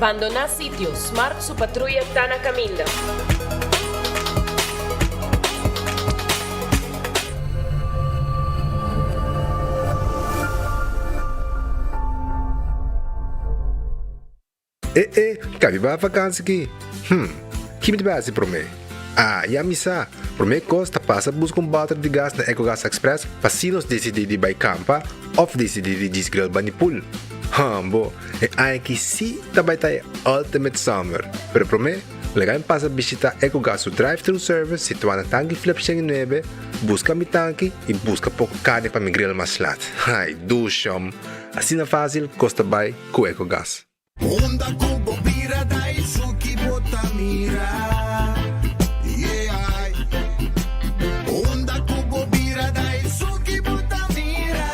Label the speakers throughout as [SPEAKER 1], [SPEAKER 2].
[SPEAKER 1] Abandonar sitio, Smart su patrulla está na caminda.
[SPEAKER 2] Kami ba vakansie aqui? Kimi ba si Prome? Ya misa. Prome costa passa busca bater de gás na EcoGas Express pasinos decidir by campa of decidir disgril banipul. Bo, ai que si tabay tayo ultimate summer. Pero Prome, legal passa visita EcoGas su drive-thru service situado na Tangi Flip 9, busca mi tanque e busca pouco carne para mi grill mas lat. Ai, dushom. Assim na fácil, costa by com EcoGas.
[SPEAKER 3] Onda cubo bira dai suki botamira. Yeah. Onda cubo bira dai suki botamira.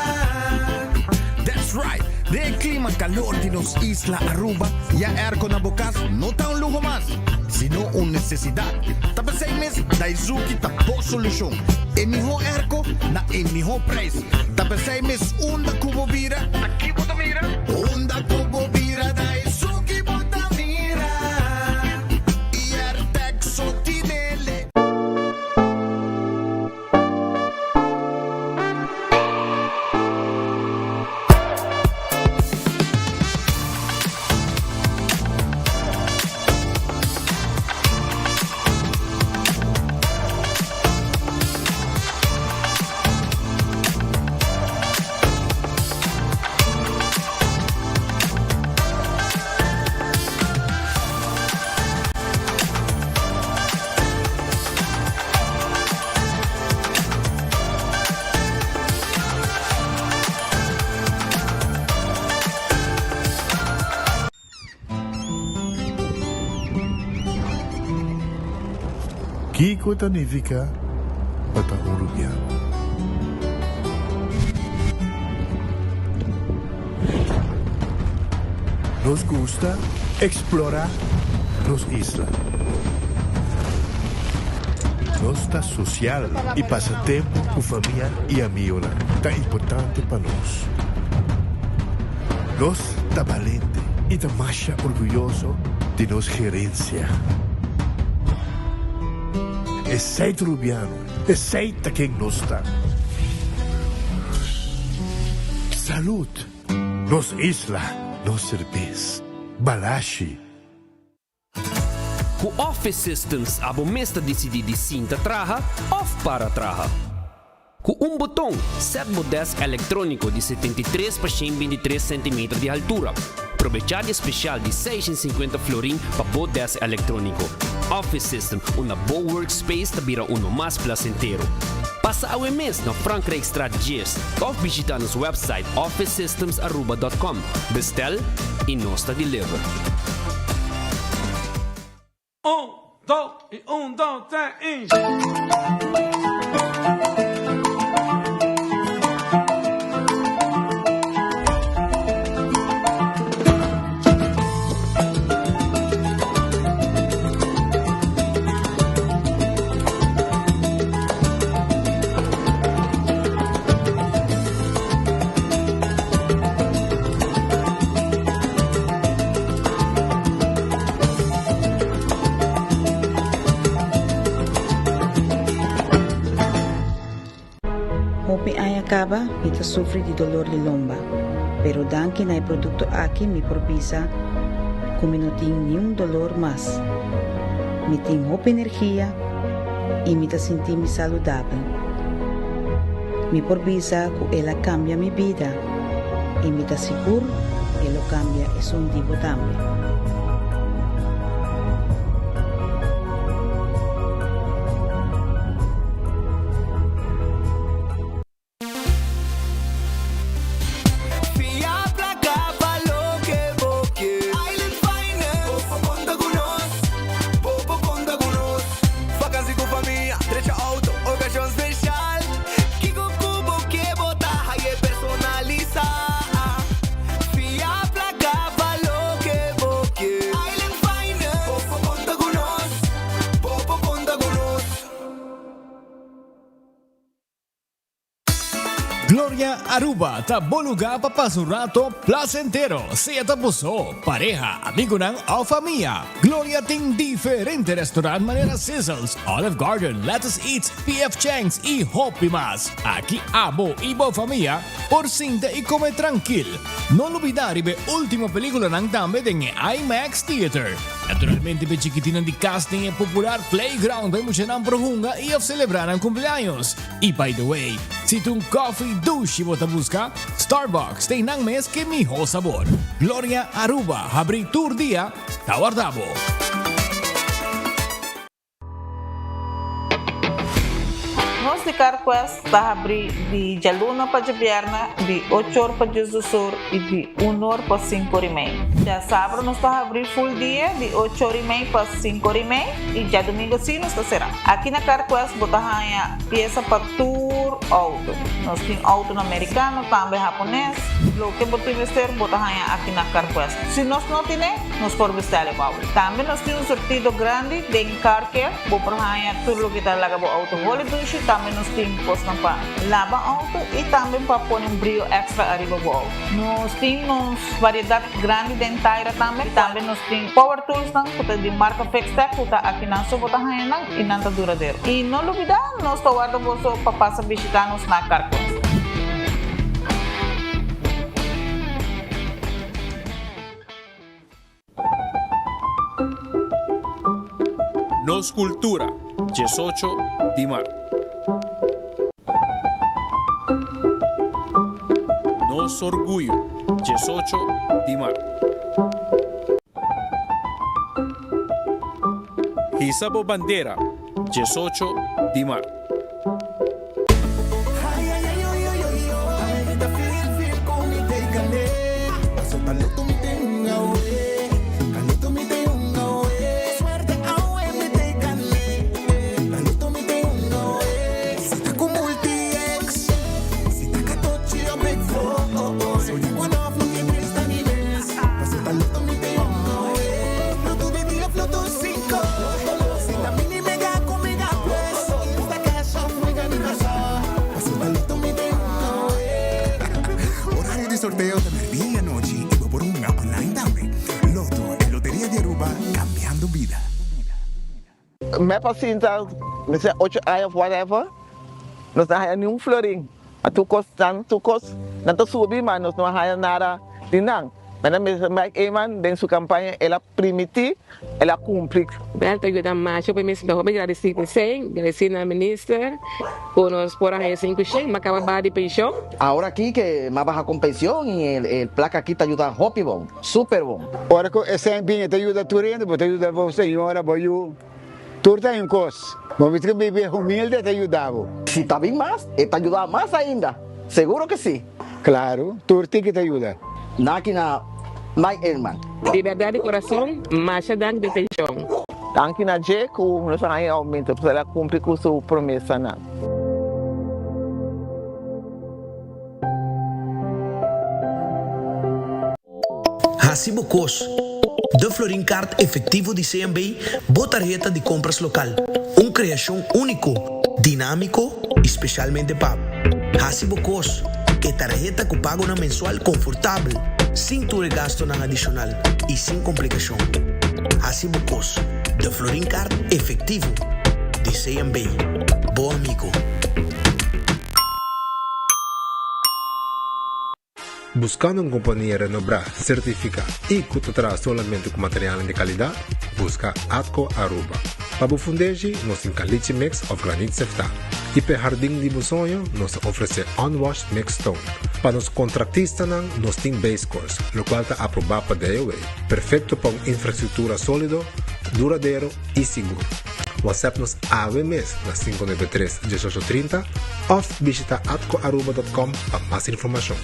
[SPEAKER 3] That's right. De clima calor de nos Isla Aruba. Ya airco na bokas no tá un lujo más, sino una necesidad. Tapos 6 meses dai suki tapo solution. E miho airco na e miho price. Tapos 6 meses onda cubo bira. Aqui botamira. Onda cubo bira dai suki botamira. Iar texo tinele.
[SPEAKER 4] Kiko Tanivika Patahurugyan. Nos gusta explorar los islas. Nossa social e passatempo com família e amigos tá importante para nós. Nós tá valente e tá mais orgulhoso de nossa gerência. Aceita Rubiano, aceita quem nós está. Salud, nos isla, nos cerveza, balashi.
[SPEAKER 5] Ku Office Systems abo mesta decidi de cinta traha of para traha. Ku botão, set desk eletrônico de 73 por 123 cm de altura. Aprovechar especial de 650 florin para o desk eletrônico. Office System, uma boa workspace tabira uno mais placentero. Passa ao mês na Frankrijkstraat 10 ou visita nosso website officesystems.aruba.com. Bestel e nós deliver.
[SPEAKER 6] 1, 2, 3.
[SPEAKER 7] Hopi ay acaba, ita sufre de dolor de lomba. Pero dan que na producto aqui me propisa, como não tem nenhum dolor mais. Me tem hopi energia e me sentir me saudável. Me propisa que ela cambia minha vida e me seguro que ela cambia é um tipo também.
[SPEAKER 3] Personalizar, fia placa, valor que vou Gloria Aruba, taboluga papasurato placentero, sea tapuso, pareja, amigo ng o familia. Gloria ting diferente restaurant manera Sizzles, Olive Garden, Lettuce Eats, PF Chang's y Hopi Mas. Aquí abo ibo familia, por cinta y come tranquil. No olvidar ibe última película ng dame ng IMAX Theater. Naturalmente be chiquitina di casting e popular playground by mo siya ng prohunga i of celebrar ang cumpleaños. Y by the way, si tung coffee douche mo busca, Starbucks tay nang mes que miho sabor. Gloria Aruba, habri tour dia, tawardabo.
[SPEAKER 8] Nós de Carquest está abrir de Jaluna para Jabierna, de 8 horas para Jusur e de 1 hora para 5 horas e meia. Já sábado nós está abrir full dia, de 8 horas e meia para 5 horas e meia, e já domingo sim nós está será. Aqui na Carquest botamos peça para tour auto. Nós temos auto americano, também japonês. Lo que botamos vestir botamos aqui na Carquest. Se nós não temos, nós podemos vestir o auto. Também nós temos um sortido grande de car care, botamos tudo que está lá para o auto. Também nós temos posto para lavar auto e também para pôr um brilho extra arriba do auto. Nós temos variedade grande de inteira também. Também nós temos power tools de marca Fextec, que aqui na sua bota e não está duradouro. E não olvidar, nós estamos guardando para passar visitar-nos na Carquest.
[SPEAKER 9] Nos Cultura, 18 de marzo. Nos Orgullo, 18 de marzo. Isabo Bandera, 18 de marzo.
[SPEAKER 3] Sorteo de medianoche y por una online también. Loto, en Lotería de Aruba, cambiando vida.
[SPEAKER 10] Me pacienta, me dice 8 años, whatever, no se haya ni un florín. A tu costa, no te subí, man, no haya nada de nada. Pero me dice Mike Eman, en su campaña, ela permitir, ela cumprir.
[SPEAKER 11] Bel te ayuda más, yo permiso de joven, agradecer al ministro, por nos por ahí 5 chin, me acaba de pensión.
[SPEAKER 12] Ahora aquí que más baja con pensión y el placa aquí te ayuda Hopi Bon, super bon.
[SPEAKER 13] Ahora que ese bien te ayuda a tu riendo, te ayuda a vos, señora, voy yo. Tú estás en cos, vos que vives humilde te ayudaba.
[SPEAKER 12] Si está bien más, te ayuda más ainda, seguro que sí.
[SPEAKER 13] Claro, tú que te ayuda.
[SPEAKER 12] Náquina, Mike Elman.
[SPEAKER 11] De verdad de corazón, más dan de pensión.
[SPEAKER 10] Tanque na JECO, nós vamos aumento para ela cumprir com sua promessa.
[SPEAKER 14] Hasibo Cos, de Florin Card efectivo de CMB, botarjeta de compras local. Uma criação único, dinâmico, especialmente para Hasibo Cos, que tarjeta que paga na mensual confortável, sem tu gasto na adicional e sem complicação. Hasibo Cos, de Florin Card efectivo de CMB. Bom amigo.
[SPEAKER 2] Buscando una compañía renombrada, certificada y que te trae solamente con materiales de calidad, busca Atco Aruba. Para fundeji, nos caliche mix of granite sefta. Y para jardín de sonho, nos ofrece unwashed mixed stone. Para los contratistas, nos tiene base course, lo cual está aprobado para DOA. Perfecto para una infraestructura sólido, duradero y seguro. WhatsApp-nos AVMS na 593-1830 o visita atcoaruba.com para más información.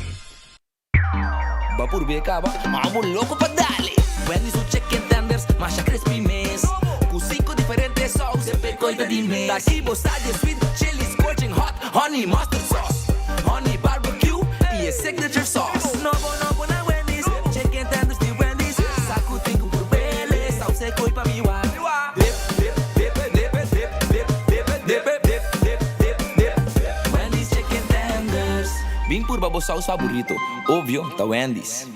[SPEAKER 15] Va por becaba, vamos loco pa' darle. Wendy's o chicken tenders, masha crispy mess. Com 5 diferentes sauces, sempre coisa de mês. Daqui bostagem sweet, chili scorching hot, honey mustard sauce, honey barbecue e a signature sauce. Novo na Wendy's, chicken tenders de Wendy's. Saco 5 por bele, sauce coi pa' mi wa. Wendy's chicken tenders, bem purba bo saus favorito. Ovvio, da Wendy's.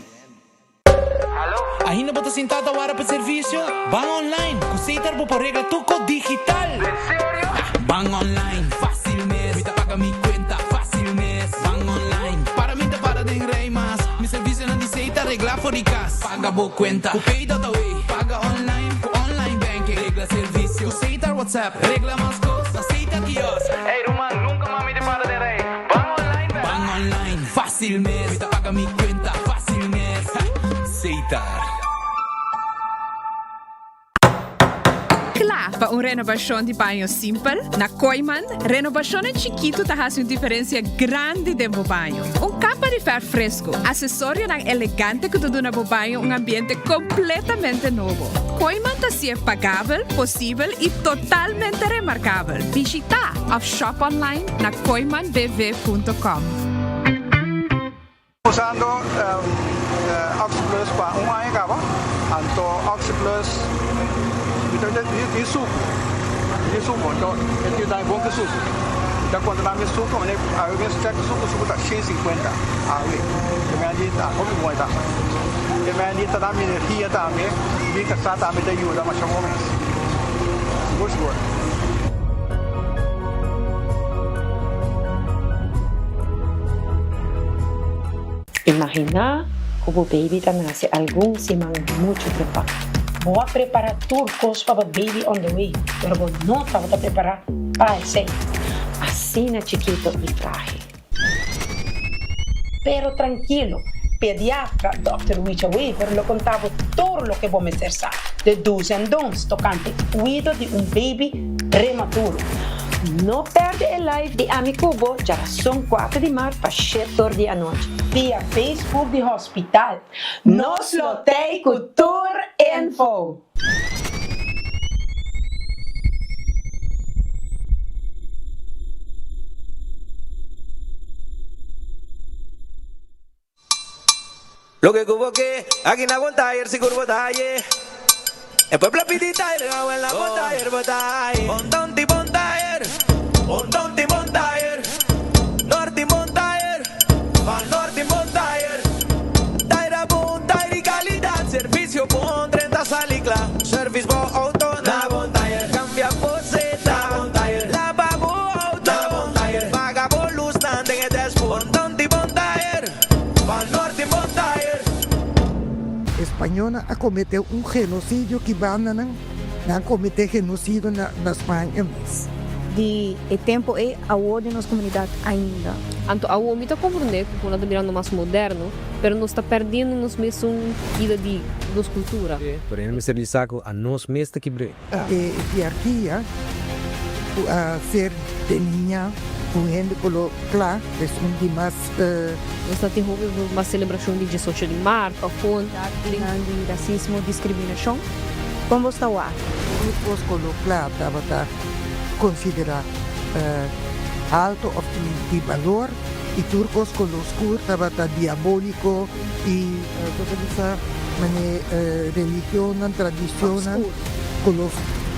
[SPEAKER 16] Ainda bota sentado agora para serviço? Van online, consider por regla tuco digital. Sério? Van online, fácil mes. Me paga mi cuenta, fácil mes. Van online, para mim para de rei mas. Mi serviço não diceita regla for de casa. Paga bo cuenta, o pay da way. Paga online, com online banking. Regla serviço, aceita WhatsApp. Regla mais coisa, aceita kiosco. Ei, Roman, nunca mami de para de rei. Van online, van online, fácil mes. Me paga mi cuenta, fácil mes. Aceitar.
[SPEAKER 17] Klaar para renovação de banho simples? Na Koiman, renovação em chiquito traz uma diferença grande de banho. Capa de ferro fresco, acessório elegante que tudo na banho ambiente completamente novo. Koiman é pagável, possível e totalmente remarcável. Visita ou shop online na koimanbv.com.
[SPEAKER 6] Usando Oxyplus para uma engaba, anto Oxyplus isso então ele dá bom que suco. Então quando dá mais suco, né, aí vem check suco tá 150 aí. Que me adita, como vai tá? Que me adita dá minha energia também, vi que está também da ajuda mas chamo mais. Gosto.
[SPEAKER 18] Imagina como o baby está nasce algum semana muito preparado. Vou preparar turcos para o baby on the way, mas vou não estava preparar para esse. Assim na chiquito e traje. Pero tranquilo, pediatra Dr. Richa Weaver lo contava todo lo que vou me ser de do's and don'ts tocante cuido de baby prematuro. Não perde o live de Amicubo, geração 4 de março para 7 horas da noite. Via Facebook do hospital. Nos lotei cultura info.
[SPEAKER 19] Lo que cubo que aquí na aguantayer si curvo talle. El pueblo pidita y regalo en la montayer botaye. Montonti montayer, montonti montayer, norti montayer, van norti montayer. Taira montayer y calidad, servicio pon 30 salicla, service bo auto na montayer, cambia poseta montayer, la babo auto montayer, paga por luz nante en el dashboard. Montonti montayer, van norti montayer.
[SPEAKER 20] Espanhola cometeu genocídio que não cometeu genocídio na Espanha.
[SPEAKER 21] O tempo é a ordem nas comunidades ainda.
[SPEAKER 22] Anto a homem está compreendendo que nós virando mais moderno, mas nós está perdendo nos mesmos vida de nossa cultura.
[SPEAKER 23] Porém, me ser saco a nós mesmos que bre.
[SPEAKER 20] Hierarquia, a ser de niña, correndo pelo claro, é de mais.
[SPEAKER 22] Nós está tendo uma celebração de 18 de março,
[SPEAKER 21] de racismo, discriminação. Como está o ar?
[SPEAKER 20] Os claro estava considerar alto ou de valor e turcos com o escuro estava diabólico e toda essa religião, tradição com os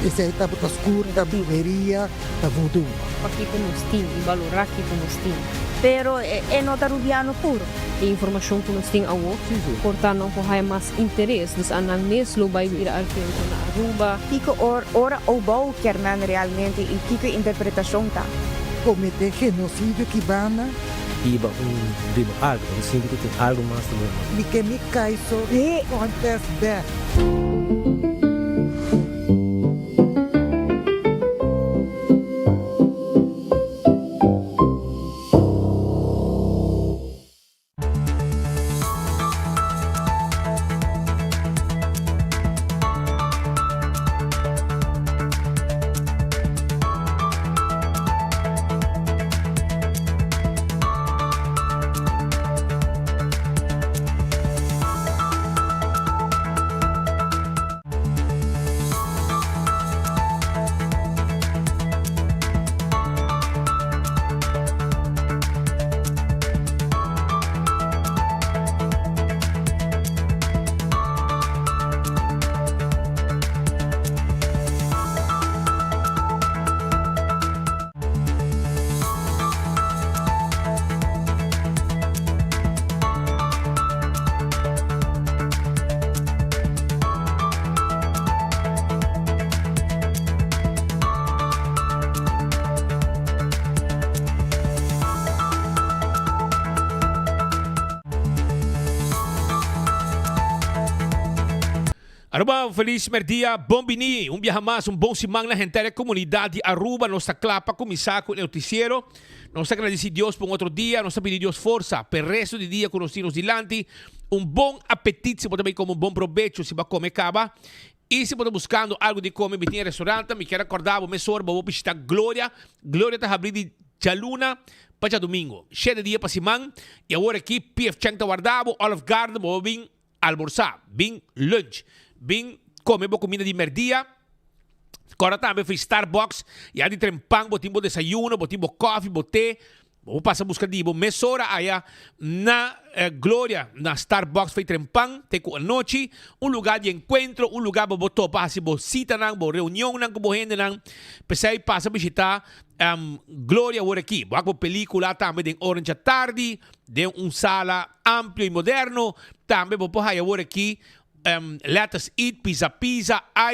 [SPEAKER 20] esse estava escuro, da brujeria, da voodoo.
[SPEAKER 22] Aqui com nós tem e valorar aqui com nós tem.
[SPEAKER 21] Pero é nota rubiano puro.
[SPEAKER 22] E informação que nós tem ao portanto não corre mais interesse, dus aan mesmo vai vir ao tempo na Aruba.
[SPEAKER 21] Kiko ora ou bom quer realmente e kiko interpretação tá.
[SPEAKER 20] Cometer genocídio que bana.
[SPEAKER 23] Iba diba algo, eu sinto que tem algo mais também.
[SPEAKER 20] Me que me cai só. Acontece bem.
[SPEAKER 1] Aruba, feliz merdia, bom bini, dia mais, bom semana na gente da comunidade de Aruba, nossa clapa, começar com o noticiero. Nós agradecemos a Deus por outro dia, nós pedimos a Deus força para o resto do dia que nós temos dilante. Bom apetite, se pode também como bom proveito, se vai comer caba. E se pode buscando algo de comer, me tinha restaurante, me quero acordar, vou me sorbo, vou visitar Glória. Glória está abrindo de Jaluna para domingo. Cheio de dia para semana. E agora aqui, PF Chang está guardado, Olive Garden, vou vir almoçar, vir lunch. Bem, comemos comida de merdia. Agora também foi Starbucks. E aí de trempang, botimos desayuno, botimos coffee, botei. Vou passar a buscar de mesora aí na Glória, na Starbucks foi trempang. Tem a noite, lugar de encontro, lugar para botar para se cita nang, para reunião nang, para gente nang. Pensei passa a visitar Glória agora aqui. Vou película também de orange à tarde, de sala amplo e moderno. Também vou pôr agora aqui. Let us eat, pizza,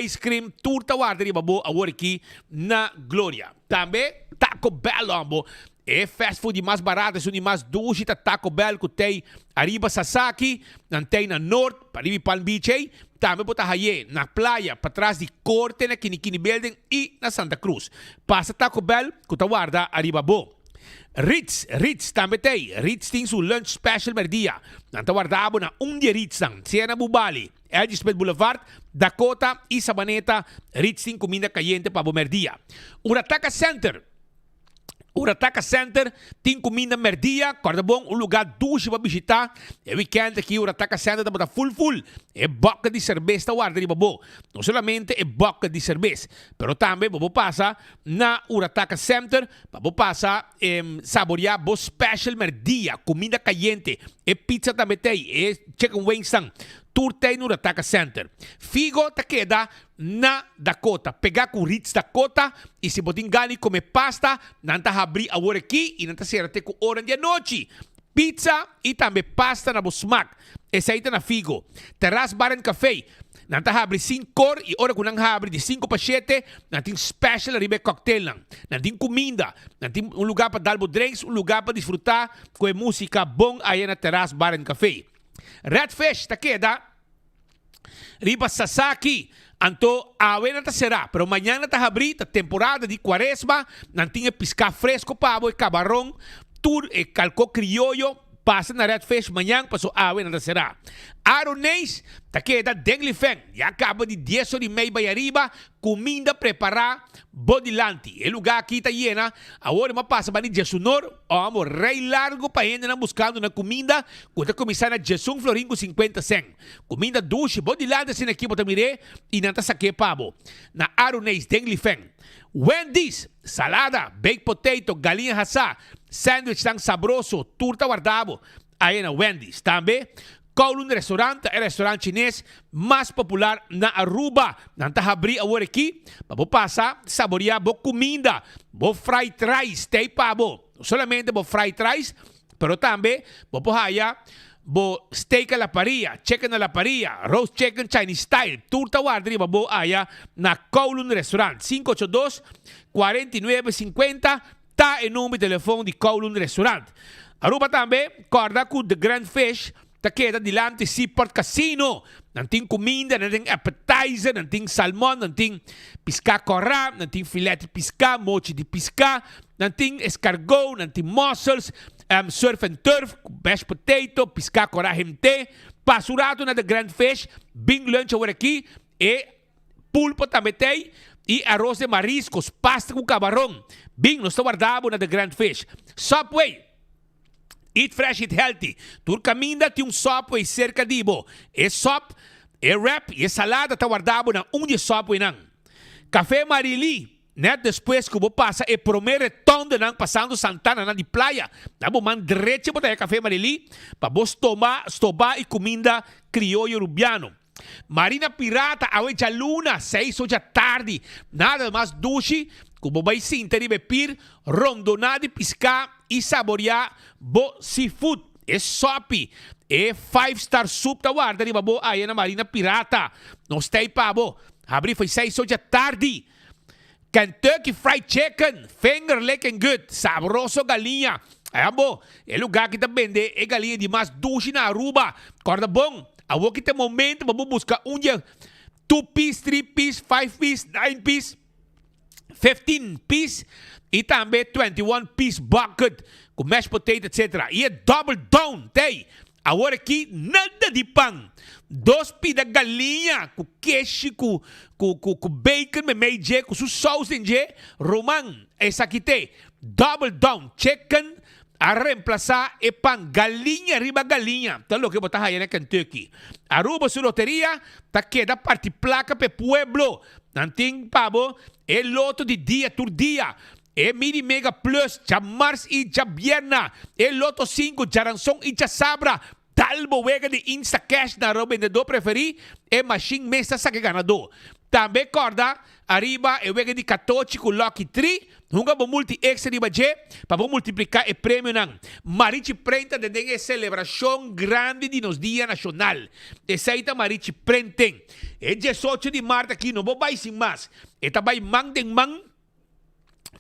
[SPEAKER 1] ice cream, turta guarda di babo agora aqui na Glória. Também Taco Bell, ambo. É fast food mais barato, é o mais doce da Taco Bell que tem arriba Sasaki, tem na Norte, para ir Palm Beach, também botar aí na praia, para trás de Corte, na Kinikini Building e na Santa Cruz. Passa Taco Bell, que tá guarda arriba bo. Ritz também tem. Ritz tem seu lunch special merdia. Nanta guardado na dia Ritz lang. Siena Bubali, Elgispeth Boulevard, Dakota e Sabaneta. Ritz tem comida caliente para o merdia. Urataka Center tem comida merdia. Corda bom, lugar doce para visitar. É weekend aqui, Urataka Center está full. É boca de cerveja, guarda de babo. Não somente é boca de cerveja, pero também vou passar na Urataka Center, vou passar saborear bo special merdia, comida caliente. É pizza também tem, é chicken wings tam. Turtei no Urataka Center. Figo ta queda na Dakota. Pegar com Ritz Dakota e se botin gani comer pasta, nanta abrir agora aqui e nanta serate com orange à noite. Pizza e também pasta na Busmac. Essa aí tá na Figo. Terrace Bar and Café. Nanta abrir 5 cor e ora kung nang abrir de 5 pa 7, natin special ribe cocktail lang. Natin comida. Natin lugar para dalbo drinks, lugar para disfrutar com música bom aí na Terrace Bar and Café. Redfish, ta queda riba Sasaki. Anto, awe na ta será, pero mañana ta abrir ta temporada de quaresma, nantinha piscar fresco pavo e camarão, tour e calco criollo, passa na Redfish manhã, passou awe na ta será. Aronês, ta queda Denglifeng, já acaba de 10 horas e meia para arriba, comida preparar, bodilante. O lugar aqui está llena, agora uma passa para Jesunor, vamos rei largo para ainda não buscando na comida, quando começar na Jesun Florim com 50 cent. Comida doce, bodilante, assim aqui para mire e não tá saque pavo. Na Aronês, Denglifeng. Wendy's, salada, baked potato, galinha assá, sandwich tão sabroso, turta guardado. Aí na Wendy's, também. Kowloon Restaurant, é o restaurante chinês mais popular na Aruba. Nanta abrir agora aqui, para passar, saborear boa comida, boa fried rice, tem pavo. Não somente boa fried rice, pero também boa porraia, boa steak à la parrilla, chicken à la parrilla, roast chicken Chinese style, turta guardri, boa aya na Kowloon Restaurant. 582-4950, tá o número de telefone de Kowloon Restaurant. Aruba também, corda com The Grand Fish, ta queda dilante Seaport Casino. Nanting comida, nanting appetizer, nanting salmon, nanting pisca corra, nanting filet de pisca, mochi de pisca, nanting escargot, nanting mussels, surf and turf, mashed potato, pisca corra gente, pasurato na The Grand Fish, bing lunch agora aqui, e pulpo também tem, e arroz de mariscos, pasta com camarão. Bing, nós estamos guardando na The Grand Fish. Subway. Eat fresh, eat healthy. Tu caminha tem Subway cerca de bo. Sop, wrap e salada tá guardado na de Subway não. Café Marili, né? Depois que vou passar primeiro retorno não passando Santana na de praia. Tá bom, man direto para Café Marili para vos tomar e comida criollo rubiano. Marina Pirata, a Jaluna, 6 horas da tarde. Nada mais doce. Como vai sim, ter bepir, rondonade, piscar e saborear bo seafood. É sopi. É 5-star soup da guarda de babo aí na Marina Pirata. Não tem pabo. Abri foi 6 horas da tarde. Kentucky Fried Chicken, finger licking good, sabroso galinha. É bom. É lugar que tá vende é galinha de mais doce na Aruba. Corda bom. A que tem momento, vamos buscar dia 2 piece, 3 piece, 5 piece, 9 piece, 15 piece e também 21 piece bucket com mashed potato, etc. E é double down, tem. Agora aqui, nada de pão. 2 pida galinha com queijo, com bacon, meio com sauce em romão. Essa aqui tem. Double down, chicken, a reemplazar e pão. Galinha, riba galinha. Então, o que botar aí na Kentucky. Aruba, sua loteria, tá queda parte placa pe pueblo. Nanting, pabo, é loto de dia por dia. É Mini Mega Plus, já Mars e já Vierna. É Loto 5, já Ransom e já Sabra. Talbo wega de Insta Cash na ro vendedor preferi. É Machine Mesa sa que ganador. Também corda, arriba é wega de 14 com Lucky 3. Hunga bo multi extra riba je, para multiplicar o prêmio nan. Marichi Prenta de dengue celebração grande de nos dia nacional. Essa aí tá Marichi Prenten. É 18 de março aqui, não vou vai sem mais. Eta vai mang den mang.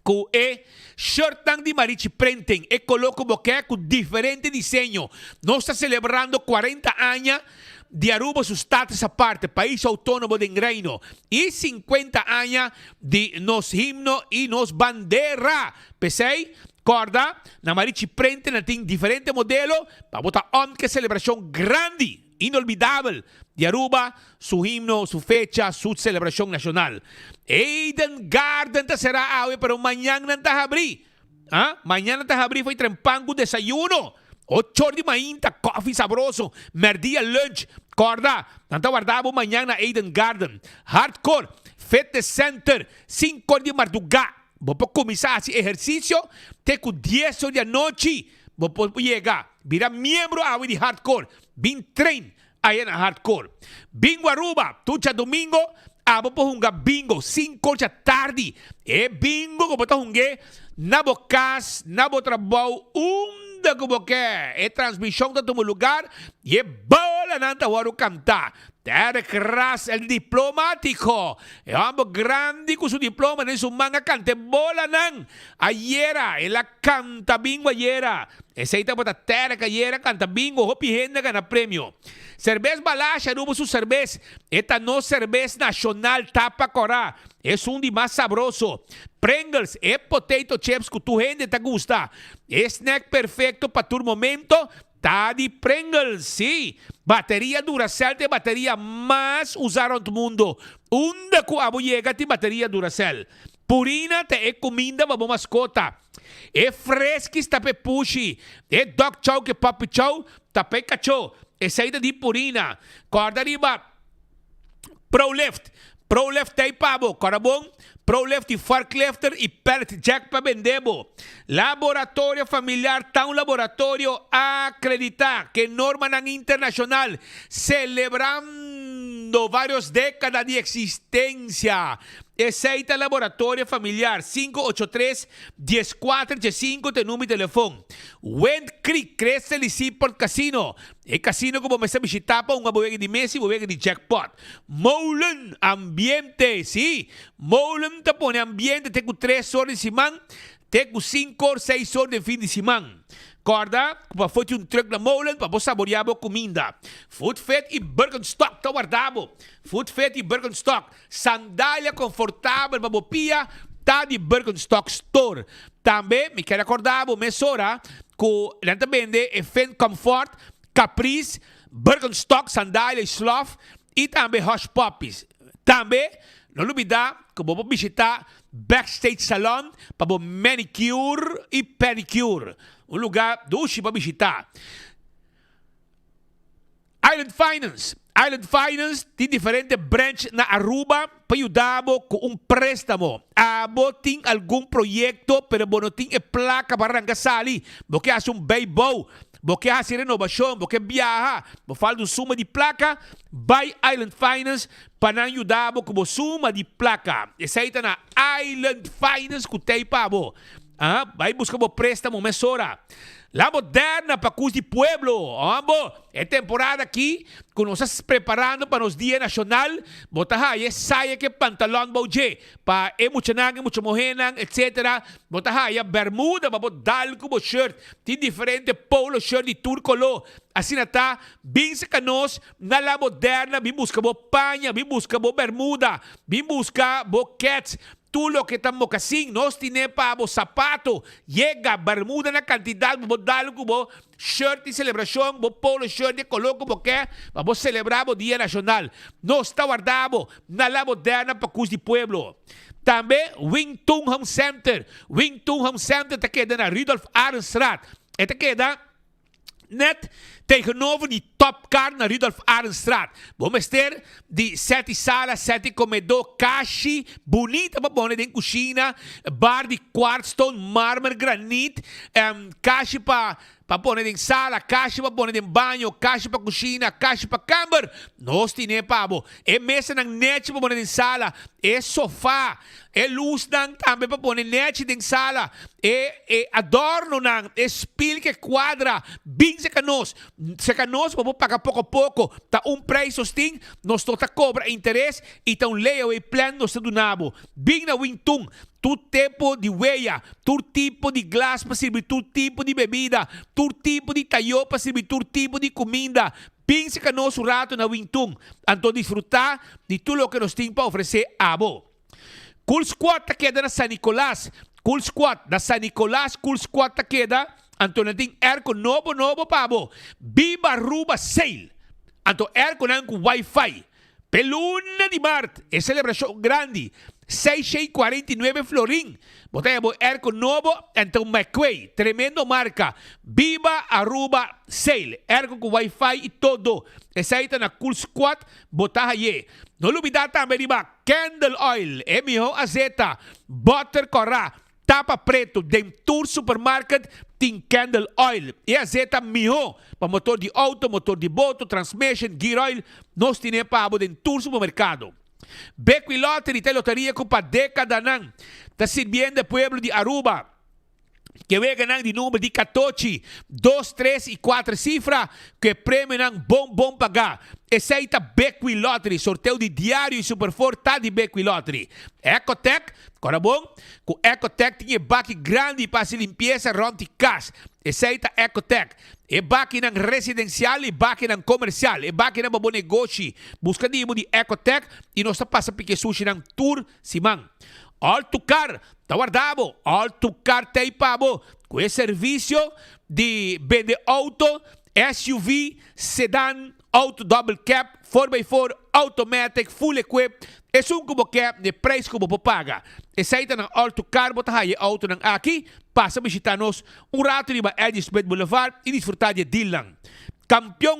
[SPEAKER 1] Com e shirtang de Marichi Prenten e coloco boquê com diferente desenho. Nós está celebrando 40 anos de Aruba sus status aparte, país autônomo de reino, e 50 anos de nos himno e nos bandera. Pensei, corda, na Marichi Prenten tem diferente modelo para botar que celebração grande, inolvidável de Aruba, su himno, su fecha, su celebración nacional. Eden Garden ta será awe, pero mañana nanta abrir. Mañana nanta abrir foi trempango desayuno. 8 de manhã, coffee sabroso, merdia lunch, corda, nanta guardavo mañana Eden Garden. Hardcore, Fitness Center, 5 de madrugada. Vou começar esse exercício, até com 10 horas da noite, vou chegar, virar membro awe de Hardcore, bin train. Aí na Hardcore. Bingo Aruba, tucha domingo, abo po hunga bingo, 5 da tarde. É bingo, como tá hungue, na bocas, na botrabau, da como que é transmissão da todo lugar, e é bola nanta waru cantar. Terek Ras, el diplomático. É amo grande com seu diploma, nem su manga cante bola nan. Ayera, ela canta bingo ayera. Essa aí tá bota Terek ayera, canta bingo, hopi renda gana prêmio. Cerveza balacha, rubo su cerveza. Esta no cerveza nacional tapa corá. É de mais sabroso. Pringles, é potato chips que tu rende te gusta. É snack perfeito para tu momento. Tá de Pringles, sim. Bateria Duracell é bateria mais usada no mundo. Onde que a chega de bateria Duracell. Purina te é comida para mascota. É fresca está pe pushi. É dog chow que papi chow tá pe cachorro. É saída de Purina. Corda riba. ProLift. ProLift tem pabo. Corda bom. ProLift e Forklifter e Pellet Jack para vendebo. Laboratório familiar, tá um laboratório acreditar que norma internacional, celebrando várias décadas de existência. Aceita laboratório familiar 583-1415 tem número de telefone. Wind Creek cresce ali por casino. É casino como me sabe visitar para uma boega de Messi, boega de jackpot. Moulin ambiente, sim. Moulin te põe ambiente, tem com 3 horas de semana, tem com 5 ou 6 horas de fim de semana. Corda, para fazer truck na Molen, para você saborear a comida. Food Fit e Birkenstock, tá guardado. Food Fit e Birkenstock. Sandália confortável para você pia, tá de Birkenstock Store. Também, me quero acordar, mesora, que também vende Fenn Comfort, Caprice, Birkenstock, sandália e sloth, e também Hush Puppies. Também, não olvidar que você visitar Backstage Salon para manicure e pedicure. Lugar doce para visitar. Island Finance. Island Finance tem diferentes branches na Aruba para ajudar com préstamo. Abo tem algum projeto, pero não tem placa para arrancar ali. Porque faz baby, porque faz renovação, porque viaja. Porque falta suma de placa. Buy Island Finance para ajudar com suma de placa. Essa aí está na Island Finance que tem para Vai buscar o préstamo mesora. La Moderna para Cus de Pueblo. É temporada aqui que nós estamos preparando para os Dia Nacional. Bota aí saia que pantalão bouje para muito nang, muito mohenang, etc. Bota aí bermuda, para dar como shirt. Tem diferente polo shirt de turcolo. Assim tá, bem se canos na La Moderna, bem busca bo panha, bem busca bo bermuda, bem busca bo cats. Tulo que estamos mocasín, nos tiene para vos zapato, llega, bermuda na cantidad, vos dalo como shirt de celebración, vos polo shirt de color como que, vamos celebrar o Día Nacional. Nos está guardado na La Moderna para Cus de Pueblo. Também Wingtung Home Center. Wingtung Home Center te queda na Rudolf Arenstraat. E te queda net tegenover die topcar na Rudolf Arenstraat. Vamos ter de 7 salas, 7 comedor, caixa bonita para pôr dentro cozinha, bar de quartzstone, mármore, granito, caixa para pôr dentro sala, caixa para pôr dentro banho, caixa para cozinha, caixa para câmara. Nós temos pabo. É mesa ng net para pôr dentro sala, é sofá, é luz ng também para pôr net dentro sala, é adorno ng, é espelho que quadra, bem se canos, vamos pagar pouco a pouco, tá preço sting, nós tota cobra interesse e tá layaway plan nós tá donabo. Bem na Wingtung, todo tipo de weia, todo tipo de glass para servir todo tipo de bebida, todo tipo de tayo para servir todo tipo de comida. Pense que nós rato na Wingtung, então desfrutar de tudo o que nós temos para oferecer a abo. Cool Squad tá queda na San Nicolás, Cool Squad da San Nicolás, Cool Squad tá queda. Anto nating aircon novo pabo. Viva Aruba Sale. Anto aircon ang Wi-Fi. Peluna de Marte. É celebração grande. 649 florin. Botei bo aircon novo. Anto McQuay. Tremendo marca. Viva Aruba Sale. Aircon com Wi-Fi e todo. Essa aí tá na Cool Squad. Botar aí. Não olvidar também de Candle Oil. Miho Azeta. Butter Corra. Tapa preto. Dentur Supermarket. Tem Candle Oil. E azeta miho para motor de auto, motor de boto, transmission, gear oil. Nós temos para dentro do supermercado. Becqui Lottery tem loteria com para década nang. Está sirviendo pueblo de Aruba. Que vai ganhar de número de 14, 2, 3 e 4 cifras. Que prêmio nang bom pagar. Esse aí tá Becqui Lottery. Sorteio de diário e superfor tá de Becqui Lottery. Ecotec, agora bom? Com Ecotec tinha baque grande para se limpeza ronde casa. Esse aí tá Ecotec. É baque nang residencial e baque nang comercial. É baque nang bom negócio. Busca de Ecotec e nós tá passa pique sushi nang tour simang. Alto Car, tá guardado. Alto Car tem pabo. Com esse serviço de vender auto, SUV, sedã, auto double cap, 4x4, automatic, full equipped. É como que de preço como paga. Esse aí tá na Alto Car, bota aí auto nang aqui, passa visitar-nos rato de Edis Bed Boulevard e desfrutar de Dylan. Campeão,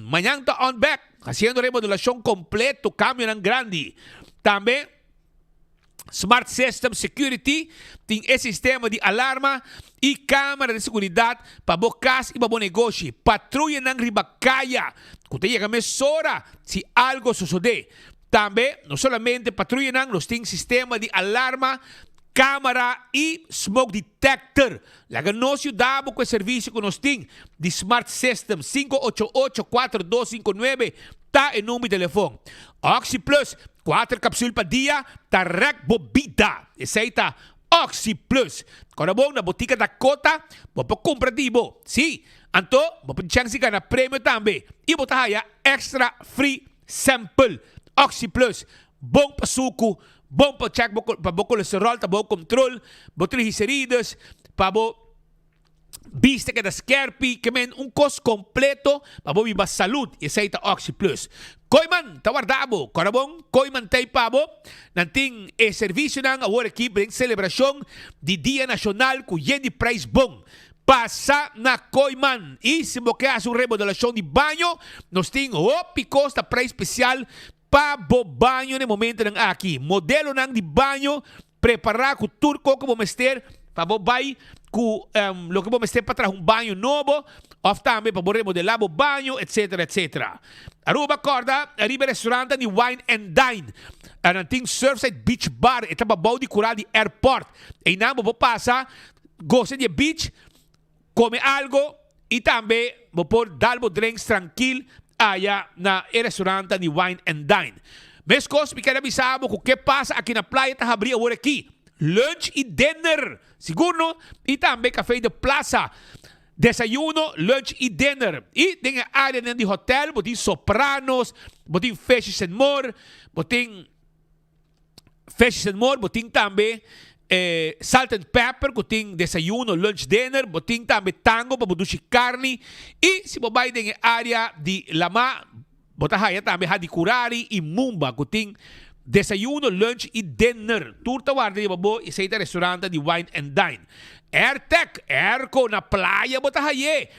[SPEAKER 1] manhã tá on back, haciendo remodelação completo, cambio nang grande. Também Smart System Security tem esse sistema de alarma e câmera de segurança para bocas e para bom negócio. Patrulha ng ribacaya. Kung tayo mesora se algo sucede. Também, não somente patrulha ng, nós tem sistema de alarma, câmera e smoke detector. Laganosyo dabo com o serviço que nós tem de Smart System 588-4259 tá em número de telefone. Oxy Plus 4 capsules para dia, tá rec bobida. Esse aí tá Oxy Plus. Agora bom, na botica da Cota, vou comprar dibo. Sim, anto, vou pedir chance na prêmio também. E botar aí extra free sample. Oxy Plus, bom para suco, bom para check, para bom colesterol, para bom control, para triglicéridos, para bom vista que das Kerpi, que men cos completo para bom viva saúde. Esse aí tá Oxy Plus. Koiman, tawardabo, karabong, Koiman tay pabo, nanting serviço ng award equipe ng celebração de Dia Nacional com Yenny Price Bong. Passa na Koiman. E se mo kaya sa remodelação de banho, nós tem picos na price especial para bo banho no momento ng aqui. Modelo ng di banho, preparar com turco como mester, para bo bay com lo que vamos ter para trás banho novo, ou também para remodelar o banho, etc, etc. Aruba corda, arriba restaurante de Wine and Dine. Nanting Surfside Beach Bar, etapa baw di Curado Airport. E namo po pasa, goce de beach, come algo e também vou pôr dalbo drinks tranquilo allá na restaurante de Wine and Dine. Mes cos, me quero avisar o que passa aqui na praia, tá abrindo agora aqui. Lunch e dinner, seguro, e também café de plaza. Desayuno, lunch e dinner. E tem a área de hotel, botin Sopranos, botin Fishes and More, botin também salt and pepper, botin desayuno, lunch, dinner, botin também tango, para produzir carne. E se você vai tem a área de lama, botahaya também ha de curari e mumba, botin desayuno, lunch e dinner. Turta guarda di babo, isa ita restaurante de Wine and Dine. Airtech, airco na playa botahaye.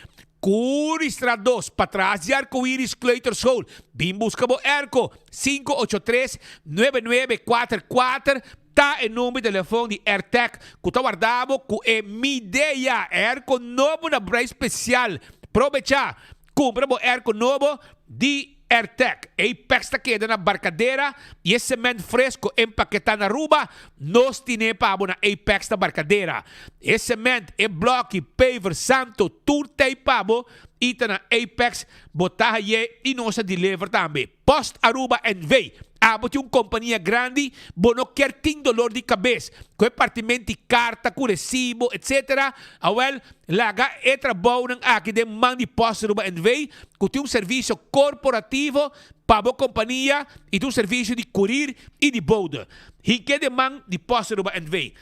[SPEAKER 1] Curistra 2, para trás de Arco-Íris Claytor Soul. Bim busca bo airco 583-9944. Tá em nome de telefone de Airtech. Kuta guardabo ku e mideia. Airco novo na bra especial. Provecha. Compra bo airco novo de Airtech. Apex ta queda na barcadeira e esse cimento fresco empaquetado na Aruba, nós tine pabo na Apex ta barcadeira. Esse cimento é bloco, paver, santo, turta e pabo, ita na Apex, botaha e nós deliver também. Post Aruba and Way. Abot yung companhia grande, bono quer ting dolor de cabeça. Com partimento de carta, com recibo, etc. Awel, laga e trabalho ng aqui de man de Post Aruba and Way, com um serviço corporativo, para a companhia e um serviço de curir e de boda. Hinque de man de Post Aruba and Way.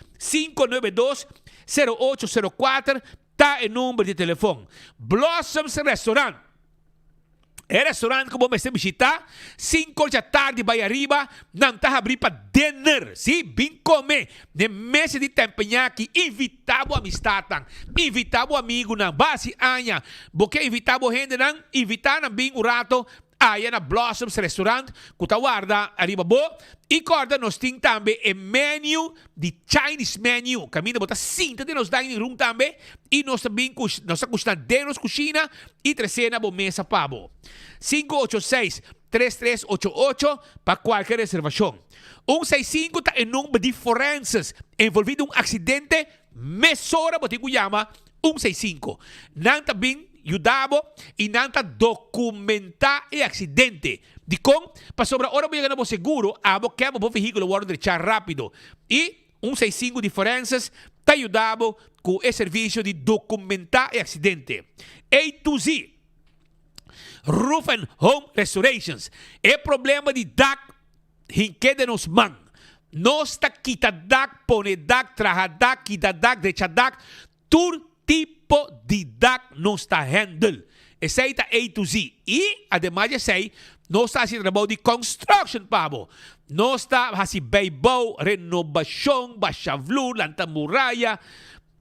[SPEAKER 1] 592-0804, tá em número de telefone. Blossoms Restaurant. É restaurante que você visitar, 5 da tarde vai arriba, não está abrindo para dinner, sim, bem comer. De mês de tempenhaki, invitado a amistad, invitado amigo na base anha, porque invitado gente não, invitar na bem o rato, aí na Blossoms Restaurant, que tá guarda arriba bo, e corda nós tem também o menu de Chinese menu, caminho botar cinta de nos dining room também, e nós também nós custando de nos cozinha e trecena bo mesa pabo. 586-3388 para qualquer reservação. 165 está em número de forenses envolvido um acidente, mesora botigo chama 165. Não também ayudabo e não está documentar o acidente. De com, para sobre a hora voy a ganar seguro, abo que abo veículo guardo derechar rápido. E 165 de forenses está ayudabo com o serviço de documentar o acidente. A to Z. Roof and Home Restorations. É problema de DAC, hinque de nos man. Nós tá quita DAC, pone DAC, traja DAC, quita DAC, derecha DAC. Tur tipo de DAC nós tá handle. Essa aí tá A to Z. E, además de sei, nós tá assim trabalho de construction, pabo. Nós tá assim beibo, renovação, bachavlu, lanta muralha,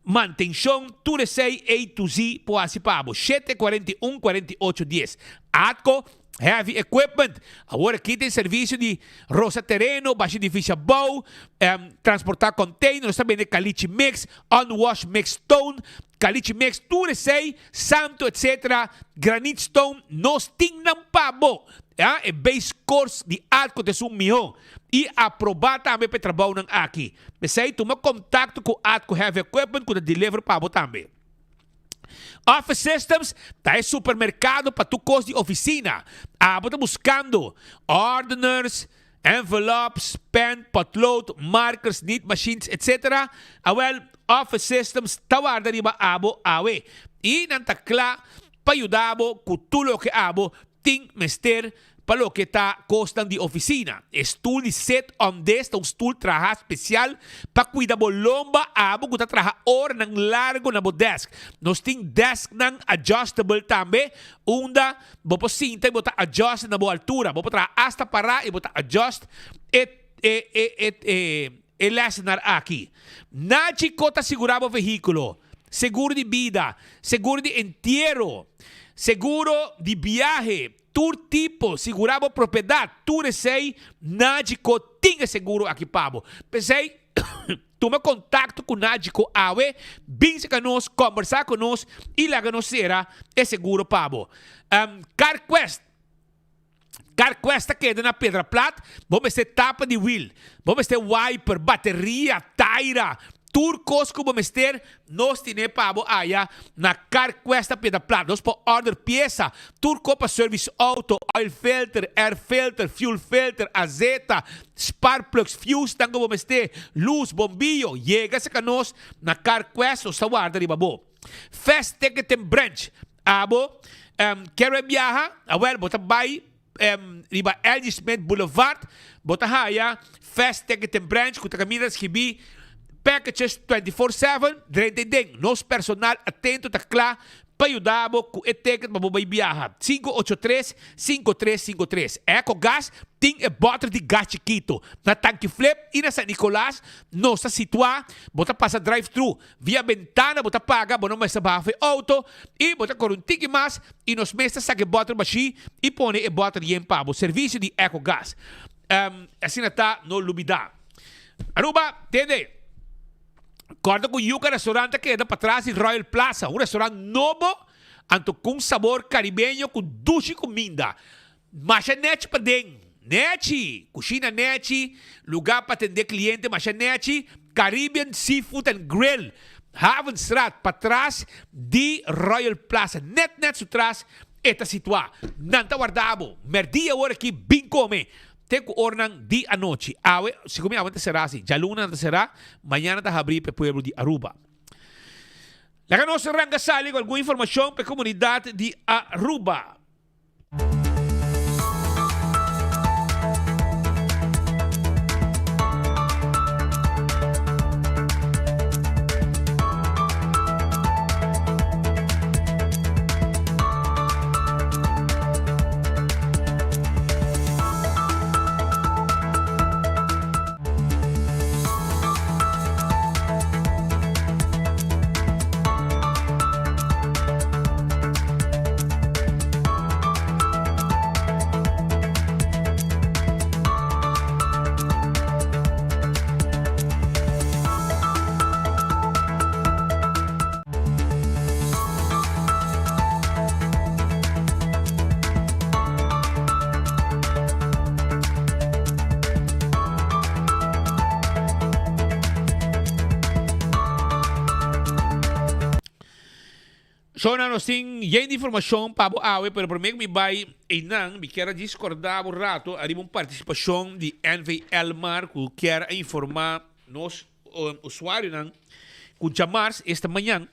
[SPEAKER 1] manutenção, tudo isso aí A to Z, po assim, pabo. 741-4810. Atco Heavy Equipment. Agora aqui tem serviço de roça terreno, baixo difícil bow, transportar containers, também de caliche mix, unwashed mix stone, caliche mix, tudo isso aí, santo, etc. Granite stone, nós tinham pabo. É base course de Atco de Sumiho. E aprovar também para trabalho aqui. Mas aí, toma contato com Atco Heavy Equipment, com o delivery pabo também. Office Systems, tá em supermercado para tu coisa de oficina. Você buscando ordiners, envelopes, pen, potload, markers, knit machines, etc. Well, Office Systems, tawar da riba abo awe. E nantakla, pa ayudabo, kutulo ke abo, ting mester, para lo que está costan de oficina. Stool de set on desk, un stool traja especial para cuidar lomba abo que traja hora ng largo na bo desk. Nos ting desk ng adjustable tambe, unda bo po cinta e bota adjust na bo altura, bo po traja hasta para e bota adjust lesnar aqui. Nachi kota segurabo veículo, seguro de vida, seguro de entierro, seguro de viaje, tur tipo, segurava propriedade, tu sei, Nádico tinha seguro aqui, pabo. Pensei, toma contato com Nádico Awe, vinse conosco, conversar conosco, e lá conocerá é seguro, pabo. CarQuest queda na Pedra Plata, vamos ter tapa de wheel, vamos ter wiper, bateria, taira, Turcos como mester, nos tiene pabo aya na car cuesta peda plat. Nos po order pieza. Turco pa service auto, oil filter, air filter, fuel filter, azeta, spark plugs, fuse tango como mester, luz, bombillo. Llega sa kanos na car quest o sa guarda di babo. Fast ticket and branch. Abo, quero viaja, bota bay, riba LG Smith Boulevard, bota haya, fast ticket and branch, kuta kaminas kibi, packages 24/7, ding. Nos personal atento takla para ajudar com o ticket para você viajar. 583-5353. EcoGás tem a bota de gás chiquito. Na tanque flip e na San Nicolás, não está situado. Você passa drive-thru. Via ventana, você paga, você não vai saber o auto. E você corre um ticket mais e nos meses saca a bota baixi e põe a bota de empabo. Serviço de EcoGás. Assim está no Lubida. Aruba, entende? Corda com Yuca Restaurante que é para trás de Royal Plaza. Um restaurante novo, anto com sabor caribenho, com duche comida. Macha net para dentro. Net, cozinha net, lugar para atender cliente, macha net, Caribbean Seafood and Grill. Havenstraat, para trás de Royal Plaza. Net su trás, está situado. Nanta guardabo, merdia hora aqui, bem come. Tengo ornan di anoche. Awe, si kami awan será así. Ya luna será, mañana ta abrir pe pueblo de Aruba. La que no se ranga sale con alguna información pe comunidad de Aruba. So na nos ting yen informação para awe, pero primeiro me vai inang, me quero discordar um rato, arriba uma participação de NV Elmar, que quer informar nos usuários nang, que chamar esta manhã,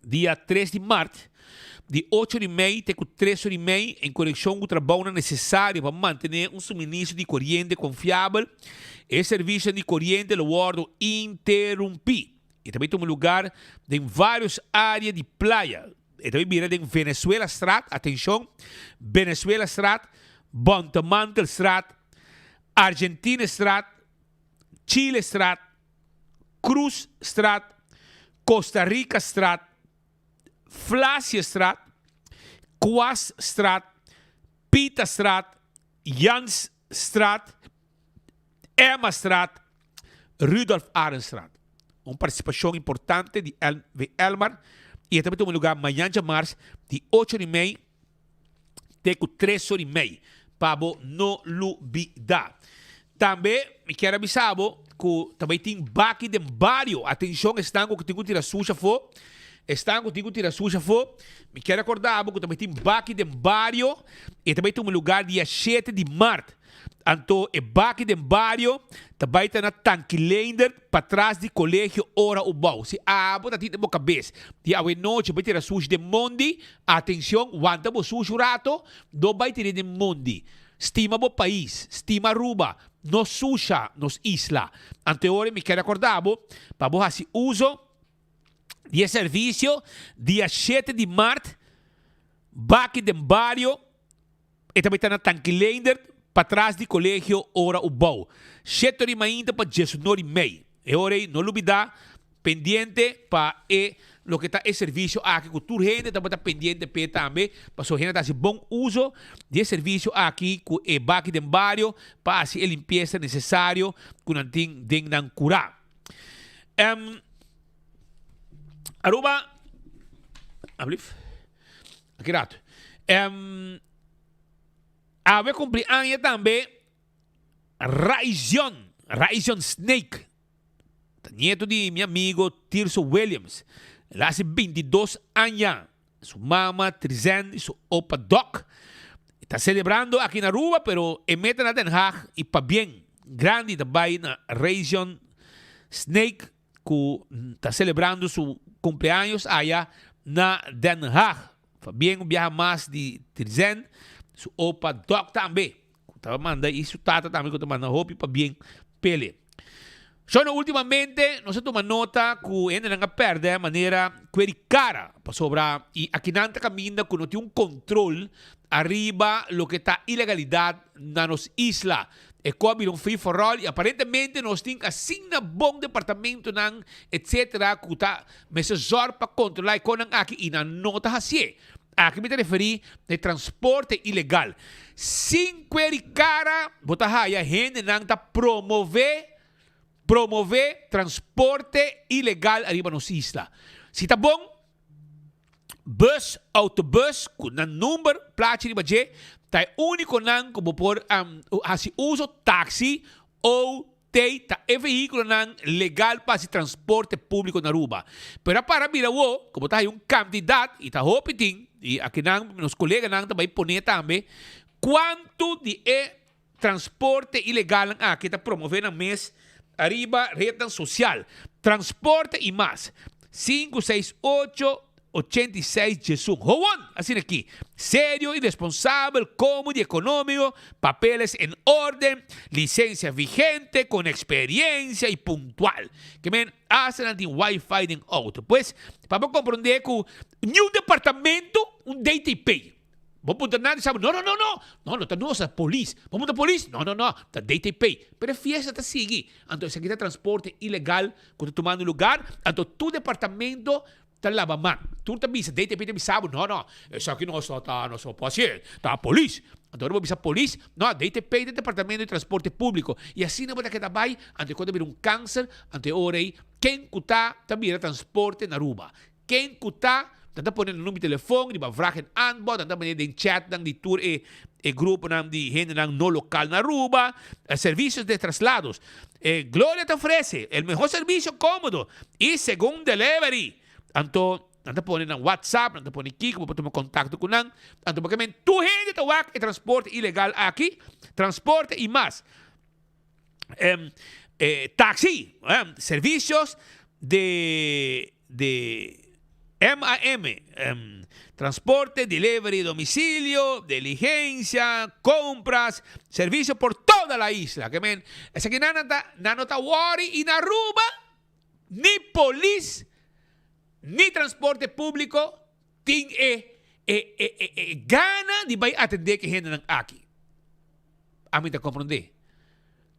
[SPEAKER 1] dia 3 de março, de 8h30 até 3h30, em conexão com o trabalho necessário para manter um suministro de corrente confiável e serviço de corrente lo guardo interrompido. E também tem um lugar em várias áreas de praia. E também vira em Venezuela Strat, atenção, Venezuela Strat, Bontamantel Strat, Argentina Strat, Chile Strat, Cruz Strat, Costa Rica Strat, Flacia Strat, Quas Strat, Pita Strat, Jans Strat, Emma Strat, Rudolf Arenstraat. Uma participação importante de Elmar. E também tem um lugar amanhã de março, de 8h30 até 3h30. Para não olvidar. Também, me quero avisar que também tem baque de barrio. Atenção, estão que tem que tirar suja fora. Estão que tem que tirar suja fora. Me quero acordar que também tem baque de barrio. E também tem um lugar dia 7 de março. Anto e baque de barrio, também está na Tanquilender, para trás do colégio Ora Ubau. Se abo tá tita mo cabeça. Di awe noite vai tirar sujo de mundi. Atenção, wanta bo sujo rato, do vai tirar de mundi. Estima bo país, estima Aruba, nos suja, nos isla. Ante ora me quero acordar, para bo hasi uso de serviço dia 7 de março, baque de barrio, e também está na Tanquilender, para trás do colégio Ora Ubau. 7h30 para 19h30. E ora não olvidar, pendiente para lo que está el servicio aquí, que tu gente está pendiente pe também, para su gente hacer buen uso de servicio aquí, que el baque de barrio, para hacer la limpieza necesario, que no tengan curar. Aruba, aqui rato. Ave cumpleaños também Raison Snake. nieto de mi amigo Tirso Williams. Él hace 22 años. Su mamá, Trizen, y su opa Doc. Está celebrando aquí en Aruba, pero emete na Den Haag y pa bien grande também na región Snake, que está celebrando su cumpleaños allá na Den Haag. Pa bien un viaje más de Trizen, su opa Doc também. Estava mandando e su tata também que manda roupa pa bien pele. Só ultimamente, nós toma nota que ainda não perde de maneira cara para sobrar e aqui não está caminhando que não tem controle arriba lo que está ilegalidade na nossa isla. É como um free for all e aparentemente nós temos assim um bom departamento nan etc que está mesmo para controlar com aqui e na nota assim. Aqui me referi de transporte ilegal. Sem cara, botar a gente não está promover transporte ilegal arriba nos isla. Se tá bom, bus, autobus, com número, plaatje riba je, tá único não como por se uso taxi ou tá veículo não legal para se transporte público na Aruba. Pero para mira como tá candidato e tá hoping e aqui não nos colegas não também poner também quanto de transporte ilegal aqui tá promovendo mês arriba, rede social, transporte y más. 568-86 Jesús. Juan, así aquí. Serio y responsable, cómodo y económico, papeles en orden, licencia vigente, con experiencia y puntual. Que me hacen el Wi-Fi en auto. Pues, para comprender que un departamento, un DTP. Vamos punta nada, sabe? No, não é polícia. Vamos da polícia? Não, da DTP. Pero fiesta tá sigue. Então, se aqui tá transporte ilegal, quando tomando lugar, então tu departamento tá lava mão. Tu tá bisa, DTP tá bisabo. Não, isso aqui não só paciente, tá a polícia. Então, eu vou bisa polícia. Não, DTP é departamento de transporte público. E assim não vai que tá vai, ante quando vir câncer, ante hora aí, quem tá vira transporte na Aruba. Quem tá dan ponen een nummer telefoon, die vragen aanbod, dan ben je in chat, dan die tour grupo die gente no local na Aruba, servicios de traslados. Gloria te ofrece el mejor servicio cómodo y según delivery. Anto ponen en WhatsApp, anto ponen aquí, como tomar contacto con nan, anto porque tu gente te va a transporte ilegal aquí, transporte y más. Taxi, servicios de MAM, transporte, delivery, domicilio, diligencia, compras, servicio por toda la isla. Que men, ese que nanota worry y na Aruba, ni police, ni transporte público, tiene gana de vai atender que gente aquí. A mí te comprende.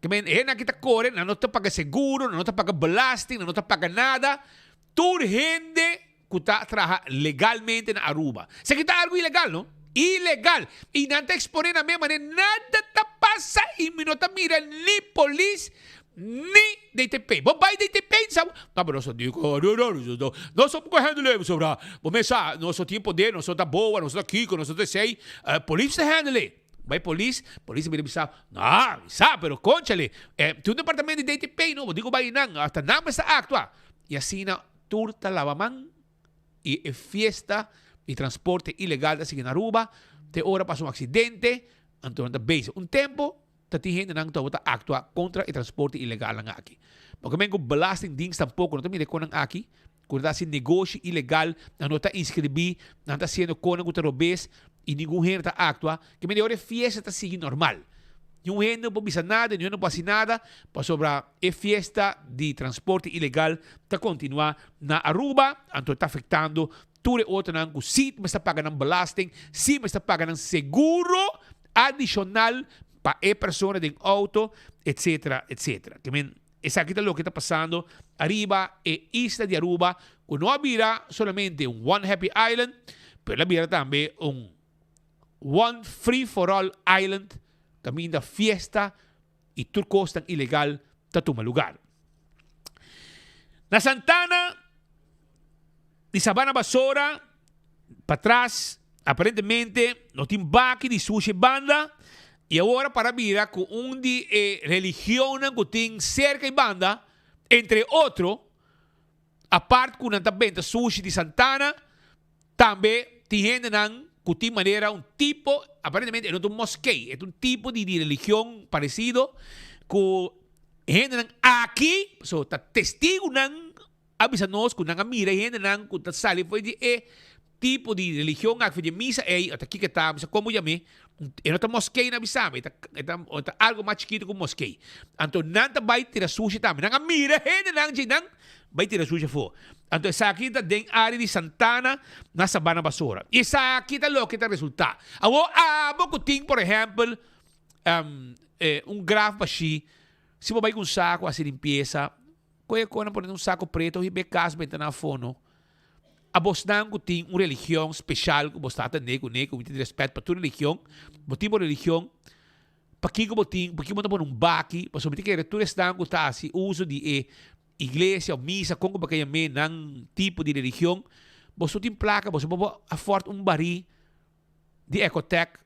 [SPEAKER 1] Que men, gente aquí te corre, no te paga seguro, no te paga belasting, no te paga nada. Tu gente que trabaja legalmente en Aruba. Se quita algo ilegal, ¿no? Ilegal. Y nada te exponen a mí, nada te pasa y no te mira ni polis ni DTP. Vos vais DTP, ¿sabes? No, pero eso digo, no somos handle, sobra. Vos me sabes, no somos tiempo de, no somos boa, no somos Kiko, no somos sei, polis handle. Vai polícia me sabe, não, sabe, pero conchale, tu departamento de DTP, não, digo vai não, hasta nada está actua. E assim na turta lavaman y fiesta y transporte ilegal así en Aruba, te hora pasó un accidente, entonces base un tiempo, te gente nang tawata actua contra el transporte ilegal aquí. Porque mengo belastingdienst tampoco, no te mire con aquí, cuando está negocio ilegal, no está inscribí, no está haciendo con un robes y ningún gente actua, que me hora fiesta está sigue normal. Nenhum gente não pode nada, nenhum não pode nada, para sobrar a fiesta de transporte ilegal está continuar na Aruba, então está afetando tudo outro não, se me está pagando belasting, se me está pagando seguro adicional para a pessoa de auto, etc, etc. Que men, essa aqui é o que está passando arriba e isla de Aruba, que não haverá solamente One Happy Island, mas haverá também One Free for All Island, também da fiesta e turcos tan ilegal ta toma lugar. Na Santana, de Sabana Basora, para trás, aparentemente, no tem baque de sushi banda, e agora para mira com de religião que tem cerca e banda, Entre outro, a parte que nanta benta sushi de Santana, também tem de maneira um tipo, aparentemente é um mosquei, é um tipo de religião parecido que gente aqui, so tá testigo nang avisa nós que nang mira gente nang que tá sali foi de tipo de religião que de misa até aqui que tá, como chame, é não tá mosquei na bisabe, tá algo mais chiquito que mosquei. Então nanta vai tirar sushi também, nang mira gente nang vai tirar sushi fo. Então essa aqui tá dentro área de Santana na Sabana Basura. E essa aqui tá louco que tá resultado. Abo que tem, por exemplo, grafo assim. Se você vai com um saco assim limpeza, quando põe um saco preto e becas bem na fono, a bosnan que tem uma religião especial que você está tendo com muito respeito para tua religião, você tem uma religião, para que você tem, porque você põe um baque, para somente que tu estás que está assim uso de igreja ou missa, como para que me nang tipo de religião, você tem placa, você pode afford um baril de Ecotec.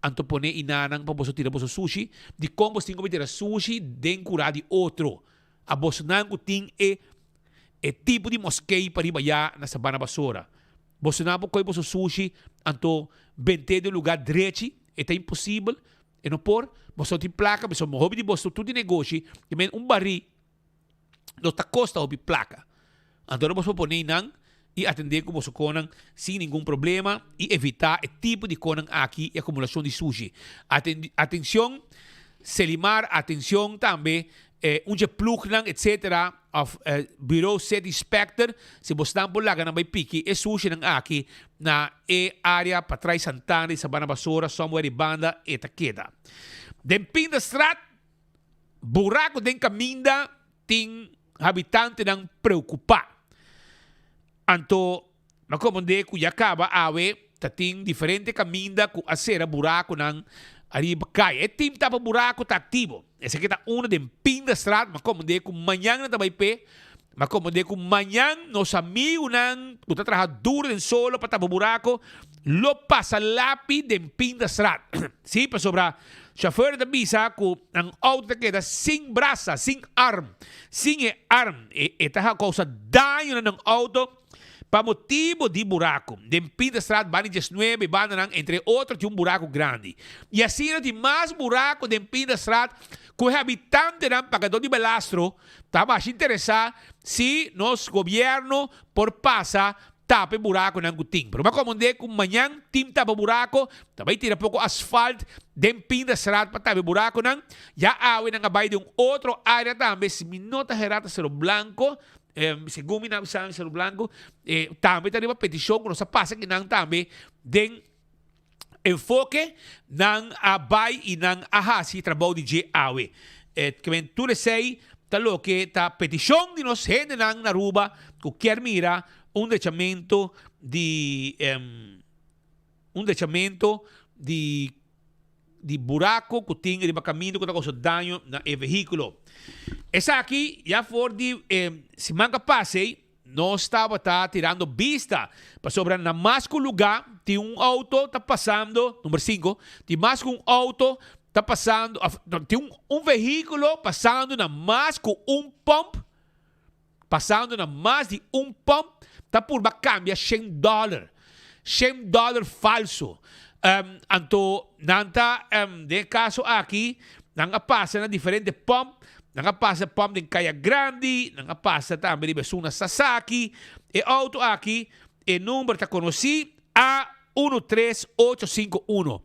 [SPEAKER 1] Anto pone inanang pa boso tira boso sushi, di kung boso tingo tira sushi, den cura di outro. A boso nang ting tipo de mosquei para ibaya na Sabana Basura. Boso na po koi boso sushi, anto 20 de lugar direto, é impossível, e não por, boso tem placa, boso mo hobby di boso tudo de negócio, e men baril, no ta costa hobby placa. Anto na boso pone inang, e atender como você conang sem nenhum problema e evitar o tipo de conang aqui e acumulação de sushi. Atenção, Selimar, atenção também, plug lang, etc. of Bureau Set Inspector, se você não por lá na may piki, sushi ng aqui na área para trás Santana e Sabana Basura, somewhere banda e taqueda. Den Pinda Strat, buraco den caminda, ting habitante ng preocupar. Anto, makomende ku yakaba awe, tating diferente caminda ku acera buraco ng arriba kaya. Tim tapa buraco tá ativo. Essa aqui tá uma de Pinda Strat, makomende ku manyang na tabay pe, makomende ku manyang nos amigos ng puta traha duro den solo para tapa buraco, lo pasa lapi de Pinda Strat. Sí, pa sobra chauffeur da bisa ku ang auto queda sin brasa, sin arm, etaha causa daño ng auto. Para motivo de buraco, de Pinda Strat, van 19, van entre outros de buraco grande. E assim, de mais buraco de Pinda Strat, que os habitantes do pagador de Belastro estavam interessado se nosso governo, por passar, tapa buraco ng guting. Pero makomende kung manyang tim tapa buraco, também tira pouco asfalto de Pinda Strat para tapa buraco ng ya awe ng abay de outro área também, se minota herata Cerro Blanco, según mi nabisan Cerro Blanco, também tem uma petição que nós passa que não também den enfoque ng abay e ng ahasi trabalho de awe. Que tu sei talo que ta petição de nós gente ng naruba que quer mira dechamento de buraco que tem de caminho que causa daño na veículo. Essa aqui já foi de semana passada, nós estava tirando vista para sobre na mais que lugar tem auto tá passando, número 5, tem mais que auto tá passando, tem veículo passando na mais que pump, passando na mais de pump, tá por cambia $100 falso. Anto nanta de caso aqui nanga passa na diferente pump, nanga passa pump de Kaya Grande, nanga passa também de Besuna Sasaki, e auto aqui e número tá conhecido A13851.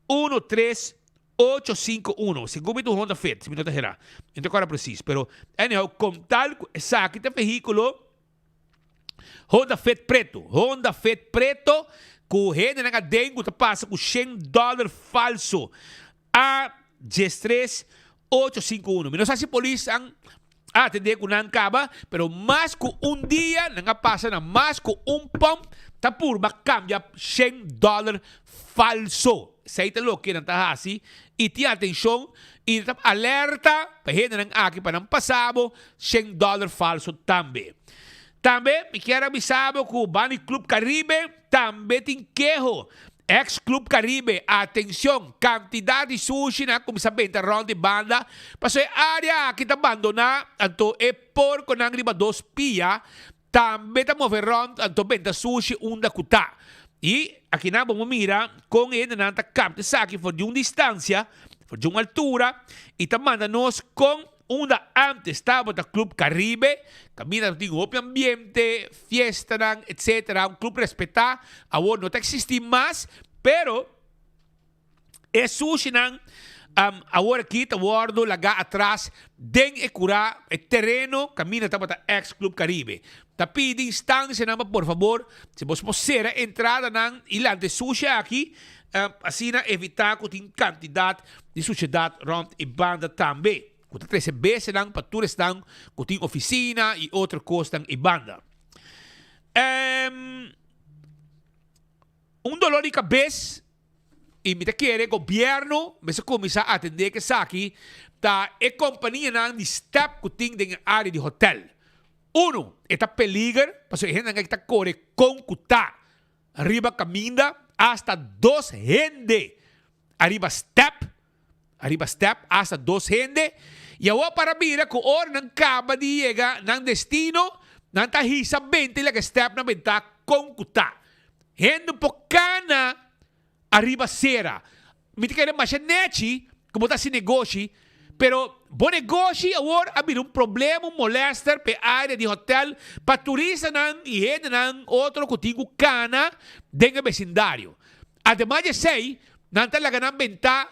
[SPEAKER 1] A13851. Segundo tu Honda Fit, se me nota gerar. Então agora preciso, pero anyhow, com tal essa aqui tem veículo Honda Fit preto, que gente na dengue tá passa com $100 falso. A13851. Não sei se a polícia atender com não acaba, pero mais que dia não passa na mais que pump tá por cambia $100 falso. Seita lo que não tá assim e tinha atenção e tá alerta para gente não aqui para não passar $100 falso também. Também me quero avisar que o Bani Club Caribe também tem queijo. Ex-Club Caribe, atención, cantidad de sushi na kumisa benta round de banda. Paso área kita abandona, anto porco nang riba 2 pia, tambe ta mover round, anto benta sushi unda kuta. E aqui na vamos mirar com ele na capta aqui for de uma distância, for de uma altura, e ta manda nós com onda antes estava da Club Caribe, camina tem um ambiente, fiesta, etc. Um clube respetar, agora não existe mais, pero é sushi não. Agora aqui está guardo laga atrás, den e cura e terreno, camina estava da ex-Club Caribe. Tapi de instância, não, por favor, se você possível entrada não ilan de sushi aqui, assim evitar que tem quantidade de sociedade rond e banda também. Kuta 13 vezes lang patulis lang kuting oficina e outra coisa e banda. Dolor de cabeça e me quer governo me se começa a atender que aqui tá e companhia nang de step kuting ding área de hotel. Uno, eta peligro, paso gente que está corre con kuta arriba caminda hasta 2 gente. Arriba step hasta 2 gente. E agora para mira que hora não acaba de chegar no destino, não está hisa 20 lá que step na venta com kuta. Gente pocana arriba sera. Me quer mais neti, como está se negócio, pero bom negócio agora abrir problema, molester pe área de hotel para turista não e gente não outro contigo cana dentro do vecindário. Ademais de sei, não está lá ganhando venta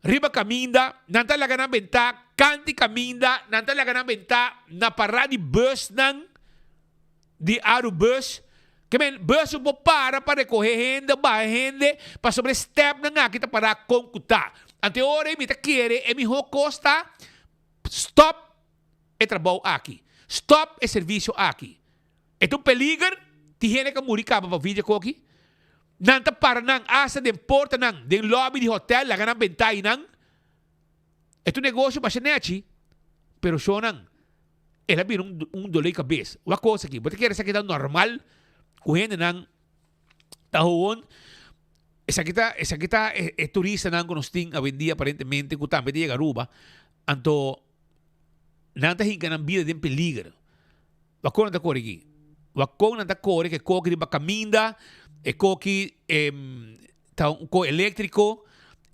[SPEAKER 1] riba caminda, nanta laga na benta, kanti caminda, nanta laga na benta, na parada de bus nang, de aerobus, que men, bus upo para recorrer renda, ba rende, para sobre step na kita para concutar. Ante hora, me quer, e mi costa, stop e trabalho aqui. Stop e serviço aqui. É um peligro, tiene que morir para vídeo aqui. Nanta para nang asa den porta nang den lobby de hotel laga nang bentay nang ito negócio basta neti pero so nang ela bir dolor de cabeça uma coisa aqui você quer essa aqui normal correndo nang tahon essa kita é turista nang conosting a vendia aparentemente que também de Garuba anto nanta hinga nang vida den peligro wakon nanta corre aqui wakon nanta corre que coque de bacaminda e coque tá co elétrico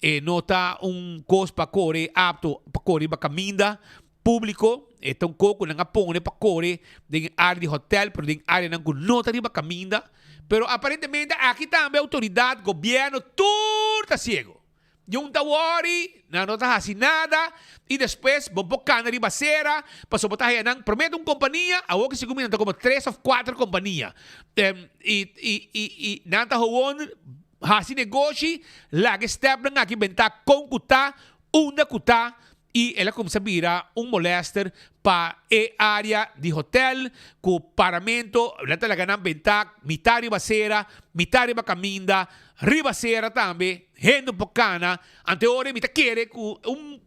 [SPEAKER 1] e nota cos para correr apto para correr para caminda público então coco não apone para correr de área de hotel pero de área não nota de caminda pero aparentemente aqui também autoridade governo tudo está ciego yung tawari na nota assim nada e depois bobocana de basera passou botar aí nang prometo companhia a que se comenta como 3 ou 4 companhia e nanta hoon hasi negócio lá que step na aqui benta com kuta unda kuta e ela começa a virar molester para a área de hotel com paramento lá tá lá ganhando benta mitari basera mitari bacaminda ribasera também rendo pocana ante hora me quer que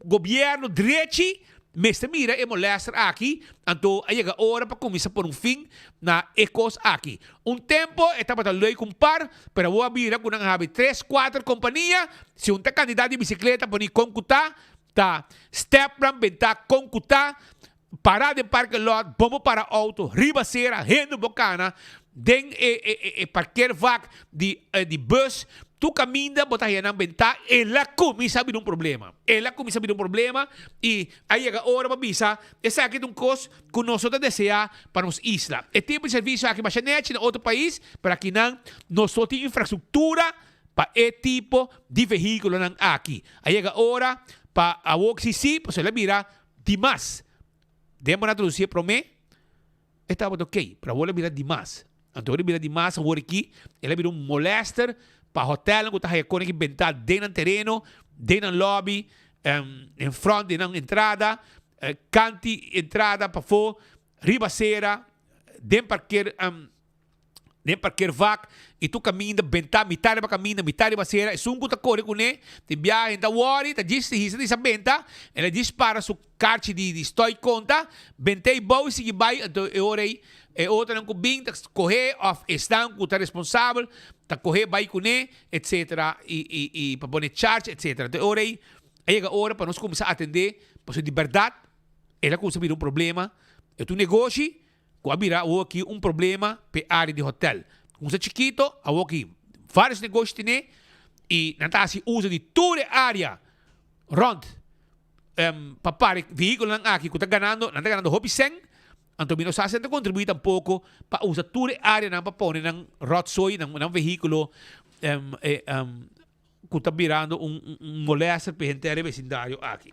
[SPEAKER 1] governo direito mas mira e molestar aqui então aí a hora para começar por fim na ecos aqui tempo estava tal lei compar pero vou abrir com não have 3, 4 companhia se candidato de bicicleta por concuta tá step ram benta concuta parar de parque lot bombo para auto ribasera rendo bocana den parqueer vaak de bus tu caminda botar aí na benta ela começa a vir problema e aí a hora para bisa essa aqui coisa que nós desejar para nos isla é tipo de serviço aqui mais net em outro país para que não nós temos infraestrutura para esse tipo de veículo aqui aí a hora para a OXC pues ela mira demais demos na traduzir para mim estava ok para ela mira demais então ele mira demais agora aqui ela vira molester para hotel que está aí com inventar dentro do terreno dentro do lobby em front dentro da entrada canti entrada para fora ribasera dentro parqueiro nem parkeervak, e tu caminha benta, mitade ba caminha, mitade ba sera, e sungo ta corre com ne, te viaje da worry, ta diz hisa disa benta, ela dispara su carte de stoi conta, bentei bau e sigi bai, e orei, e outra não cubing, ta correr of estão com ta responsável, ta correr bai com ne, etc. E para poner charge, etc. Então orei, aí a hora para nós começar a atender, para de verdade, ela começa a vir problema, e tu negócio, com a vira aqui problema para a área de hotel. Com o chiquito, aqui vários negócios tem e não está se usa de toda a área rond para parar veículo aqui que está ganhando, não está ganhando hobby sem, então nós fazemos contribuir tampouco para usar toda a área para pôr num rotsoi, num veículo que está virando moléstia para gente do vecindário aqui.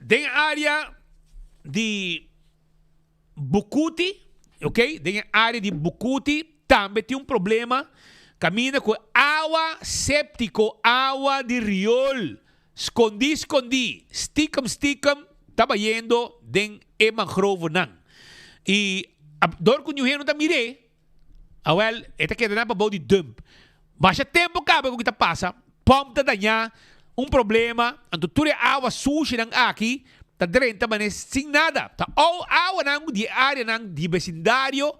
[SPEAKER 1] Den área de Bucuti, ok? Den área de Bucuti também tem problema. Camina com água séptico, água de riol. Escondi. Sticam, estava indo den e mangrove nan. E a dor que eu não tá mire. Well, esta queda na para de dump. Mas o tempo cabe com o que tá passa. Pompa danha. Problema, então toda a água suja aqui, está dentro, mas sem nada. Tá água de área de vecindário,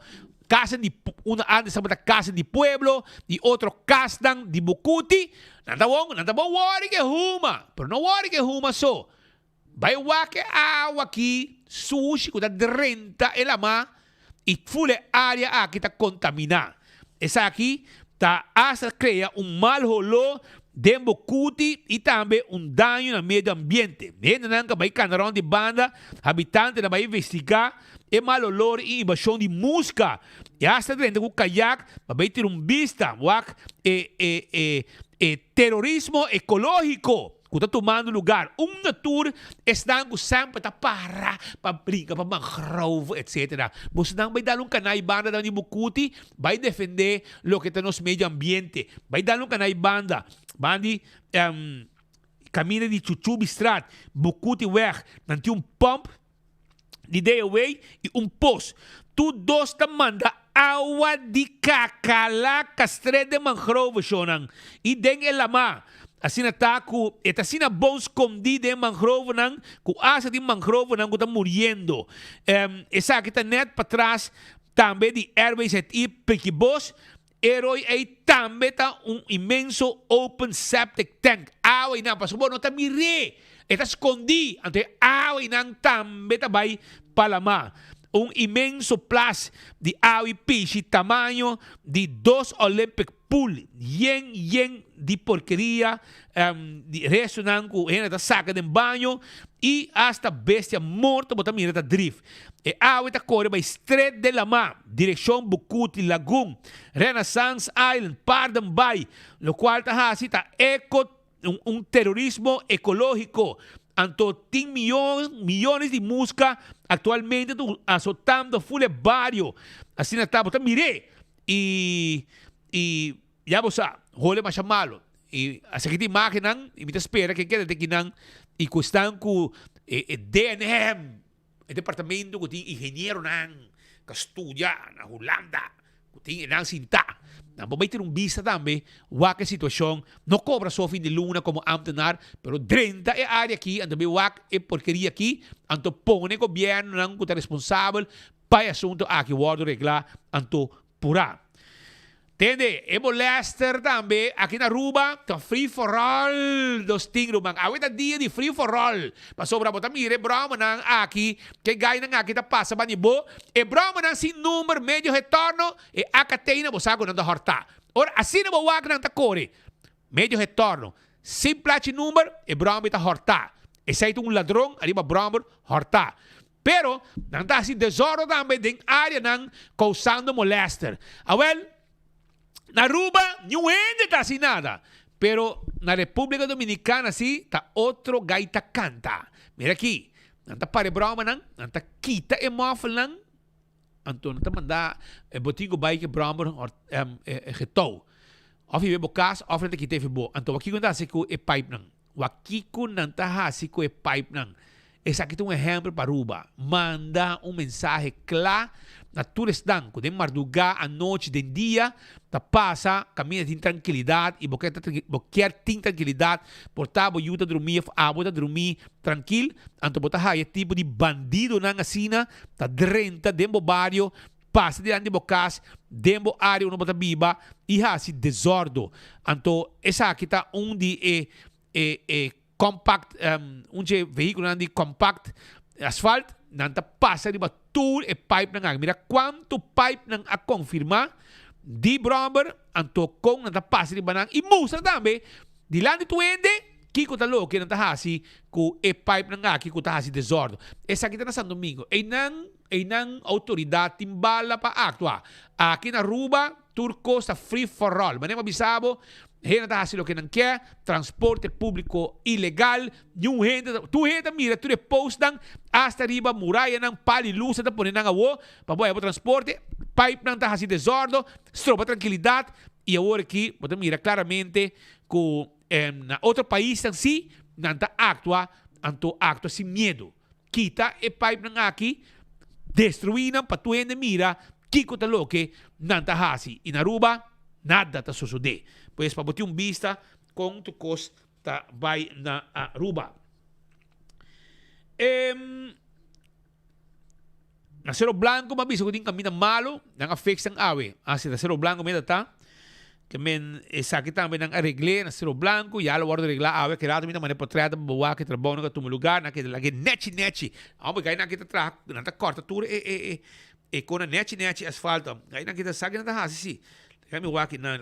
[SPEAKER 1] casa de uma antes da casa de pueblo, de outro casa de Bucuti, não tá bom, worry que ruma, pero não worry que ruma só. Vai que água aqui suja, que está dentro, ela má, e full área aqui está contaminada. Essa aqui tá hasta cria mal olor de Bucuti e também dano no meio ambiente. Ainda não vai canarão de banda, habitante vai investigar e mal olor e invasão de música. E hasta dentro do caiaque vai ter vista terrorismo ecológico que está tomando lugar. Natur está sempre para brincar, para mangrove, etc. Você não vai dar canal banda de Bucuti, vai defender o que está no meio ambiente. Vai dar canal banda. Bandi caminha de Chuchubi Strat, Bucuti weg, não tem pump de day away e poço. Tu dois manda água de cacala, castre de mangrove, shonan. E den elama. Assim está com, assim na bom escondido de mangrove, com asa de mangrove, que está morrendo. Essa aqui está net para trás, também de Airways e Pequibos. Heroi aí também está imenso open septic tank. Água e não, para não está mire. Está escondido. Então, água e não também está vai para lá. Imenso plus de água e peixe, tamanho de 2 Olympic pool. Yen de porqueria, de ressonância, gente saca de banho e hasta bestia morta, botar mira drift. E água está correndo para Estreito de la Mar, direção Bucuti, Lagoon, Renaissance Island, Pardon Bay, lo qual está terrorismo ecológico. Anto tem milhões de música atualmente azotando full barrio. Assim está, botar mire e ya você hole mais malo. E essa aqui tem máquina, e me espera que queda aqui não e custam com DNM, o departamento que tem engenheiro não, que estuda na Holanda, que tem não sinta. Não vai ter vista também, a situação não cobra só fim de luna como ambtenar, pero 30 é área aqui, ando bem é porqueria aqui, anto põe o governo não que está responsável para o assunto aqui, o reglar, anto pura. Entende? E molester também aqui na Aruba, tá free for all dos tingruman. Awita dia de free for all. Passou para botar mire broma nang aqui, que gay nang aqui tá passa banibo, e broma nang sin número medio retorno e acateina bosago nang da horta. Ora assim na boa nang ta core. Medio retorno. Simple número e broma ta horta. E sai ladrão, ali ba broma horta. Pero nang ta si desoro também ding área nang causando molester. Awel na Aruba, não está assim nada. Pero na República Dominicana, sim, está outro gaita canta. Mira aqui. Não está para broma, não está quita e móvel, não. Então, não está mandar botinho bike broma retou. Of je bokas, of não está quita e bo. Então, aqui não está assim com e pipe, não. Aqui não está assim com e pipe, não. Esse aqui tem um exemplo para Aruba. Manda um mensagem claro na turistão. De madrugada à noite, de dia, tá passa, caminha de tranquilidade e qualquer tranquilidade, portável, ajuda a dormir, a dormir tranquilo. Então, botar aí tipo de bandido na assina, tá drenta, dentro do barrio, passa diante de bocas, dentro da área, não bota biba, e assim, desordem. Então, essa aqui tá de compact, veículo de compact asfalto, nanta passa riba tour e pipe nang mira quanto pipe nang a confirmar di bromber anto kong nanta passa riba nang e mostra também di lá de tuende kiko talo que nanta hasi ku e pipe nang aqui ku ta hasi desordem essa aqui tá na São Domingo e nang autoridade timbala pa actua aqui na Aruba turco está free for all mas nem bisabo gente está haciendo lo que no quiere, transporte público ilegal, tu gente mira, tu postan hasta arriba, muralla, nan, pali, luz, está poniendo agua, para poder transporte, pipe, nan, está haciendo desorden, estropa tranquilidad, y ahora aquí, você mira claramente que en otro país, sí, nan, está actua sin miedo. Quita el pipe, nan, aquí, destruinan, para tu gente mira, kiko ta lo que, nan, está haciendo, y en Aruba, nada está sucedendo. Pues para botar vista com tu costa vai na Aruba. Na Cerro Blanco, mabisa ko din kami na malo, nang affects ng awe. Asi na Cerro Blanco may data, kami sakit também ng aregle na Cerro Blanco, yalo waro regla awe, kaya kami na manipotrada, bawa que trabalho na tumulugar, na que lagi nechi. Amo gay na kita tra, na ta corta tour com na nechi asfalto. Gay na kita sagin na hasi. Kami waki na.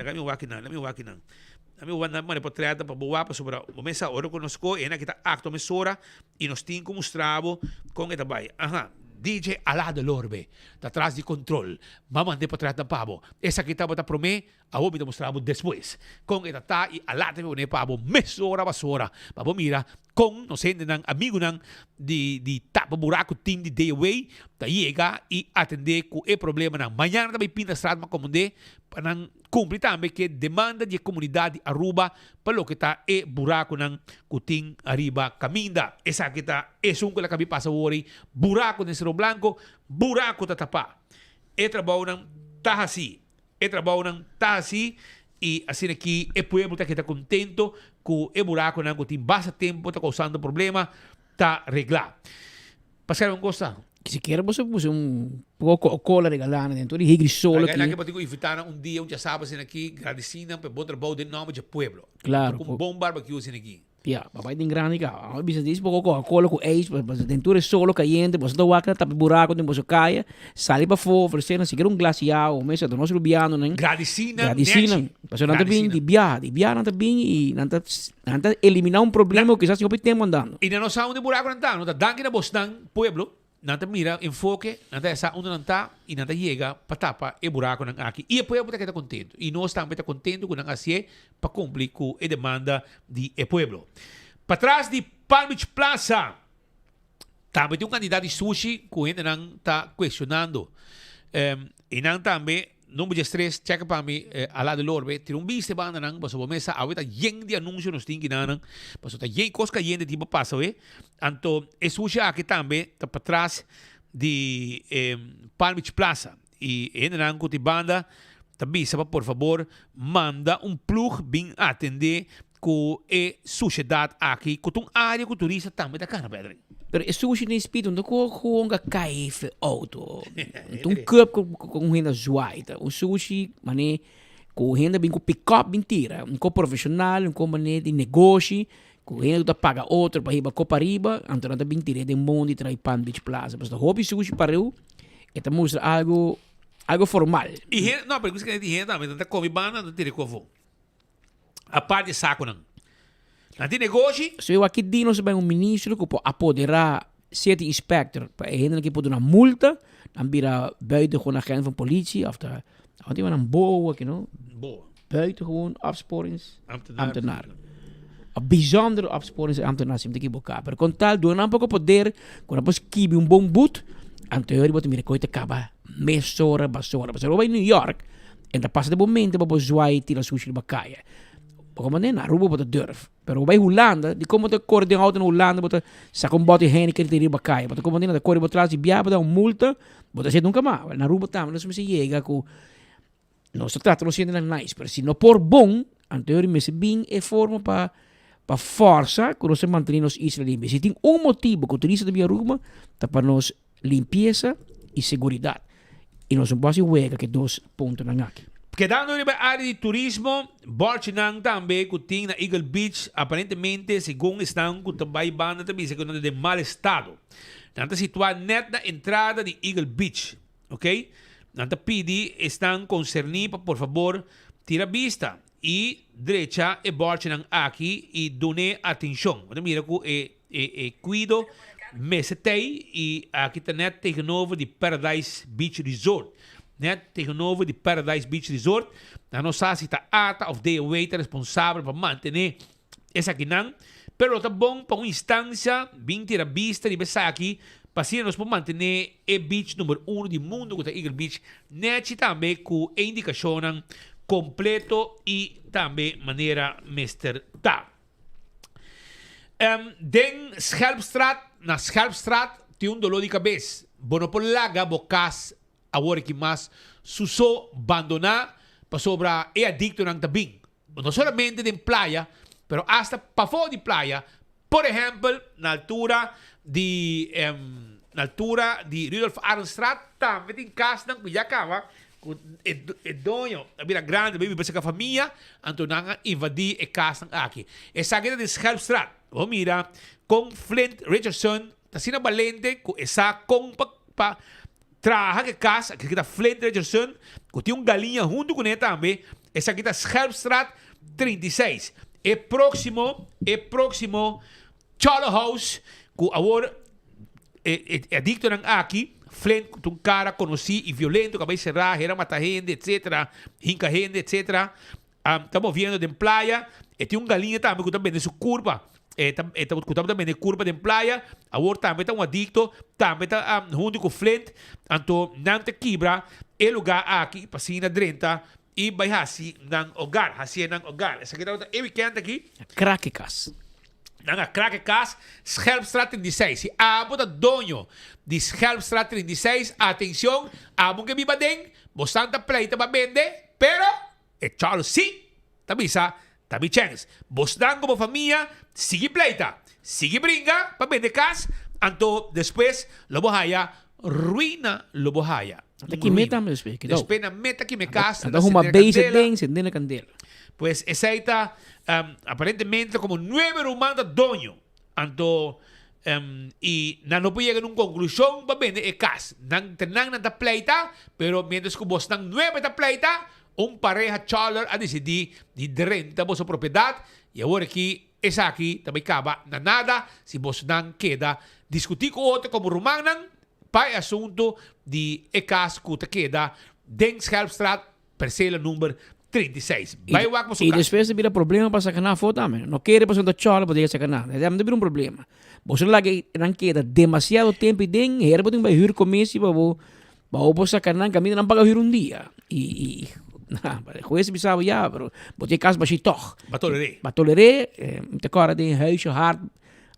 [SPEAKER 1] Kami wana man potreta pa buwa pa sobra. Momesa oro conosco e na kita acto mesora e nos tin como stravo com eta bai. Aha. DJ Alá de Lorbe, tá atrás de controle. Mamãe de potreta pabo. Essa aqui tá bota prome, a obi mostravo depois. Com eta tá e Alá de ne pabo mesora basora. Pabo mira com no sende nang amigo nang de tapa buraco team de day away, tá chega e atender com o problema nang. Manhã também pinta estrada macomunde para nang cumprir também que demanda de comunidade Aruba para o que está e buraco nang kuting arriba caminda. Essa aqui tá um que la cabi passa ori buraco de Cerro Blanco, buraco tá tapa. E trabalho nang tahasi. E assim aqui o povo está contento com o buraco nang kuting basta tempo está causando problema, tá reglar. Pascal uma coisa.
[SPEAKER 4] Se quer você pôr pouco cola regalada dentro de higri solo
[SPEAKER 1] aqui. Aqui pode invitar dia dia sábado assim aqui, agradecida para bom trabalho de nome de pueblo.
[SPEAKER 4] Claro.
[SPEAKER 1] Com bom barbecue assim aqui.
[SPEAKER 4] Papai tem grande cá. A bisa diz pouco Coca-Cola com ex, mas dentro de solo caliente, você dá waca, tapa buraco, tem você caia, sale para fora, oferecendo, se quer glacial, mesa do nosso rubiano, né?
[SPEAKER 1] Gradicina.
[SPEAKER 4] Passou nada bem, de biar nada bem e nada eliminar problema que já se tem mandando.
[SPEAKER 1] E não sabe onde buraco não tá, não tá daqui na Boston, pueblo. Nanta mira, enfoque, nanta essa onde não está e nanta chega para tapar o buraco não aqui. E depois você está contento. E nós também está contento com não assim para cumprir com a demanda do pueblo. Para trás de Palm Beach Plaza, também tem candidato de sushi que ainda não está questionando. E não também, não me estresse, checa para mim, Alá de Lorbe, tem bicho de banda não, mas o mesa, a vida yen de anúncio nos tem que não, mas o yen coisa yen de tipo passa, então, é sushi aqui também, está para trás de Palm Beach Plaza, e ainda não com a banda, também, por favor, manda plug bem atender com a sociedade aqui, com a área que o turista também está cá, Pedro.
[SPEAKER 4] Pero é sushi nem espírito, não com caife auto. Então cup com renda zoaita. O sushi, mané, com renda bem com pick-up mentira, com profissional, com mané de negócio, com renda tu paga outro para riba copa riba, então não bem tira de mundo e trai Palm Beach Plaza. Mas o hobby sushi para eu, é mostra algo formal.
[SPEAKER 1] E não, porque isso que é de renda, mas não come bana, não tira covo. A parte de saco não. Nanti negócio.
[SPEAKER 4] So eu aqui dino se um ministro que pode apoderar 7 inspector para ele que pode uma multa, dan bira buiten gewoon agent van politie of de want die een boa, you know.
[SPEAKER 1] Boa.
[SPEAKER 4] Buiten gewoon opsporingsambtenaar. Een bijzondere opsporingsambtenaar sim daqui boca. Per contal do não pouco poder, quando após kibi bom boot, anterior bote mire coita acaba mesora basora. Mas eu vou em New York, e da passa de momento para zoar tira sushi de bacaia. Como na Aruba bota durf. Pero bij Holanda, die komen te corren de auto in Holanda, bota sa com bota Heineken te riba kai. Bota como na corre bota trás e biaba da multa, bota se nunca mais. Na Aruba tam, não se chega com não se trata não sendo nice, pero se não por bom, anterior me se bem é forma para força que nós mantenemos isla limpa. Se tem motivo que utiliza de Aruba, tá para nós limpeza e segurança. E nós não podemos ver que dois pontos na aqui.
[SPEAKER 1] Quedando na área de turismo, Borchinang também que tem na Eagle Beach, aparentemente, segundo estão com também banda também, segundo de mal estado. Nanta situado net na entrada de Eagle Beach, ok? Nanta pedi estão concernidos, por favor, tira vista e derecha e Borchinang aqui e done atenção. Mira que cuido mesetei e aqui está net tegenover de Paradise Beach Resort. Net tegenover de Paradise Beach Resort. Na nossa está ata of day waiter responsável para manter essa aqui não. Pero tá bom para uma instância, bem ter a vista de besar aqui, para assim nós podemos manter o beach número 1 do mundo, que é Eagle Beach. Net também com indicação completo e também maneira Mr. Ta. Den Schelpstraat, na Schelpstraat, tem dolor de cabeça. Bono por laga, bocas, agora que mais suso abandonar para sobra e adicto ng tabing. Não somente em playa, pero hasta para fora de playa, por exemplo, na altura de Rudolf Arenstraat, também tem casa ng Piyakawa, é dono, a vida grande, baby, para a família, então não invadir a casa aqui. Essa aqui é de Schelpstraat. Vamos mirar com Flint Richardson, está sendo valente com essa compa traja que casa, que está Flint Richardson, que tem galinha junto com ele também. Essa aqui está Schelpstraat 36. É próximo Charlo House, que agora é adicto aqui. Flint, um cara conhecido e violento, que vai cerrar, era matar gente, etc. Hinca gente, etc. Estamos vendo em praia, e tem galinha também que também de sua curva. Estamos também de curva de praia, agora também está adicto, também está junto com Flint, então não te quebra, é lugar aqui, para si na drenta, e vai assim, ng hogar. Essa aqui está o weekend aqui.
[SPEAKER 4] Krakecas.
[SPEAKER 1] Na Krakecas, Schelpstraat 36. Se abo da dono de Schelpstraat 36, atenção, abo que viva den, bastante pleita para vender, pero, é Charles sim, tabi chance. Bostan como família, sigue pleita, sigue brinca, para vender casa, então, depois, lobo haya, ruina lobo haya.
[SPEAKER 4] Aqui meta me respeito.
[SPEAKER 1] Depois na meta que me casa,
[SPEAKER 4] então uma base bem, acender a candela.
[SPEAKER 1] Pues esa está aparentemente como 9 rumanos doño. Anto, y no puede llegar a una conclusión para vender el caso. Tenang na pleita, pero mientras que vos nang 9 ta pleita, un pareja charler a decidir de renta vos propiedad. Y ahora aquí, esa aquí, también acaba na nada, si vos nang queda discutir con otro como rumanan, para el asunto de el caso que te queda, den Schelpstraat, percela número 36.
[SPEAKER 4] E depois vira problema para sacanar a foto também. Não quer para a chola para sacanar. Deve ter um problema. Você lá que não queda demasiado tempo e tem, era para ter hur começo para sacanar, caminho não paga hur dia. E conhece bisava já, pero bote caso baixi toch. Batoleré, te cara de huisje hard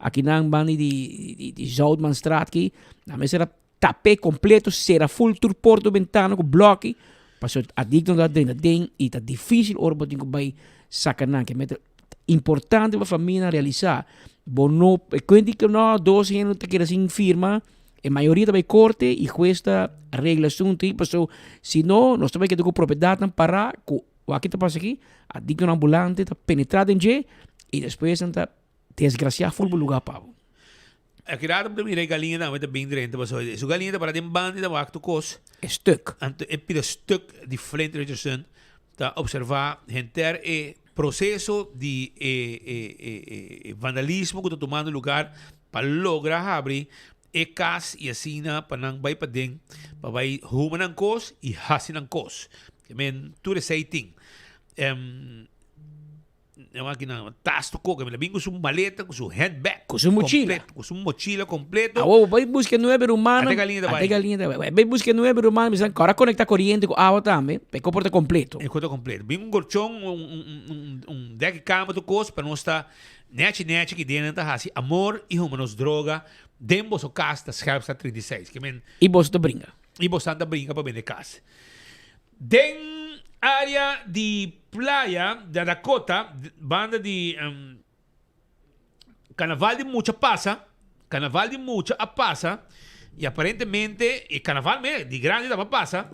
[SPEAKER 4] aqui na bani de Zoutmanstraat aqui. Na mesa era tapé completo, será full tour porto ventana com bloque. Passou adicto da dentro e está difícil ora botar com sacanar que é importante para a família realizar. Bono, quando que não 12 anos te quer assim firma, a maioria vai corte e cuesta regla assunto e passou, se não, nós também que ter propriedade para o aqui tá passa aqui, adicto na ambulante tá penetrado em G e depois está desgraciado full lugar para.
[SPEAKER 1] Aqui lá também tem galinha não, mas bem dentro, mas isso galinha para dem bande da waktu kos.
[SPEAKER 4] Stuk.
[SPEAKER 1] Anto é pira stuk de Flint Richardson tá observar enter e processo de vandalismo que está tomando lugar para lograr abrir e cas e assim para não vai para dentro, para vai human ang kos e hasin ang kos. I mean, tu sei ting. Uma máquina tasto ko, que me vem com sua maleta, com sua handbag,
[SPEAKER 4] Com sua mochila.
[SPEAKER 1] completo, com sua mochila completo.
[SPEAKER 4] Vai buscar 9 rumano.
[SPEAKER 1] Até galinha da
[SPEAKER 4] Até
[SPEAKER 1] Bahia.
[SPEAKER 4] galinha da Bahia. Vai buscar 9 rumano, mas agora conecta corrente com água também, para comporta completo.
[SPEAKER 1] É coisa completa. Vem colchão, deck de cama do costo, para nós estar nete que dentro da raça. Amor e humanos droga, dentro do casta, Scherpsta 36. Que men,
[SPEAKER 4] E você brinca.
[SPEAKER 1] e você anda brinca para vender casa. Den área de praia da Dakota, banda de Carnaval de Mucha passa, Carnaval de Mucha a passa, e aparentemente, e Carnaval mesmo, de grande da passa,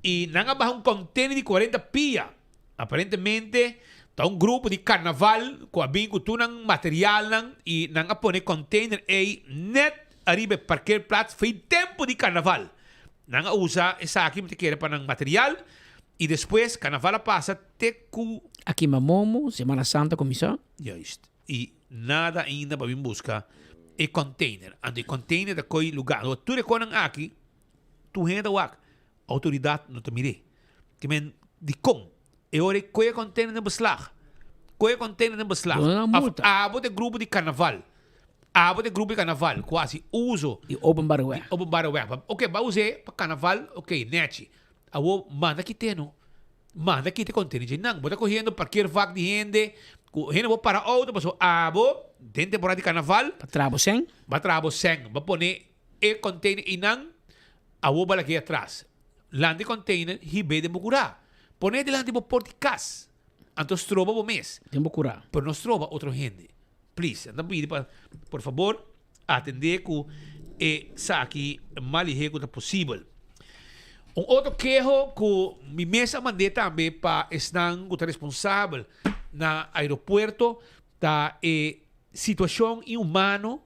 [SPEAKER 1] e nanga baja um container de 40 pia. Aparentemente, tá um grupo de Carnaval com a bingo tunang material nang, e nanga pone container aí net arriba parquear plaats foi tempo de Carnaval. Nanga usa essa aqui que quer para material e depois Carnaval passa te ku
[SPEAKER 4] Aqui Mamomo, Semana Santa começou.
[SPEAKER 1] juist. E nada ainda para vir buscar e container. And the container da koi lugar. No tu reconang aqui, tu renda wak. Autoridade não te mire. Que men di kom. E ore koi container na beslag. Koi container na beslag.
[SPEAKER 4] Dona multa.
[SPEAKER 1] Abo de grupo de Carnaval. Abo de grupo de Carnaval. Quase uso.
[SPEAKER 4] E openbare weg.
[SPEAKER 1] Openbare weg. Ok, ba usar para Carnaval. Ok, neti. Awo manda que tem no. Manda que te container de nang. Bota correndo parquear vac de gente. Correndo vou para auto, passou abo. Dentro temporada de Carnaval.
[SPEAKER 4] Trabo sem.
[SPEAKER 1] Ba trabo sem. Ba pone e container inang. Awo bala aqui atrás. Lande container hibe de Bukura. Pone delante bo porticas. Antos troba bo mes.
[SPEAKER 4] Tem Bukura.
[SPEAKER 1] Pero nos troba outro gente. Please, anda pide pa, por favor, atender com sa aqui malihego da possível. Outro queijo que mi mesa mandei também para estar responsável na aeroporto da situação inhumana.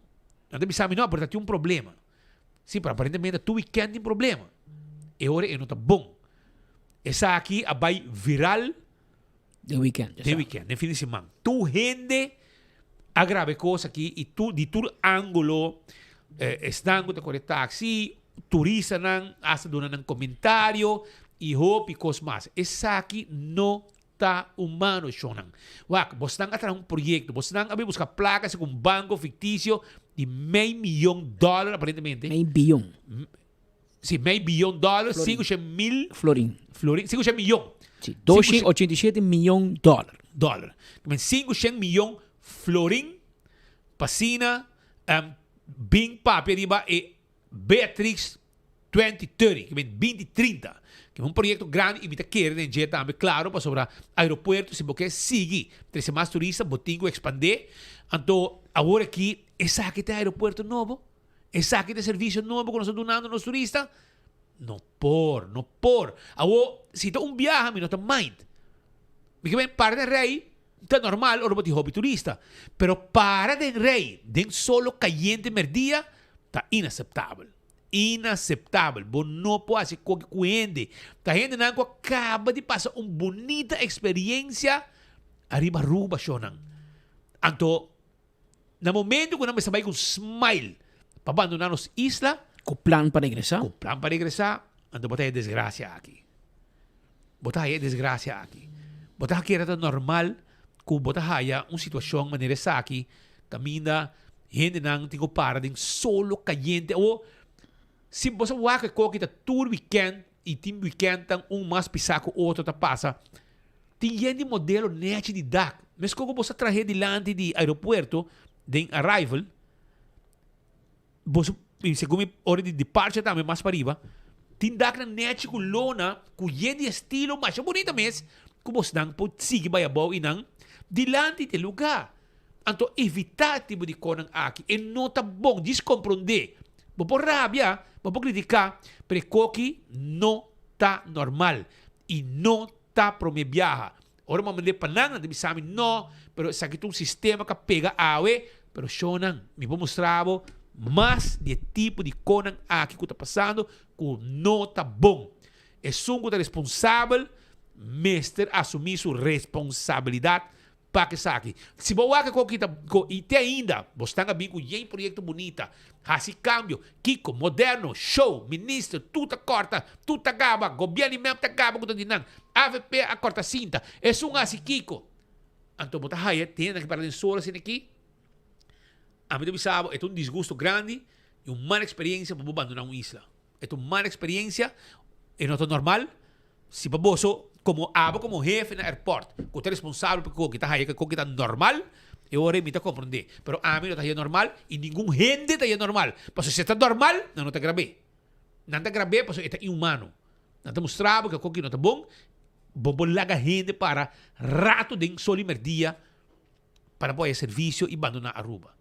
[SPEAKER 1] Não sabe não, porque tem um problema. Sim, para aparentemente tu weekend tem problema. E ora não tá bom. Essa aqui vai viral
[SPEAKER 4] de weekend.
[SPEAKER 1] De fim de semana. Tu gente agrave coisa aqui e tu de tu ângulo estando de correr táxi, turista nang asa doon ng comentário e hope cos mas. Essa aqui não tá humano shonang. Wak, você nang atrás um projeto, você nang abi buscar placas com um banco fictício de $500 million aparentemente.
[SPEAKER 4] $1 bilhão.
[SPEAKER 1] Sim, $1 bilhão, 500 mil
[SPEAKER 4] florin.
[SPEAKER 1] 500 milhão.
[SPEAKER 4] Sim, $287 milhões.
[SPEAKER 1] Dólar. 500 milhão florin, pasina, bing papi riba e Beatrix 2030, que vem 2030, que é um projeto grande e me quer dizer também, claro, para sobre aeroporto, se você seguir, ter mais turista, botinho expandir, então, agora aqui, essa aqui tem aeroporto novo, essa aqui tem serviço novo que nós estamos dando aos turistas, não por. Agora, se tem um viagem, não tem mind. Porque vem para de rei, está normal, ou de hobby turista, pero para de rei, de solo caliente merdia, está inaceitável. Inaceitável. Bom, não pode ser qualquer coisa. A gente não acaba de passar uma bonita experiência arriba ruba shonang. Então, no momento que nós sabemos com smile para abandonar nos isla,
[SPEAKER 4] com plan para regressar.
[SPEAKER 1] Então botar a desgraça aqui. Botar aqui era normal, que botar aí uma situação maneira essa aqui, caminha, gente não tem que parar de solo caliente ou se você vai que qualquer tour weekend e team weekend tem mais pisaco outro tá passa, tem gente modelo net de DAC, mas como você trazer delante de aeroporto, de arrival, você segundo hora de departure também mais para arriba, tem DAC na net com lona, com gente de estilo mais bonita mesmo, que você não pode seguir para a e não delante de lugar. Então, evitar tipo de coisa aqui. E não tá bom descompreender. Vou por rabia, vou por criticar, pero que não tá normal. E não tá para me viajar. Ora, uma maneira para não, não sabe não, pero isso aqui é um sistema que pega a pero show não. Me vou mostrar mais de tipo de coisa aqui que está passando, que não tá bom. É só que tá responsável, mestre, assumir sua responsabilidade. Para que saque. Se você e tem ainda, você está bem com um projeto bonito, assim cambio, Kiko, moderno, show, ministro, tudo corta, tudo acaba, governo mesmo acaba com o dinheiro, AVP a corta cinta, é um assim Kiko. Então, bota haya, tem que parar em solo assim aqui. A mim, sabe, é um desgosto grande e uma mala experiência para abandonar uma isla. É uma mala experiência, é não normal. Se para você, como jefe na aeroporto, que você é responsável por que está haya, que está normal, eu ora me compreender. Pero a mim não está normal e nenhum gente está normal. Porque se está normal, não está grave. Não está grave porque está inhumano. Não está mostrado que aquilo não está bom. Vamos lagar gente para rato de solidaridade para poder serviço e abandonar Aruba.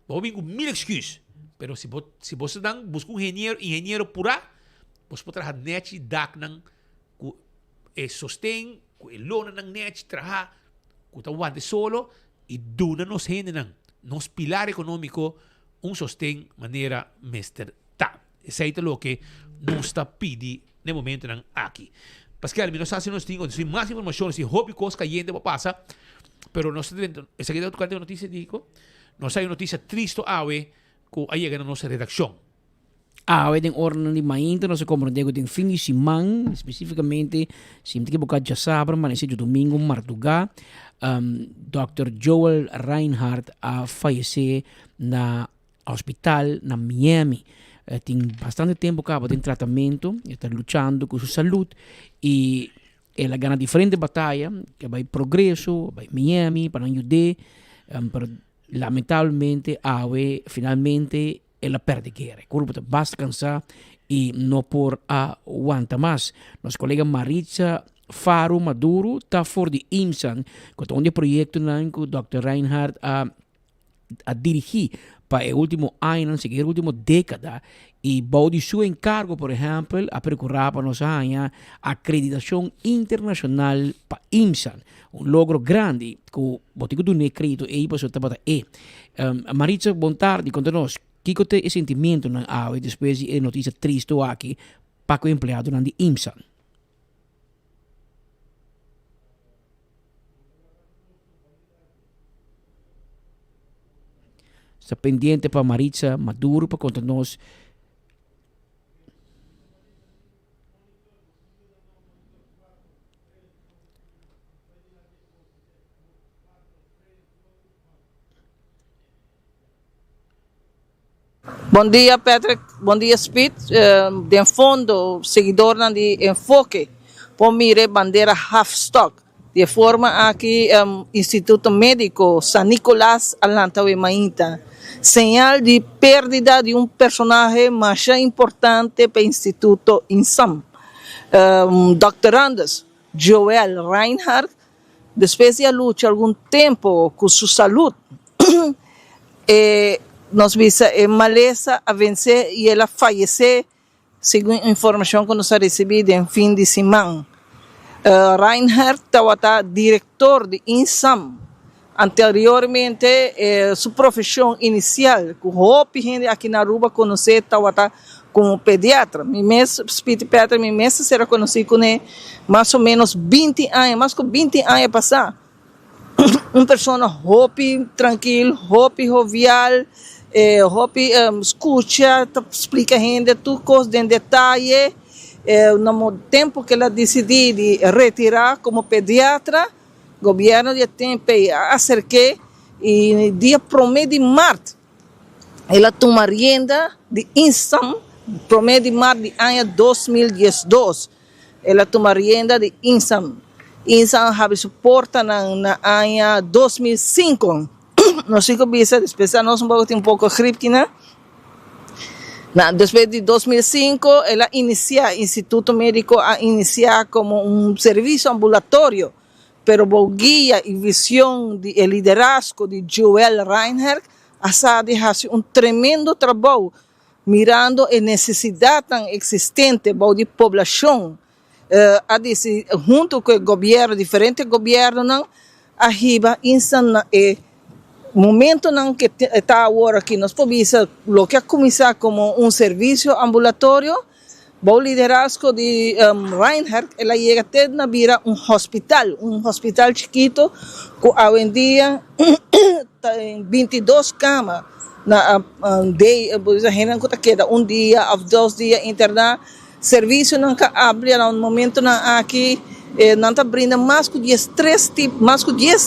[SPEAKER 1] Vamos vir com mil excusas. Pero se você busca um engenheiro pura, você pode trabalhar net dak nang sostém, com lona nang net trabalhar, com tawante solo e duna nos gente nang nos pilar econômico sostém maneira mester ta. Esse é o que nos está pedindo no momento nang aqui. Pascal, nós estamos tendo mais informações e hobby coisas que a gente passa, pero nós estamos essa aqui é outra notícia digo. Nós hay notícia triste que chega na nossa redação.
[SPEAKER 4] Den ordem de mainta, nós compreendemos que fim de semana, especificamente, sempre que boca já sabe, mas nesse domingo, Martugá, Dr. Joel Reinhardt a falecer na hospital na Miami. Tem bastante tempo que tem tratamento, está lutando com sua saúde e ela ganha diferentes batalhas, que vai progresso, vai Miami, para não ajudar, lamentavelmente, finalmente, ela perde a guerra. O corpo basta cansar e não por aguentar mais. Nossa colega Maritza Faro Maduro está fora de IMSAN, com um projeto que o Dr. Reinhardt a dirigir para o último ano, a última década, e de seu encargo, por exemplo, a procurar para nossa acreditação internacional para IMSAN. Logro grande que o botico do necrito e para sua Maritza, boa tarde, conta-nos que é o sentimento na AUE depois de notícia triste aqui para o empregado na IMSAN. Está pendiente para Maritza Maduro para contar-nos
[SPEAKER 5] Bom dia, Patrick. Bom dia, Speed. De fundo, seguidor de Enfoque, por mire bandeira half-stock. De forma aqui, Instituto Médico San Nicolás Alantawe Mainta. Señal de pérdida de personagem mais importante para o Instituto INSAM. Dr. Anders Joel Reinhardt, depois de luta algum tempo com sua saúde, nós vimos maleza a vencer e ela faleceu, segundo a informação que nós recebemos em fim de semana. Reinhardt estava diretor de INSAM. Anteriormente, sua profissão inicial, que o gente aqui na Aruba conheceu, estava como pediatra. Minha mestre será conhecido com mais ou menos 20 anos, mais que 20 anos passar. Uma pessoa tranquila, jovial, escuta, explica a gente tudo coisas em detalhe. No tempo que ela decidiu de retirar como pediatra, o governo de tempo acerquei e dia 1 de março ela toma rienda de INSAM, 1 de março de ano 2012, ela toma rienda de INSAM. INSAM have suporta na ano 2005. Nós fico bisa, depois nós um pouco críptica. Depois de 2005, ela inicia Instituto Médico a iniciar como um serviço ambulatório, pero o guia e visão de liderazgo de Joel Reinhardt de fazer tremendo trabalho mirando a necessidade existente da população. Junto com o governo, diferentes governos, arriba insana momento que está agora que nós podemos lo que começar como serviço ambulatório, o liderazgo de Reinhardt, ela chega até na vira hospital chiquito, que hoje em dia tem 22 camas. A gente queda dia ou 2 dias internar, serviço não abre no momento aqui Nanta brinda más que 10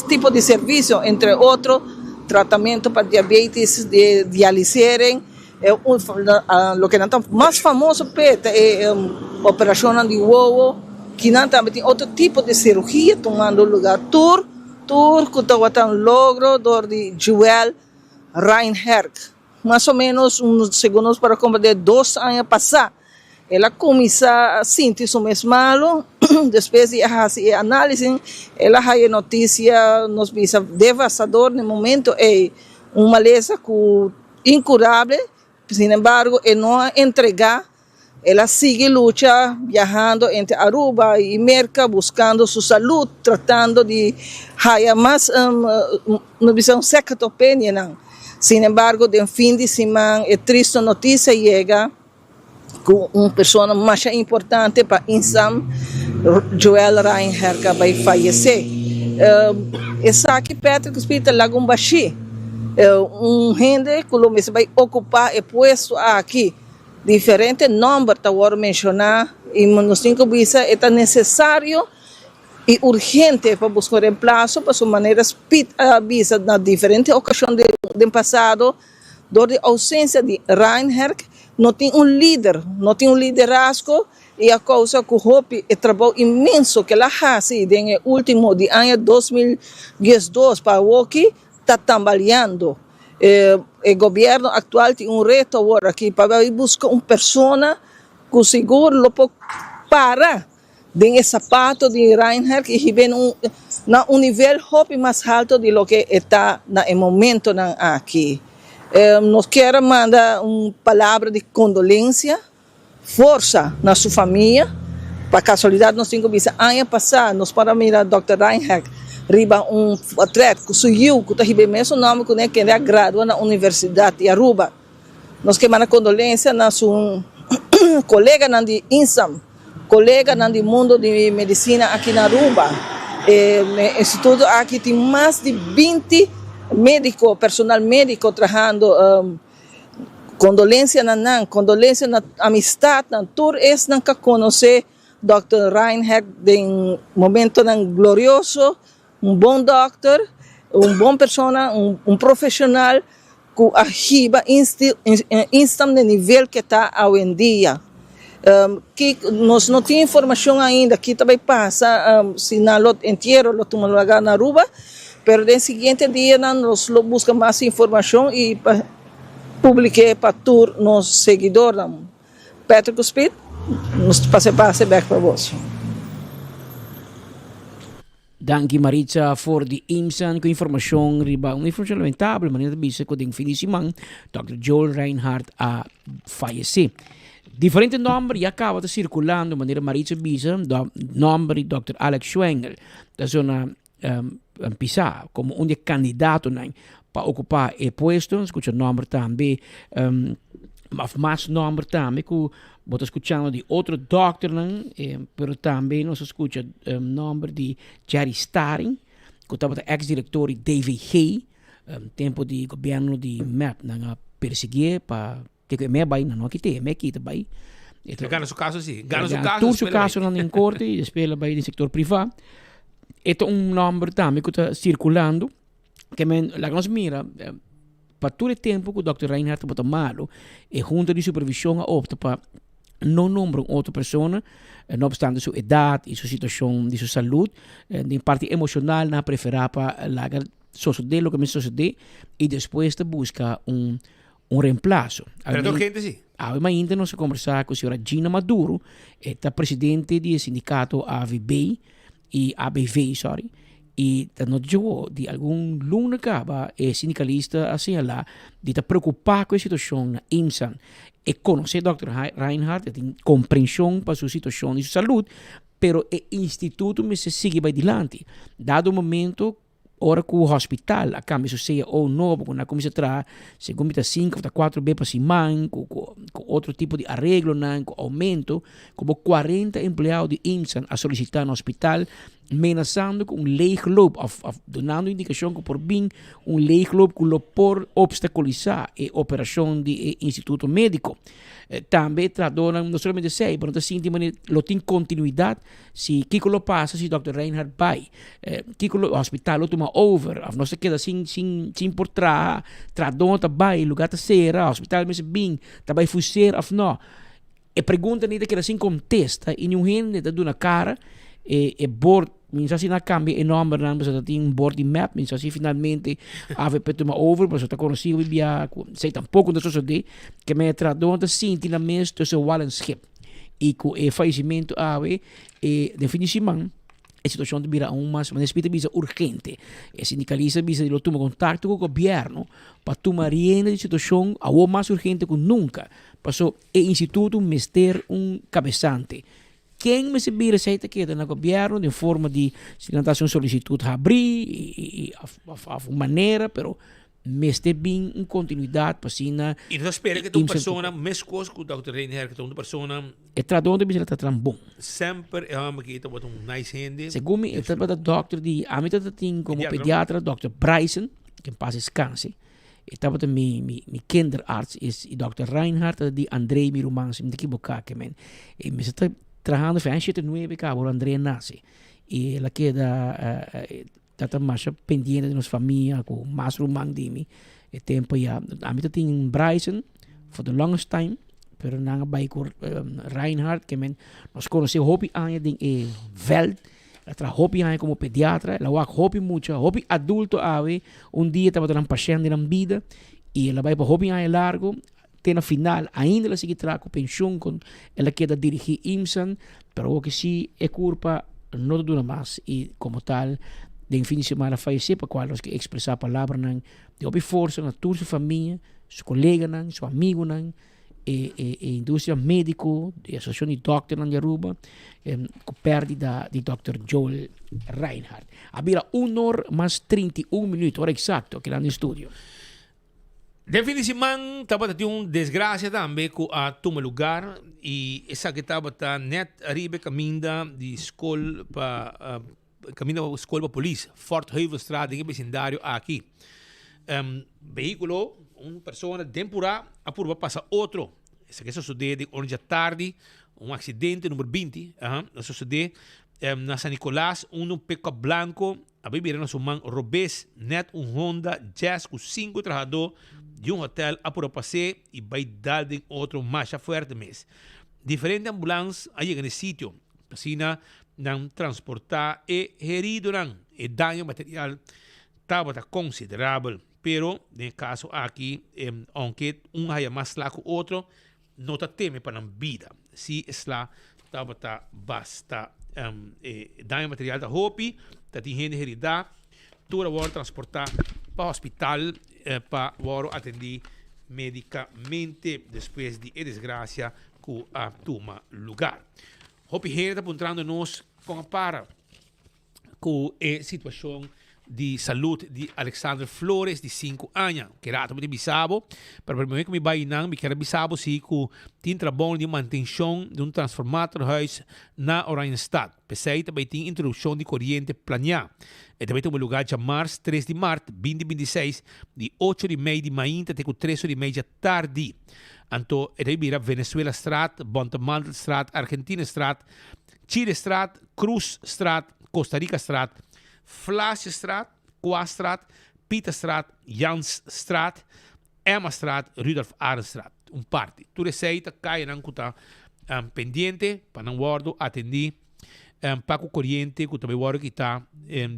[SPEAKER 5] tipos de servicios, entre otros, tratamento para diabetes, de dialiseren, lo que nanta más famoso es operación de huevo, que nanta tem otro tipo de cirugía tomando lugar. Tour que está un logro de Joel Reinhardt, más o menos segundos para como de 2 años pasar. Ela começa a sentir isso mesmo malo, depois de fazer análise, ela tem notícia, nos visa devastador no momento, é uma maleza incurável, sin embargo, ela não entregar, ela segue luta, viajando entre Aruba e Merca, buscando sua saúde, tratando de ter mais, não visa second opinion. Sin embargo, no fim de semana, é triste notícia chega, com uma pessoa mais importante para Insam, Joel Reinhardt, vai falecer. Essa aqui, Patrick Hospital, Lagumbashi, gente que vai ocupar o posto aqui. Diferente número, que eu mencionar, e nos 5 visa é necessário e urgente para buscar reemplazo para sua maneira visa na diferente ocasião do passado, door de ausência de Reinhardt, não tem líder, não tem liderazgo, e a causa que o trabalho imenso que ela faz no último de ano 2012 para o que está trabalhando. O governo atual tem reto agora aqui para buscar uma pessoa que seguro lo pode parar de sapato de Reinhardt e vem um nível mais alto de lo que está no momento aqui. Nós queremos mandar uma palavra de condolência, força na sua família. Para casualidade, nós temos visto ano passado, nós para mirar Dr. Reinhardt, riba atleta que surgiu, que está recebendo o mesmo nome que ele gradua na Universidade de Aruba. Nós queremos mandar condolência na sua colega de Insam, colega do mundo de medicina aqui na Aruba. O instituto aqui tem mais de 20 médico, personal médico trabalhando, condolência na amistad, tudo isso não conhecer Dr. Reinhardt de momento glorioso, bom doctor, bom pessoa, profissional que arriba instam no nível que está hoje em dia. Que nós não temos informação ainda, que também passa, se na lote inteiro, lo tomamos lugar na Aruba, pero no seguinte dia nós buscamos mais informação e publiquei para todos os seguidores. Patrick Speed, nos passe back para você.
[SPEAKER 4] Danke Maritza voor die insan com informação riba uma informação lamentável, mas não bisa com fim de semana Dr. Joel Reinhardt a falecer. Diferente número já acaba de circulando de maneira Maritza bisa, número de Dr. Alex Schwengel, da zona pisar como um candidato para ocupar o posto, escuta o número também, mais número também que vou escutando de outro doctor, mas também nós escuta o número de Jerry Staring, que estava ex-diretor de David Hay, tempo de governo de MEP, na perseguir para que me vai não que tem, me quita vai.
[SPEAKER 1] Ganha seu caso sim, ganha seu caso.
[SPEAKER 4] Todo seu caso não em corte, espera vai no setor privado. Este número também que está circulando, que la nós mira, para todo o tempo que o Dr. Reinhardt está malo, e junto de supervisão opta para não nombrar outra pessoa, não obstante sua idade e sua situação de sua saúde, de parte emocional, na preferir para largar suceder lo que me sucede e depois de buscar reemplazo.
[SPEAKER 1] Pero gente sim.
[SPEAKER 4] Ainda nós conversar com a senhora Gina Maduro, é presidente do sindicato ABV, e não jogou de algum lugar acaba sindicalista assim lá de estar preocupado com a situação na IMSAN e conhecer Dr. Reinhardt, tem compreensão para sua situação e sua saúde, pero o instituto me se sigue vai adiante. Dado o momento, ora que o hospital a cambio sucede ou não, porque na comissão traz, segundo está 5 ou 4 vezes para semana, com outro tipo de arreglo, com aumento, como 40 empregados de IMSAN a solicitar no hospital, amenazando com leegloop of donando indicação que por bem leegloop que lo por obstaculizar a operação do Instituto Médico. Também tradona não somente sei, mas também tem lo tem continuidade se Kiko lo passa se Dr. Reinhard vai. Kiko lo hospital lo toma over, of não se queda sin por tradona tá vai, lugar tá será, hospital mas bem, tá vai fuser of não. E pergunta nem que assim contesta e nenhum gente tá dando cara e board minsa si na cambia enorme na mas tem um board map minsa si finalmente ave petuma over mas tá conhecido via sei tampouco da sociedade que me tradonta sinti na mes tussen Wallenschip e com o falecimento ave e definitivamente a situação de vira mas espírito bisa urgente e sindicalista bisa de lo toma contato com o governo para tomar rienda de situação a mais urgente que nunca passou e instituto mester cabeçante. Quem me se vira aceita que no governo de forma de apresentação solicitude abrir e maneira, pero meste bem em continuidade para sina.
[SPEAKER 1] E nós espera que tu persona mescos com o Dr. Reinhard que tu persona
[SPEAKER 4] é tradonde bisa tá tão bom.
[SPEAKER 1] Sempre é uma que tá nice hand.
[SPEAKER 4] Segundo me está para doctor de amita tem como pediatra Dr. Bryson que passa descanse. Estava também mi kinderarts is Dr. Reinhard de Andrei Mirumans, me equivocar que men. E me está trabajando fue en 7-9 cabo Andrea nace y la queda tata más pendiente de nuestra familia con más rumang de mí el tiempo ya a mí tengo Bryson for the longest time pero nada by Reinhard que men nos conoce hobby años de Welt la tra hobby años como pediatra la wak hobby mucho hobby adulto ave un día estaba tan paciente en vida y la vai para hobby años largo na final ainda ela sigue com pensão com ela queda dirigir IMSAN pero o que sim é culpa não dura mais e como tal de fim de semana faleceu para qual os que expressar a palavra não de ouvir força na toda sua família seu colega não seu amigo não e indústria médico e associação de doctor na Aruba com perdida de Dr. Joel Reinhard havia 1 hora mais 31 minutos hora exato que lá no estúdio.
[SPEAKER 1] Definitivamente, estava tendo desgraça também com a toma lugar e essa que estava net arriba caminho de escola para caminho da escola para polícia Fort Heuvelstraat em vecindário aqui veículo pessoa temporária a por passar outro essa que sucede ontem à tarde acidente número 20 sucede na San Nicolás pick-up blanco a beber na sua robês net Honda Jazz com 5 trabalhadores de hotel a por passeio e vai dar de outro mais forte mês. Diferente ambulância a chegar no sítio, para não transportar e herido não, e dano material estava considerável, pero no caso aqui, aunque haya mais lá que o outro, não está teme para a vida. Se está estava basta dano material da roupa, está tem gente herida, toda hora transportar para o hospital para atender medicamente depois de desgraça que a toma lugar. Hope gente está apontando nós com a para com a situação de saúde de Alexander Flores de 5 anos, que era também bisabo, para o momento que me vai não, me quero bisabo se que tem trabalho de manutenção de transformador huis na Oranjestad. Pensei também tem introdução de corrente planeada. E também tem um lugar de março, 3 de março, 2026, de 8h30 de manhã até 3h30 da tarde. Então, ele vira Venezuela Straat, Bontemantel Straat, Argentina Straat, Chile Straat, Cruz Straat, Costa Rica Straat, Flasje Straat, Kwa Straat, Pieter Straat, Jans Straat, Emma Straat, Rudolf Arend Straat. Parte. Tu receita cai na conta pendiente para não guardo atender Paco Corriente que também guardo que está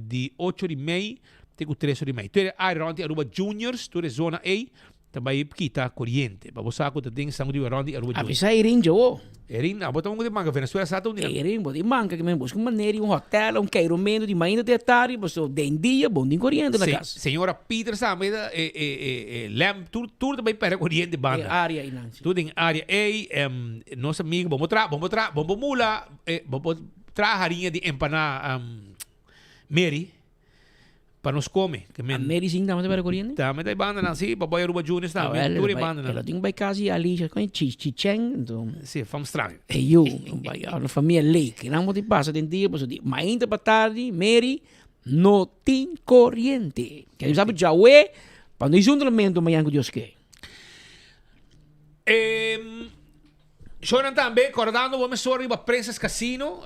[SPEAKER 1] de 8h30 até 3h30. Tu é Arondi Aruba Juniors, tu é zona A, também kita Corriente. Para você que tem sangue de Arondi Aruba Juniors.
[SPEAKER 4] Avisa Irin jo.
[SPEAKER 1] Irin, bota de manga Venezuela Sato Unido.
[SPEAKER 4] Irin, de manga que me busca maneira hotel, cairomento de manhã de tarde, você den dia bom de Corriente na casa.
[SPEAKER 1] Senhora Peter sabe lem tur também para Corriente banda.
[SPEAKER 4] Área aí não.
[SPEAKER 1] Tu tem área A, nosso amigo, vamos mula, vamos traharinha de empanar Mary para nos comer. Que men,
[SPEAKER 4] medicina também para corrente?
[SPEAKER 1] também tá banda não, sim, papai Aruba Juniors também, tudo banda não.
[SPEAKER 4] Ela tem vai casa ali, com chicheng, então.
[SPEAKER 1] Sim, vamos estranho.
[SPEAKER 4] É eu, vai a família Lake, não te passa tem dia, mas mas ainda para tarde, Mary, não tem corrente. Que sabe já é, para nós juntamento amanhã com Deus que.
[SPEAKER 1] Shonan também, acordando, vamos só arriba Princess Casino,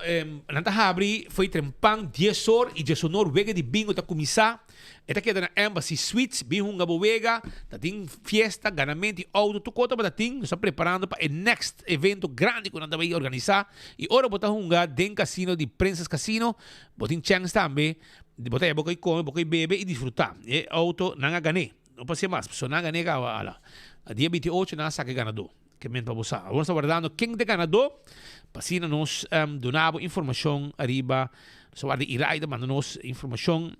[SPEAKER 1] nanta abri, foi trempang 10 horas e 10 horas wega de bingo ta começar. Eta queda na Embassy Suites, bingo nga wega, ta ting fiesta, ganamento e auto, tu conta para ting, está preparando para o next evento grande que nanta vai organizar. E ora bota hunga den casino de Princess Casino, botin chance também, bota e boca e come, boca e bebe e disfrutar. E auto nanga gane, não pode ser mais, só nanga nega ala. A dia 28 na saque ganador. Que men para você. Agora está guardando quem de ganador, para nos donava informação arriba, só guarda iraida manda nos informação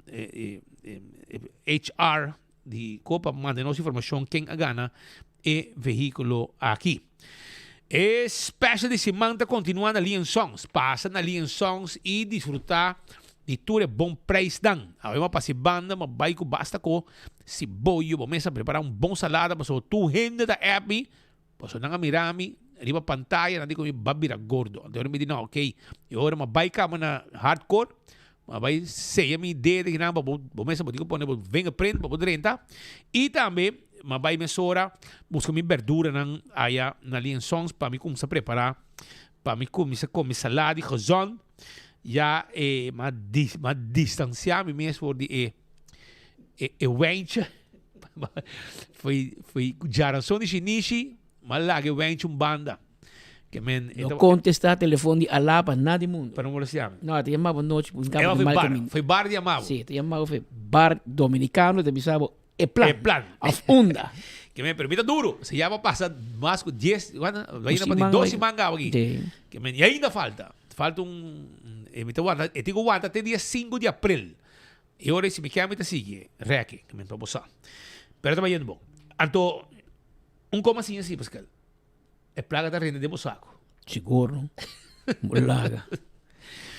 [SPEAKER 1] HR de Copa manda nos informação quem a gana e veículo aqui. E special de semana continuando ali em Songs, passa ali em Songs e desfrutar de tudo bom preço dan. Agora para se banda, mas vai com basta com se boio, vamos preparar bom salada, mas tu rende da app. Paso nang mirami, riba pantalla, nanti ko babira gordo. Então me diz, ok, e ora mabay ka na hardcore, mabay seya mi ideia de ginamba, bomesa botico pone venga print, bobo renta, e também mabay mesora, busca mi verdura nang aya na lian songs para mi começar a preparar, para mi começar a comer salada, gezond, ja ma distanciar mi mesmo voor die wijntje, foi geração de chinichi. Malagi wens banda. Que men
[SPEAKER 4] no contesta telefone de alapa nada mundo.
[SPEAKER 1] Para não molestar.
[SPEAKER 4] Não, te chamava noite por
[SPEAKER 1] campo de bar. Foi bar de amavo.
[SPEAKER 4] Sim, te chamava foi bar dominicano, te bisava e plan. Of onda.
[SPEAKER 1] Que me permita duro. Se llama passa mais com 10, vai na para 12 manga aqui. Que men e ainda falta eu digo até dia 5 de abril. E ora se me chama te sigue, reque, que men para você. Pero também bom. Anto como assim, Pascal? É plaga da renda de Bosaco.
[SPEAKER 4] Seguro. Mulaga.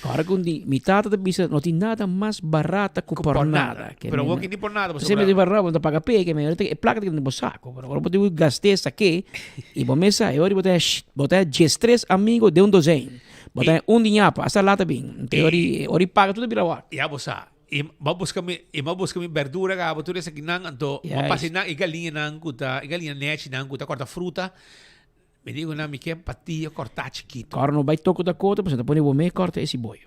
[SPEAKER 4] Agora, quando mi tata te bisa, não tem nada mais barata que por nada.
[SPEAKER 1] Pero vou que nem por nada.
[SPEAKER 4] Você me deve barrar, quando paga pé, que me é plaga de Bosaco. Agora, eu gastei isso aqui, e vou começar, eu botar 13 amigos de desenho. Botar dinheiro, essa lá também. Ori paga tudo vira lá.
[SPEAKER 1] E a Bosaco. E buscar mi verdura ka abatura sa ginang anto mapasinan igalinha nang kuta igalinha net nang kuta corta fruta me digo na mi que patia cortar chiquito
[SPEAKER 4] cara não vai toco da cota você põe o meio corta esse boio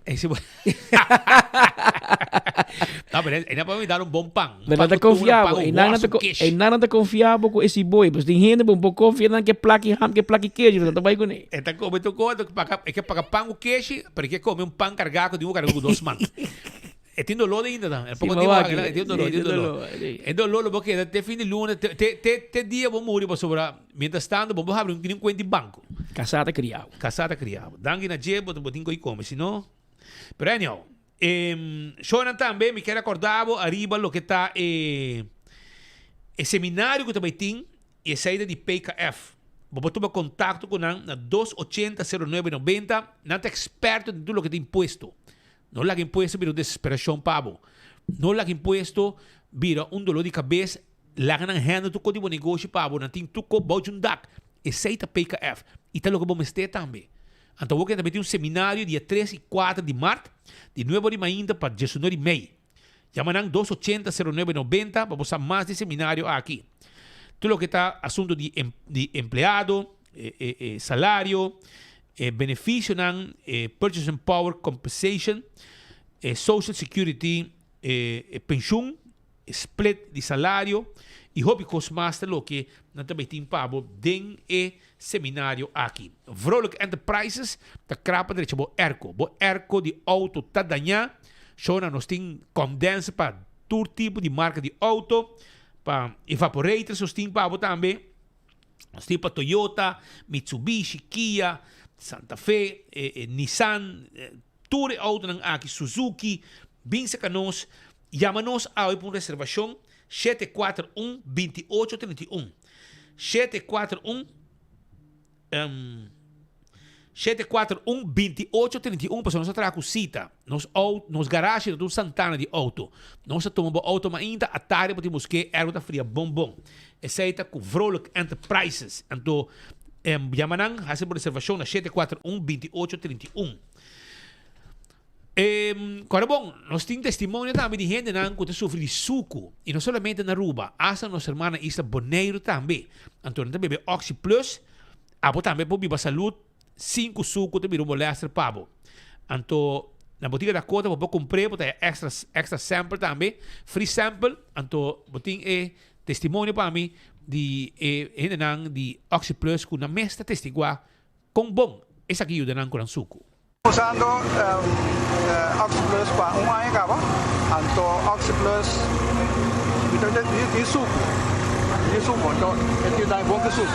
[SPEAKER 1] não mas ainda para me dar bom pão
[SPEAKER 4] nada confiável e nada confiável com esse boio mas tem gente um pouco confiante que plaque ham que plaque queijo não vai com ele
[SPEAKER 1] então como tu conta que paga pão o queijo porque come pão carregado de carregado 2 man. E tem dolor ainda, tá? É pouco tempo, tem dolor. É dolor, porque até fim de luna, até dia vamos morrer para sobrar. Mientras tanto, vamos abrir um conta de banco.
[SPEAKER 4] Casada criado.
[SPEAKER 1] Dangue na jeba, botinho que come, senão. Pero anyhow, Shonan também me quer acordar arriba lo que está seminário que também tem e saída de PKF. Vou tomar contato com na 280-0990, não é experto em tudo o que tem imposto. No la que impuesto vira desesperação pavo. No la que impuesto vira dolor de cabeça. La que não renda tu código negócio pavo. Não tem tu co baude dak. Aceita PKF. E tá logo vamos ter também. Então vou que também tem seminário dia 3 e 4 de março. De 9 de ainda para 19 de maio. Llamarán 280-0990 para usar mais de seminário aqui. Tudo lo que está assunto de empleado, salário, benefício, purchasing power compensation, social security, pensão, split de salário e hobby cost master lo que não também tem pabo den seminário aqui. Vrolijk Enterprises ta krapa direito bo erco de auto ta danha, shona nos tem condensa para todo tipo de marca de auto, para evaporators nos tem pabo também. Nos tem para Toyota, Mitsubishi, Kia, Santa Fe, Nissan, tudo auto nang aqui, Suzuki, binsa canos, llama-nos aí para uma reservação 741-2831. 741-2831 para nós trazer cita. Nos garagem do Santana de auto. Nós tomamos auto ainda a tarde para termos que erva fria bom. Essa com Vrolijk Enterprises. Então, yamanang hasa por reservação na 741-2831. Agora bom, nós temos testemunho também de gente que sofre de suco. E não somente na Aruba, hasta nossa irmã na Isla Bonaire também. Então, também bebe Oxy Plus. Abo também por Biba Saúde. 5 suco também no molester pabo. Então, na botiga da Cota, vou comprar, vou ter extra sample também. Free sample. Então, vou ter testemunho para mim de Oxy Plus com na mestra testigua com bom. Esse aqui é o com suco.
[SPEAKER 6] Usando Oxy Plus para ano acaba. Então, Oxy Plus de suco. Então, ele dá bom que suco.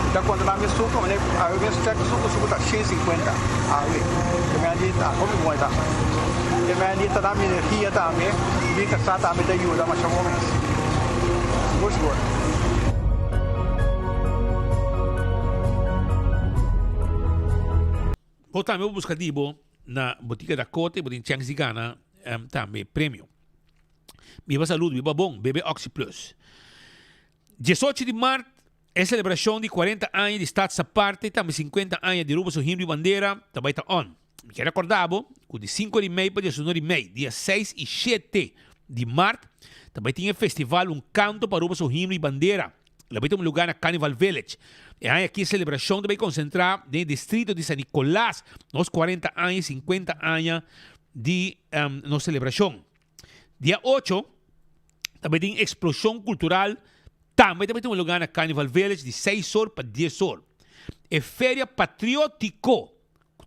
[SPEAKER 6] Então, quando nós me suco, eu me check suco está 150. Aí, eu me adita, como é que tá? Eu me adita da minha energia também, vim caçar também da ajuda, mas chamou mesmo. Good.
[SPEAKER 1] Vou também buscar dibo na botiga da Cota, vou ter chance de ganhar também prêmio. Viva saúde, viva bom, bebe Oxy Plus. 18 de março, é celebração de 40 anos de Estado à parte, também 50 anos de Ruba Himno e Bandeira, também está on. Me quero acordar, que de 5 de maio para 19 de maio, dia 6 e 7 de março, também tinha festival, canto para Ruba Himno e Bandeira. Lá vai ter lugar na Carnival Village. E aí aqui a celebração também concentrar no distrito de San Nicolás, nos 40 anos, 50 anos de nossa celebração. Dia 8, também tem explosão cultural. Também tem lugar na Carnival Village de 6 horas para 10 horas. É Feria Patriótico.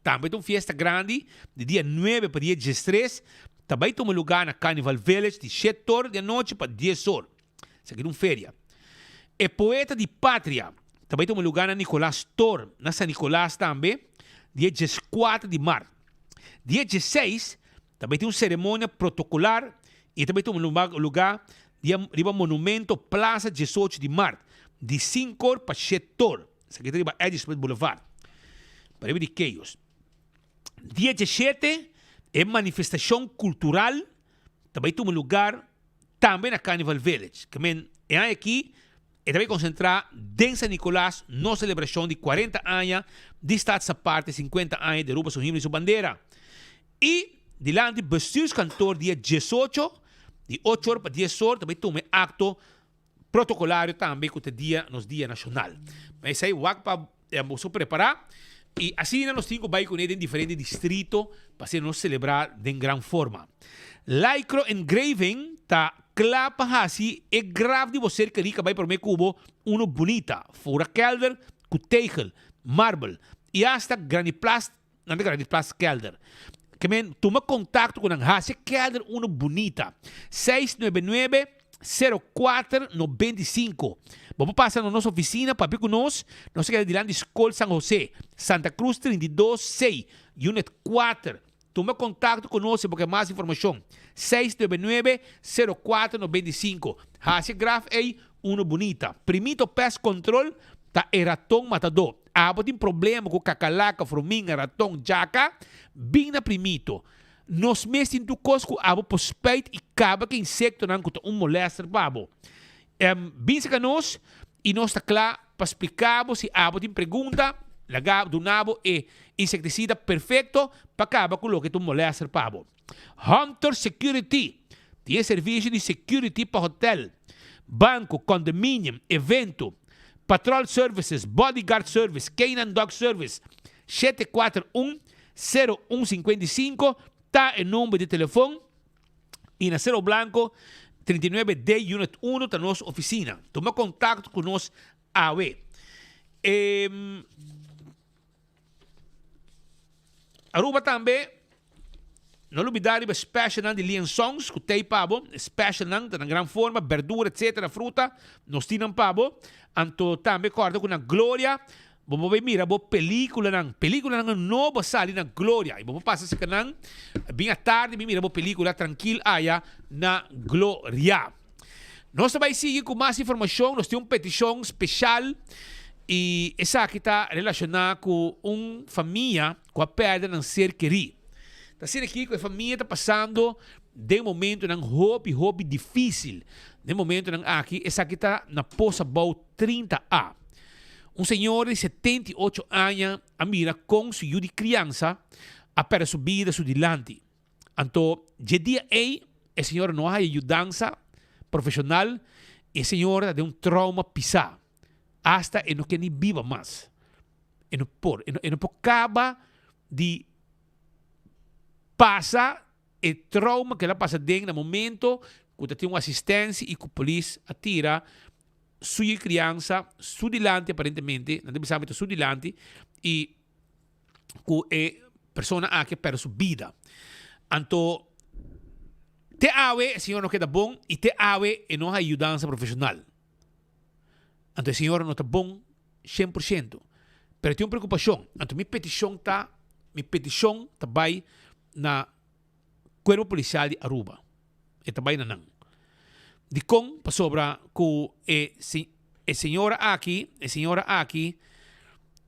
[SPEAKER 1] Também tem uma festa grande de dia 9 para dia 13. Também tem lugar na Carnival Village de 7 horas da noite para 10 horas. Isso aqui é uma feria. É Poeta de Pátria. Também tem lugar na Nicolás Tor, na San Nicolás também, dia 14 de março. Dia 16, também tem uma cerimônia protocolar e também tem um lugar riba Monumento Plaza 18 de março, de 5 horas para 7 horas. Isso aqui riba Edisburg Boulevard. Para de Queios. Dia 17 é manifestação cultural, também tem um lugar também na Carnival Village. Que é aqui, e também concentrar em San Nicolás, na celebração de 40 anos de Estado à parte, 50 anos de Ruba Himno e Bandeira. E, dilante, bestuurskantoor dia 18, de 8 horas para 10 horas, também tem um acto protocolário também com o dia, nos dias nacional. Mas aí, o acto para preparar, e assim nós temos que com ele em diferentes distritos para nos celebrar de grande forma. Lycro engraving tá clapa assim é grave de você que rica vai para mim cubo uno bonita, fora kelder, com tegel, marble e hasta graniplast, não é graniplast kelder. Que toma contato com a Hase Kelder uno bonita. 699-0495. Vamos passar na nossa oficina para ver com nós. Nós queremos ir lá na Escola San José, Santa Cruz 326, Unit 4. Toma contato conosco para mais informação. 699-0495. Hase Graf é uno bonita. Primito pest control tá ratão matador. Abo tem problema com cacalaca, formiga, ratão, jaca, bem na primito. Nos meses em tu cosco, abo pospeito e caba que insecto não com molester babo. Bem se nós e nós está claro para explicar se abo tem pergunta, lagar do nabo é inseticida perfeito para acabar com o que tu molester babo. Hunter Security tem serviço de security para hotel, banco, condomínio, evento. Patrol Services, Bodyguard Service, Canine Dog Service, 741-0155, está o número de telefone. E na Cerro Blanco, 39D, Unit 1, está nossa oficina. Toma contato com nós, AWE. Aruba também, não olvidar o special de liaisons, que tem pabo, special na grande forma, verdura, etc., fruta, nós temos pabo. Anto também corda com a Glória, vamos ver mira, bo película não vai sair na Glória, e vamos passar se canang, bem à tarde, mira, bo película tranquila aí na Glória. Nós também seguir com mais informação, nós temos uma petição especial E essa aqui está relacionada com uma família com a perda de um ser querido. Está sendo aqui que a família está passando de um momento de hobby difícil. De momento aqui, essa aqui está na poça bom 30A. Um senhor de 78 anos a mira com sua criança a perder sua vida su dilante. Então, de dia a senhora não há ajudança profissional e a senhora tem um trauma pisar. Hasta e não quer nem viva mais. E não pode acabar de passar o trauma que ela passa dentro no momento que tem uma assistência e que a polícia atira sua criança, su dilante aparentemente, não sabemos su dilante, e que a pessoa que perde sua vida. Então, te ave, o senhor não queda bom, e te ave e não há ajudança profissional. Então, o senhor não está bom 100%. Pero tem uma preocupação. Então, minha petição está vai na Corpo Policial de Aruba. E está vai na NAN. De com, para sobra, que a senhora aqui,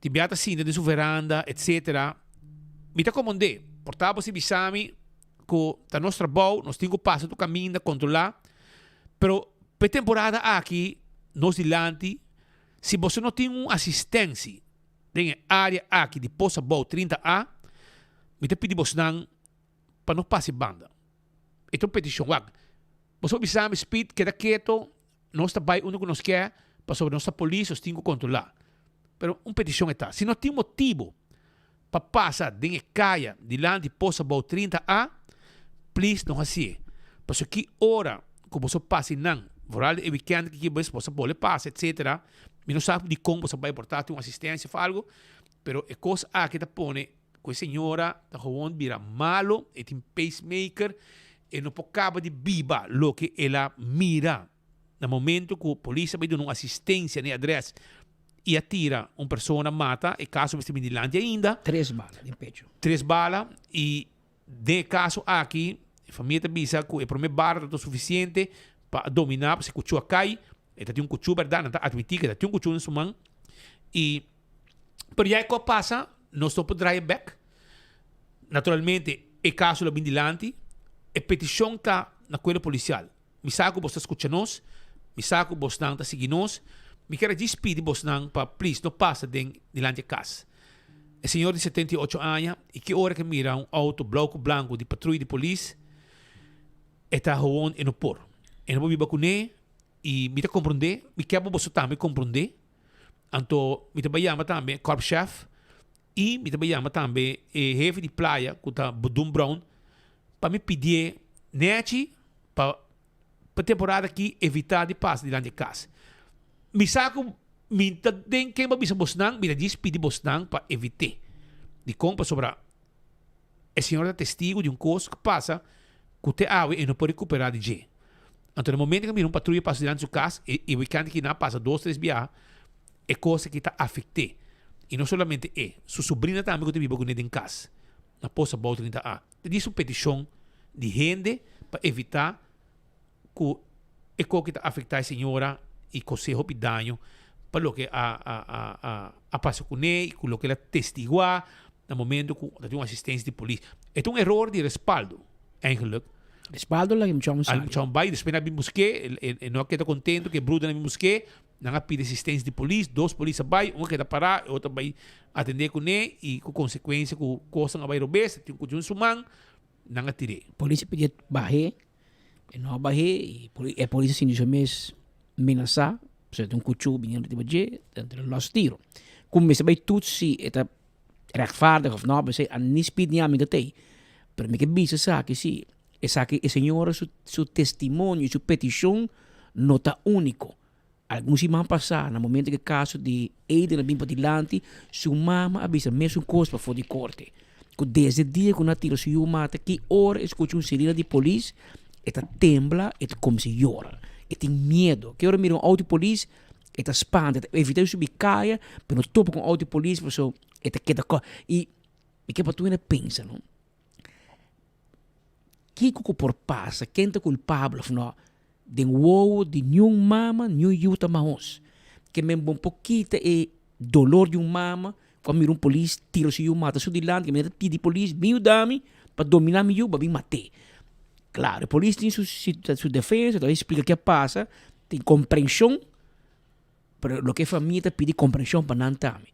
[SPEAKER 1] tibiata cinta de sua veranda, etc. Me está comandando. Portava se bisami, que a nosso trabalho, nós temos que passar do caminho, controlar. Pero, para temporada aqui, nós dilante, se você não tem uma assistência na área aqui de Poça Boa 30A, me te pedi você não para não passar banda. Então, petição, você observa speed, queda quieto, nós trabalhamos onde nós quer, para sobre nossa polícia, nós temos que controlar. Pero, uma petição é si não tem motivo para passar de caia dilante de Poça Boa 30A, please, não assim. Porque que hora que você passa não, voral e weekend que você pode passar, etc. Me não sabe de como você vai portar uma assistência ou algo, pero é coisa que está põe que a senhora está gewoon vira malo, é tem pacemaker, e não pode acabar de viva o que ela mira. No momento que a polícia vai dar uma assistência na adresse e atira uma pessoa mata, e caso você me dilante ainda.
[SPEAKER 4] 3 balas de pecho.
[SPEAKER 1] 3 balas, e de caso aqui, a família avisa que o primeiro barra é suficiente para dominar, para se cuchua cai, e tem um cuchu, verdade, não está admitir que tem um cuchu em sua mão, e por aí que passa, nós não podemos drive back. Naturalmente, o caso é bem dilante, a petição está na coisa policial. Me sabe que você escuta nós, me sabe que você está seguindo nós, me quero despedir você para, please, não passa dilante da casa. O senhor de 78 anos, e que hora que mira um auto branco de patrulha de polícia, está gewoon em o por. E não vou me e me compreender, me quero você também compreender. Então, me também chama também corpo chef e me também chama também jefe de praia, que está Budum Brown, para me pedir nete para a temporada aqui evitar de passar diante de casa. Me saco, me tem que me bisa bosnang, me diz pedir bosnang para evitar. De compra sobre a senhora é testigo de um caso que passa que o ave e não pode recuperar de G. Então, no momento que me patrulha passa diante de sua casa e o weekend que não passa 2, 3 dias, é coisa que está afetada. E não somente sua sobrinha também que vive com ele em casa. Na poça boa 30A. Diz uma petição de gente para evitar que é coisa que está afetada a senhora e que se houve dano para o que a passa com ele, com o que ela testigua no momento que tem uma assistência de polícia. É um erro de respaldo, eigenlijk.
[SPEAKER 4] Respaldo lá que me chamam
[SPEAKER 1] sabe. Vai, depois na busquei, não queda contento que Bruda na busquei, não pede assistência de polícia, 2 polícias vai, um queda parar, outro vai atender com ele e com consequência que coisa não vai roubar, tem que um sumang, não atirei.
[SPEAKER 4] Polícia pediu barrer, e não barrer, e a polícia se diz mesmo amenaçar, se tem cuchu vindo de baixo, entre os tiros. Como se vai tudo se está rechtvaardig of não, você a nispid nem amiga tem. Pero me que bisa sa que si esa que el señor su testimonio, su petición no está único. Alguns semana passada, no momento que caso de Aiden na bimpa dilante, sua mama avisa mesmo coisa para fora de corte. Que desde o dia que natiro sua mata, que hora escuta sirene de polícia, eta tembla, eta como se llora. E tem medo. Que hora mira auto de polícia, eta espanta, eta evita subir caia, pero no topa com auto de polícia, so eta queda co. E que para tu ainda pensa, não? Que por passa, quem é culpável, não? De wow, de nenhum mama, nenhum yuta maos. Que me um pouquinho e dolor de mama, quando mira polícia, tira se you mata, so de land, que me pedi polícia, miu dami, para dominar miu, para mate. Claro, a polícia tem sua defesa, então explica o que passa, tem compreensão, mas o que a família pede compreensão para não também.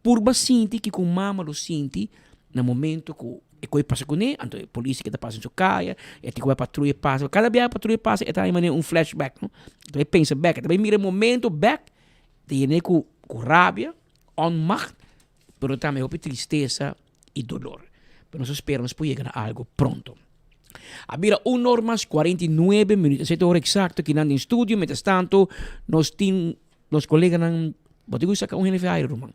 [SPEAKER 4] Por bastante que com mama lo sinti, no momento que coi passa com ele, então a polícia que está passando sua caia, e tem que a patrulha passa, cada vez a patrulha passa, e tá aí um flashback, não? Então ele pensa back, também mira momento back, tem com rabia, onmacht, mas também com tristeza e dolor. Mas nós esperamos por chegar a algo pronto. Habira 1 hora más 49 minutos, 7 horas exacto que nando em estúdio, mientras tanto, nós temos os colegas, vou te sacar NFI, Roman.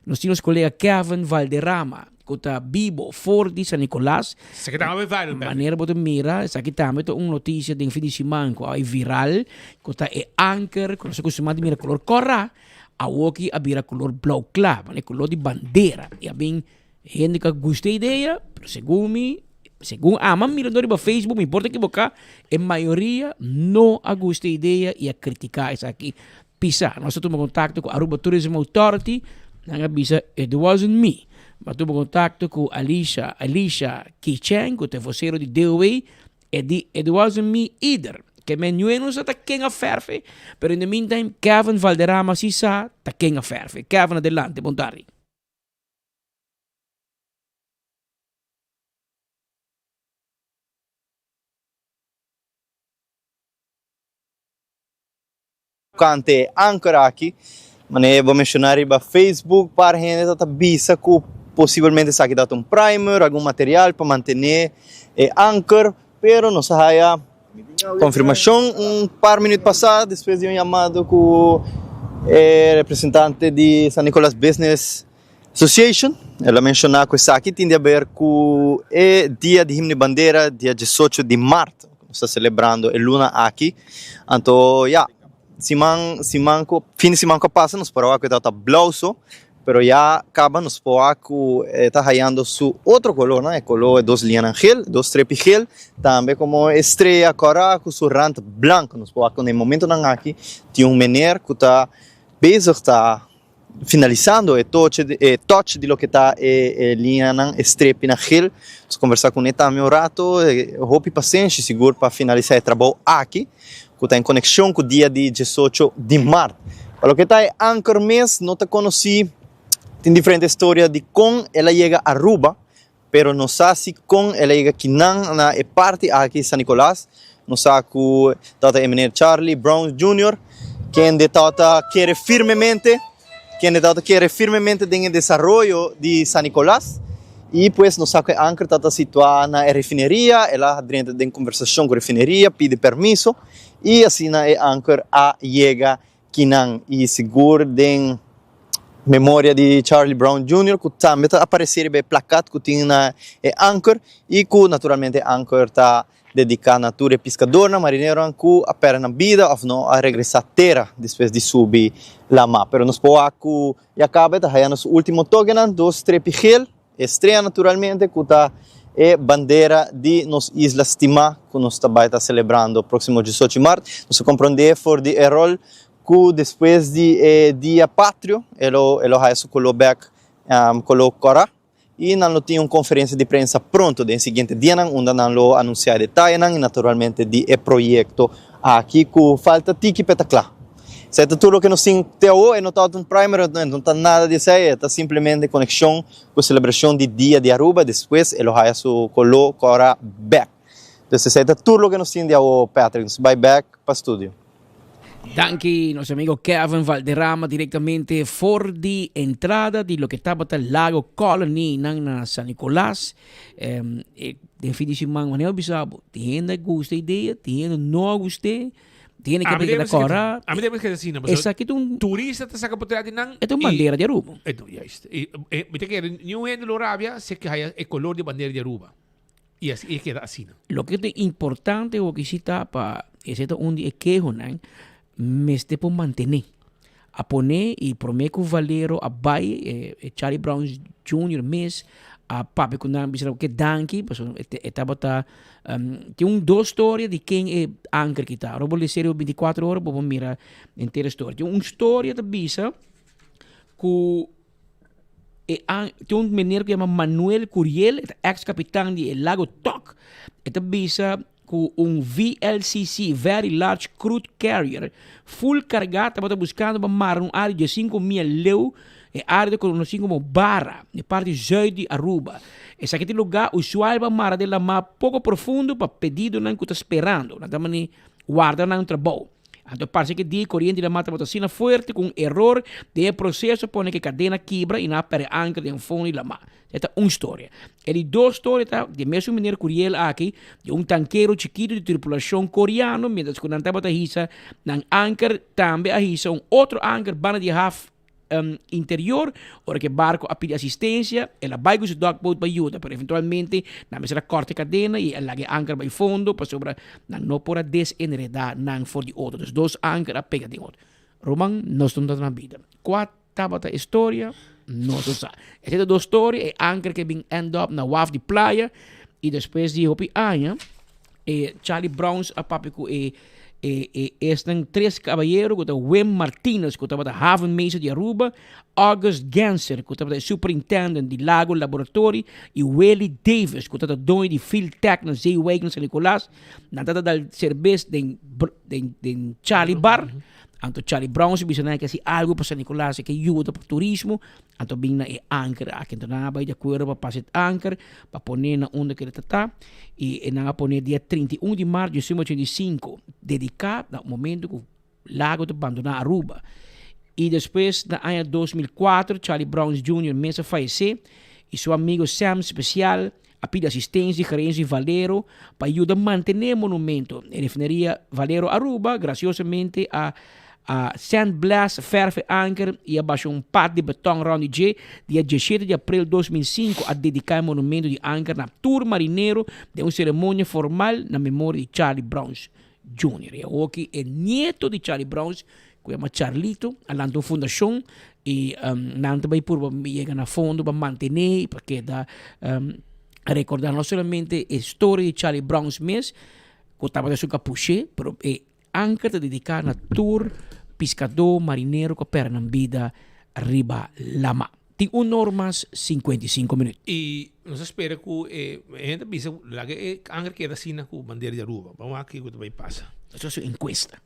[SPEAKER 4] Nós temos os colegas Kevin Valderrama, que está vivo, Fordi, San Nicolás.
[SPEAKER 1] Sa kita nga viral,
[SPEAKER 4] Maneira boto mira, sa kita ito notícia de fim de semana ko ay viral, ko ta anchor, ko sa kusumadi mira color cora, awoki abira color blau club, ne color di bandera. E abing hindi ka gusto ideia, pero según aman mirador ba Facebook, me importa equivocar, en maioria não a gusto ideia e a criticar isso aqui. Pisa, nós temos contato com a Aruba Tourism Authority, nanga bisa, it wasn't me. Mas tuve contato com Alicia Kichen, que é vocero de DOA, e di it wasn't me either. Que menueno sa ta quem a ferfe, pero in the meantime, Kevin Valderrama si sa ta quem a ferfe. Kevin, adelante, Bontari.
[SPEAKER 7] Kante ancora aqui, mas vou mencionar para Facebook para gente que bisa que possivelmente sa dá um primer, algum material para manter anchor, pero não saia confirmação par minutos passado depois de chamado com representante de San Nicolás Business Association. Ela mencionou que isso aqui tem a ver com o dia de himno e bandeira, dia 18 de março, está celebrando a luna aqui. Então, fim de semana que passa, nos parou que está blauso, pero já acaba nos parou que está raiando su outro color, né? Color dos linhas angel, dos trepigel, também como estrela cora com su rand branco, nos parou que no momento não aqui tem menino que está está finalizando o touch de lo que está linha estrela angel. Vamos conversar com ele também um rato, hope paciência seguro para finalizar o trabalho aqui. Que está em conexão com o dia de 18 de março. Para o que está em Anchor mês, não te conheci, tem diferente história de como ela chega a Aruba, pero não sabe se como ela chega aqui na parte aqui em San Nicolás, não sabe que está em Charlie Brown Jr., quem de tata quer firmemente o desenvolvimento de San Nicolás. E pues nos sabe que Anchor está situada na refineria, ela dentro de conversação com a refineria, pede permisso, e assim na Anchor chega Kinan e seguro de memória de Charlie Brown Jr., que também está aparecendo bem placado que tem na Anchor, e que naturalmente Anchor está dedicado à natura pescadora, marinheiro que a perna vida ou não a regressar à terra depois de subir lá mar. Pero nos pode que acaba de ganhar nosso último token, dos trepigel, estreia naturalmente que está bandeira de nos Islas Timá, que nós também está celebrando o próximo 18 de março. Nós compreendemos for de rol que depois de dia pátrio, ele vai se colocar colocar e não tem uma conferência de prensa pronto no seguinte dia, onde não anunciar detalhes e naturalmente de projeto aqui que falta tiki petaclá. Se tudo que nós temos até hoje, não está um primer, não está nada disso aí, está simplesmente conexão com a celebração do dia de Aruba, depois ele vai se colocar back. Então, se é tudo que nós temos hoje, Patrick, nós vai back para o estúdio.
[SPEAKER 4] Danke, nosso amigo Kevin Valderrama, diretamente for de entrada de lo que estava no Lago Colony, na San Nicolás. De fim de semana, mas não bisabo, tem gente que gosta da ideia, tem gente que não gosta. Tiene que aplicar agora.
[SPEAKER 1] A mim deve ser assim, mas
[SPEAKER 4] essa aqui é um
[SPEAKER 1] turista está sacando oportunidade não.
[SPEAKER 4] É uma bandeira de Aruba.
[SPEAKER 1] Me tem que New England Arábia se que é color de bandeira de Aruba. E assim queda assim.
[SPEAKER 4] Lo que é importante o que se está para esse é onde é que honan, mas te por manter. A poner e prometo valero a bai Charlie Brown Jr. mês a papi com não bisera que danke, pues estava tem duas histórias de quem é Anchor que está. Eu vou ler série 24 horas, vou mirar inteira história. Tem uma história da bisa ku tem um menino que chama Manuel Curiel, ex-capitão de Lago Toc. Esta bisa com VLCC, Very Large Crude Carrier, full carregado, para buscando para mar área de 5.000 leu, área conhecida como Barra, na parte zuid de Aruba. Esse aqui é o lugar usual para mar de la mar pouco profundo para pedido não que está esperando, não também guarda não trabalho. Então parece que di corriente da mata botacina forte com erro de processo pone que cadena quebra e na pere anca de fundo la mar. Esta é uma história. E duas histórias tá de mesmo mineiro Curiel aqui de um tanqueiro chiquito de tripulação coreano, mientras que não estava a hisa, nang anchor também a hisa outro anchor bana de half interior, ora que barco a pedir assistência, ela vai com o dogboat para ajuda, pero eventualmente na mesa corta cadena e ela que anchor vai fundo para sobre não pode desenredar não for de outro. Dos dois anchor a pega de outro. Roman nós estamos na vida. Quatro tabata história não se sabe. Essa é duas histórias, é anchor que vem end up na waf de praia e depois de hopi aña, Charlie Browns a papico estão três caballeros, que Wim Martinez, que estava da Haven Mesa de Aruba, August Ganser, que estava da Superintendent de Lago Laboratory, e Willie Davis, que estava da dono de Field Tech na Zeewagen San Nicolás, na data da serviço de Charlie Bar. Anto Charlie Brown bisa naik kasi algo para San Nicolás que ajuda para turismo. Anto bing na anchor aqui então na vai de acordo para paset anchor para poner na onde que ele está e na poner dia 31 de março de 1985 dedicado ao momento que o lago de abandonar Aruba. E depois na ano 2004 Charlie Brown Jr. mesa faleceu e seu amigo Sam Especial a pedir assistência e gerência de Valero para ajudar a manter o monumento. Ele referiria Valero Aruba graciosamente a Sandblast Verve Anchor e abaixou pad de betão round J dia 17 de abril de 2005 a dedicar o monumento de Anchor na Tour Marinero de uma cerimônia formal na memória de Charlie Brown Jr. E aqui é nieto de Charlie Brown, que chama Charlito, além fundação e não também por chegar na fundo para manter, porque dá recordar não somente a história de Charlie Brown mesmo, que estava de sua capuche, pero Anchor te dedicar na Tour pescador marinero que opera na vida riba lama. Tem normas 55 minutos.
[SPEAKER 1] E nós espera que a gente pensa que Anchor queda assim na bandeira de Aruba. Vamos aqui que vai passar.
[SPEAKER 4] Isso é uma encuesta.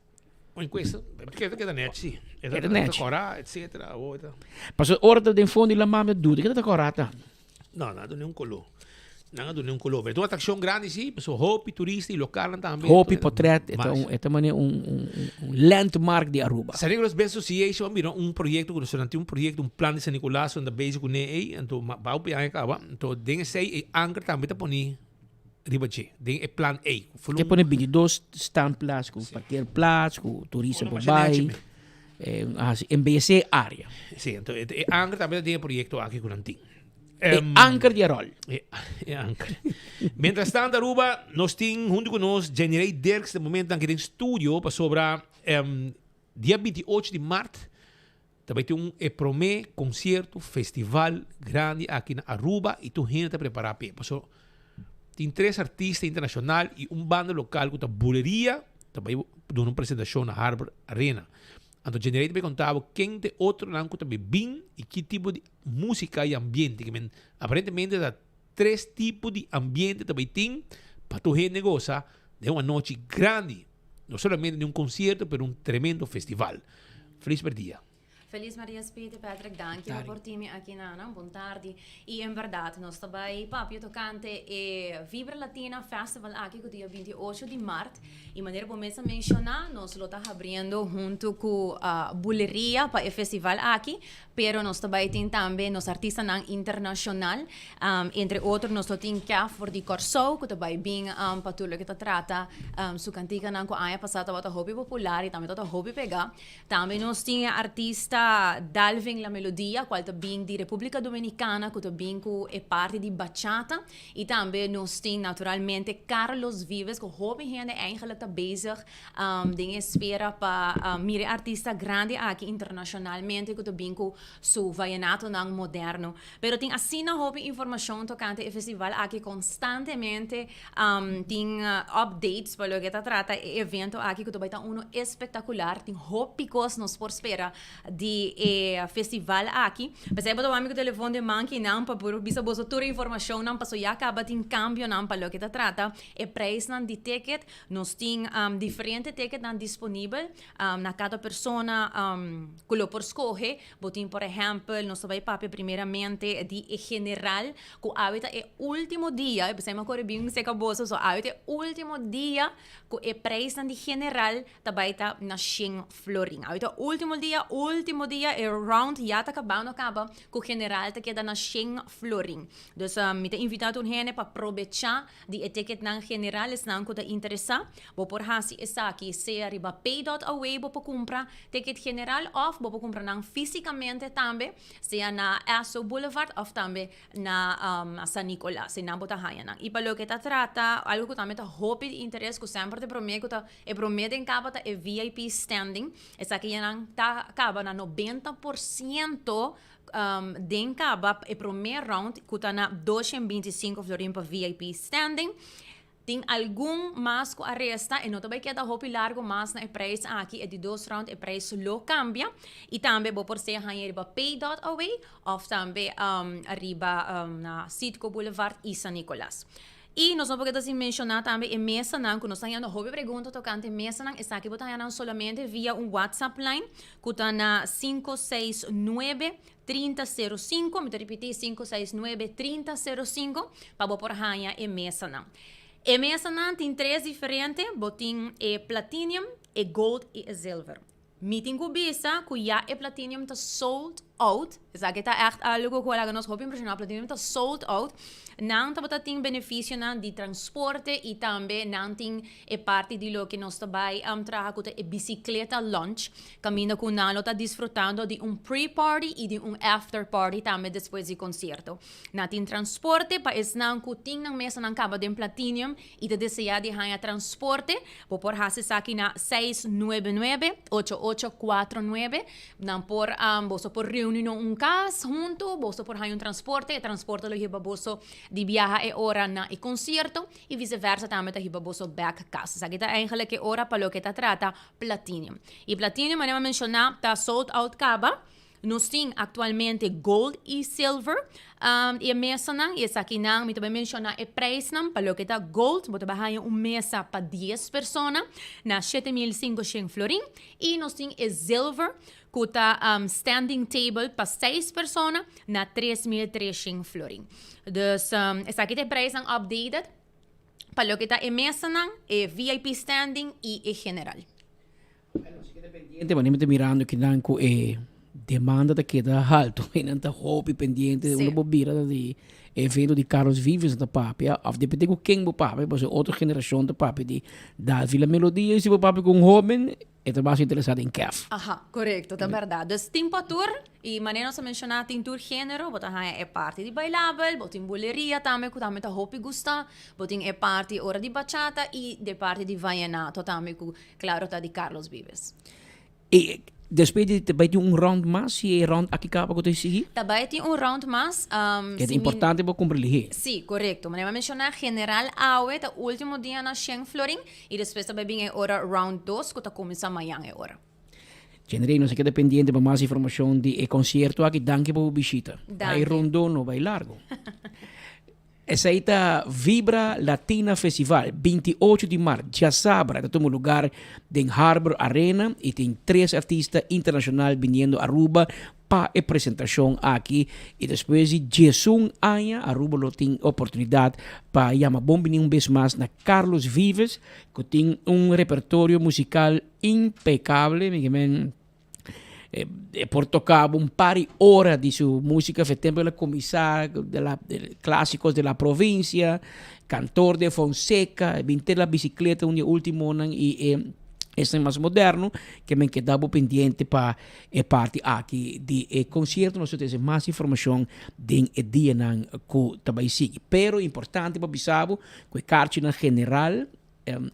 [SPEAKER 1] Uma encuesta? Porque é da net, sim. É da
[SPEAKER 4] net.
[SPEAKER 1] etc.
[SPEAKER 4] Passou hora de fundo e la mama dúvida. Que é da corata?
[SPEAKER 1] Não, nada, nenhum color. Nada, nenhum color. Mas é uma atração grande, sim. Pessoal, Hopi, turista e local também.
[SPEAKER 4] Hopi, portrait. É também um landmark de Aruba.
[SPEAKER 1] San Nicolás Best Association, mirou projeto, um plano de San Nicolás, onde basic ne então vai o aí acaba. Então, tem sei Anchor também tá poni ribache. Tem plan A.
[SPEAKER 4] Que pone 22 stand plus, com parquear plus, com turista por baixo. MBC área.
[SPEAKER 1] Sim, então Anchor também tem projeto aqui com Anting.
[SPEAKER 4] Anchor de Arol.
[SPEAKER 1] Anchor. Mientras tanto, Aruba, nós temos junto com nós Generei Dirks, de momento aqui em estúdio, para sobre dia 28 de março, também tem Promé concerto, festival grande aqui na Aruba, e tu gente está preparado para tem 3 artistas internacionais e banda local que está buleria, também dando uma apresentação na Harbor Arena. Então, Generate me contava quem de outro lanco também bem e que tipo de música e ambiente. Que, aparentemente, há 3 tipos de ambiente também tem para tu gente negociar de uma noite grande. Não somente de um concerto, mas um tremendo festival. Feliz dia.
[SPEAKER 3] Feliz Maria Spite, Patrick, dankjewel por timi aqui na Buon tardi. E em verdade, nós também, papi, tocante e Vibra Latina Festival aqui no dia 28 de março. E maneira como eu mencionar, nós estamos abrindo junto com a Buleria para o festival aqui, pero nós também temos também nos artistas internacional, entre outros nós temos Caf for de Corso, que também bem para tudo que trata su cantica na ano passado para hobby popular e também para hobby pegar. Também nós temos artista Dalvin La Melodia, qual também de República Dominicana, que também é parte de bachata, e também nós temos naturalmente Carlos Vives, que hobby gente eigenlijk está bezig de espera para mire artista grande aqui internacionalmente, que também com su vallenato não moderno. Pero tem assim na hobby informação tocante o festival aqui constantemente, tem updates para o que trata evento aqui que também está espetacular, tem hobby nos por espera de de festival aqui. Mas aí botou amigo telefone de manque não para por bisa boso toda informação não passou já acaba tem cambio não para o que trata e preço não de ticket nós tem diferente ticket não disponível na cada persona que por escolher botin por exemplo nós vai papi primeiramente de general que habita é último dia e pensei corre bem se acabou só habita último dia que é preço de general também tá na 100 florin habita último dia é round já tá acabando que general tá queda na 100 florin então me te invitado um gente para aproveitar de etiqueta na general não que te interessa vou por hasi essa aqui se arriba pay.away vou para comprar ticket general of vou para comprar não fisicamente também seja na Aso Boulevard of também na San Nicolas se não botar haya não e para lo que tá trata algo que também tá hope de interesse que sempre te prometo que promete em capa é VIP standing essa aqui não tá acaba na 90% den caba e primeiro round que tá na 225 florin para VIP standing tem algum mais que arresta e não também queda hopi largo mais na preço aqui é de 2 round e preço lo cambia e também vou por ser arriba pay.away ou também arriba na Sitco Boulevard e San Nicolas. E nós não podemos mencionar também a mesa não, que nós estamos fazendo hobby pergunta tocante mesa não, está aqui botando solamente via um WhatsApp line, que está na 569-3005, me repetir 569-3005, para por raia e mesa não. E mesa não tem 3 diferentes, botin é platinum, é gold e é silver. Meeting com bisa, que já é platinum está sold out. Isso aqui está echt algo que nós hobby impressionar, platinum está sold out. Não tá tem benefício de transporte e também não tem parte de lo que nós também trabalha com a bicicleta lunch, caminho com nós está desfrutando de pre-party e de after party também depois do concerto. Não tem transporte para esse não que tem na mesa não acaba de platinum e te deseja de ganhar transporte, vou por hacer aqui na 699-8849, não por por reunião casa junto, você por ganhar transporte lo hiba boso de viaja e ora na e concerto e vice-versa também tá hiba boso back casa. Sa kita eigenlijk ora para lo que tá trata platinum. E platinum, manema mencionar, tá sold out caba. Nós temos atualmente gold e silver. E a mesa não, e essa aqui não, me também mencionar o preço não, para o que está gold, vou trabalhar uma mesa para 10 pessoas, na 7.500 florin. E nós temos o silver, que está standing table para 6 pessoas, na 3.300 florin. Então, essa aqui tem preço não updated, para o que está a mesa não, é VIP standing e general.
[SPEAKER 4] Manima te mirando que não é demanda da queda alto e não tá hobby pendiente uma bobira de evento de Carlos Vives da papia of depende com quem o papi mas outra geração da papi de dar vila melodia e se o papi com jovem é mais interessado em caf.
[SPEAKER 3] Aha, correto, é verdade. Então, tem para tour e maneira de mencionar tem tour gênero, botar é parte de bailável, botem boleria também, que também tá hobby gusta, botem é parte hora de bachata e de parte de vallenato também, que claro tá de Carlos Vives.
[SPEAKER 4] E depois de round mais e round aqui acaba que eu segui.
[SPEAKER 3] Também tem round mais.
[SPEAKER 4] Que é importante para cumprir.
[SPEAKER 3] Sim, correto. Mas eu mencionar general awe, o último dia na 100 florin e depois também vem a hora round 2 que está começando amanhã a hora.
[SPEAKER 4] Generei, não se queda pendiente para mais informação de concerto aqui, danke por visita. Vai rondon ou vai largo. Essa aí tá Vibra Latina Festival, 28 de março, já sabe, está no lugar de Harbor Arena e tem 3 artistas internacionais vindo a Aruba para a apresentação aqui e depois de Jesus Anya, Aruba tem oportunidade para chamar bom um vez mais na Carlos Vives, que tem repertório musical impecável, por tocar un par de horas de su música, fue tiempo de comenzar de clásicos de la provincia, cantor de Fonseca, vinte la bicicleta un último año y este más moderno, que me quedaba pendiente para parte aquí de concierto. Nosotros tenemos más información de día que también sigue. Pero importante para avisar que cartina general,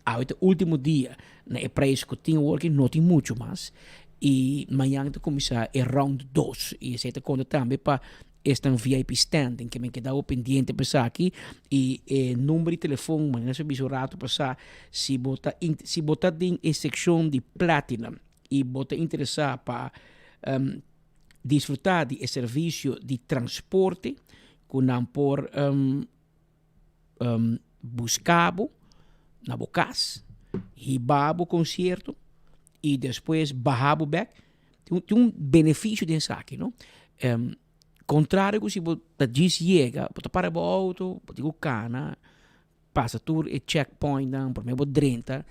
[SPEAKER 4] ahorita último día, el precio que tiene working no tiene mucho más. E amanhã vai começar o round 2 e esse é conta também para este VIP standing que me quedava pendiente para aqui e número de telefone mas nesse bisorato para se botar em seção de platinum e botar interessar para disfrutar de servicio de transporte con por buscabo na bocas, ribabo concerto e depois barrabo back. Tem um benefício dessa aqui, não? Contrário que se você chega, você para o auto, você tem o cana, passa por e checkpoint, por meio de 30.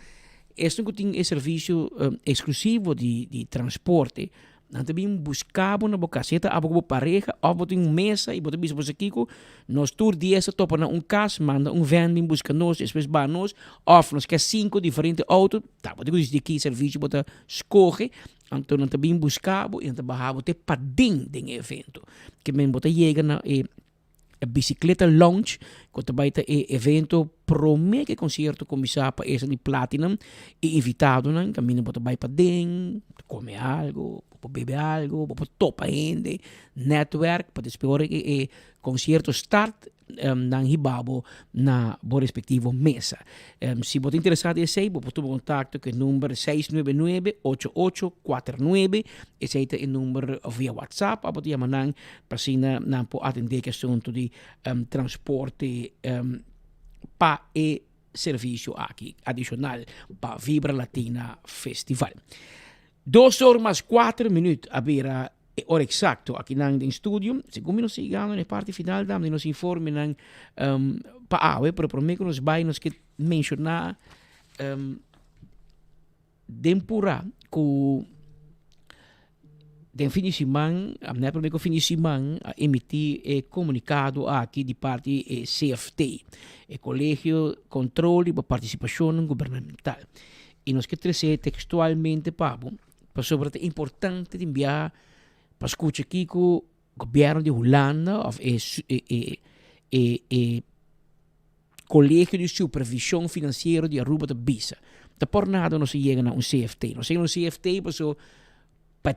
[SPEAKER 4] Este tem serviço exclusivo de transporte. Não também buscava na bocaceta, a boca pareja, ou botar uma mesa e botar bispo aqui, nós tour dias topa na casa, manda vending busca nós, depois vai nós, off nós quer 5 diferentes autos, tá, botar isso aqui serviço bota escorre, então não também buscava e não barrava até para dentro do evento, que mesmo bota chega na bicicleta launch, quando vai ter evento promete que concerto começar para esse de Platinum e invitado, né? Caminho bota vai para dentro, comer algo, beber algo, topa ainda, network, para esperar que concerto start na Hibabo na bo respectivo mesa. Se você interessado em sei, você tomar contato com o número 699-8849, esse é o número via WhatsApp, você chamar para si na atender que assunto de transporte para e serviço aqui, adicional para Vibra Latina Festival. 2 horas mais 4 minutos a ver a hora exacto aqui no estúdio. Segundo nós chegamos na parte final, damos nos informe para pero por mim que nos vai nos que mencionar tempura com den fim de semana, né, por mim que fim de semana emitir comunicado aqui de parte CFT, Colégio Controle para Participação Governamental. E nós que trazer textualmente para sobre a importante de enviar para escutar aqui que o governo de Holanda of Colégio de Supervisão Financeira de Aruba de Bisa. Da por nada não se chega a CFT. Não chega a CFT para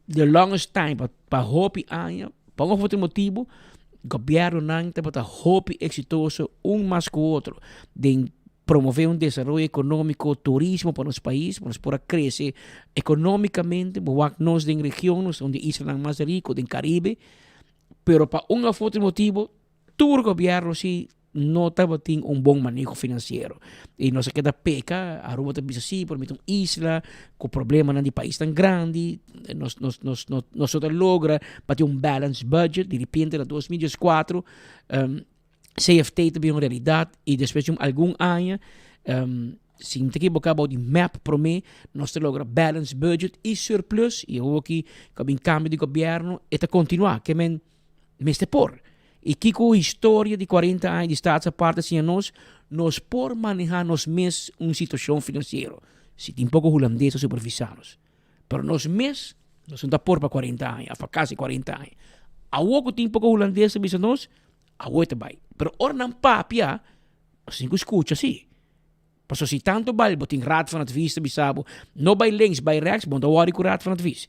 [SPEAKER 4] the longest time, para hopi anos, por algum motivo, o governo não tem para hopi exitoso mais que o outro. De promover desenvolvimento econômico, turismo para nosso país, para nós poder crescer economicamente, para nós em regiões onde Israel é mais rico, do Caribe, pero para outro motivo, todo o governo se não estava tendo bom manejo financeiro. E nós queda peca, a Aruba também assim, por uma isla, com problema de país tão grande, nós logra para ter balance budget, de repente, em 2004, CFT também é uma realidade, e depois de algum ano, se não te equivocar de map para mim, nós logra balance budget e surplus, e eu aqui, com o cambio de governo, e continuar, que me este por. E que com a história de 40 anos de Estados aparte, assim, nós por manejar nós mesmos uma situação financeira. Se tem pouco holandês supervisamos. Mas nós mesmos, nós não por para 40 anos, para quase 40 anos. A outra tem pouco holandês supervisamos nós, a outra vai. Mas ora não papia, assim que escuta, assim. Mas se tanto vai, tem raad van het vista, bisabo, não vai links, vai rechts, bom, dan com o raad van het vista.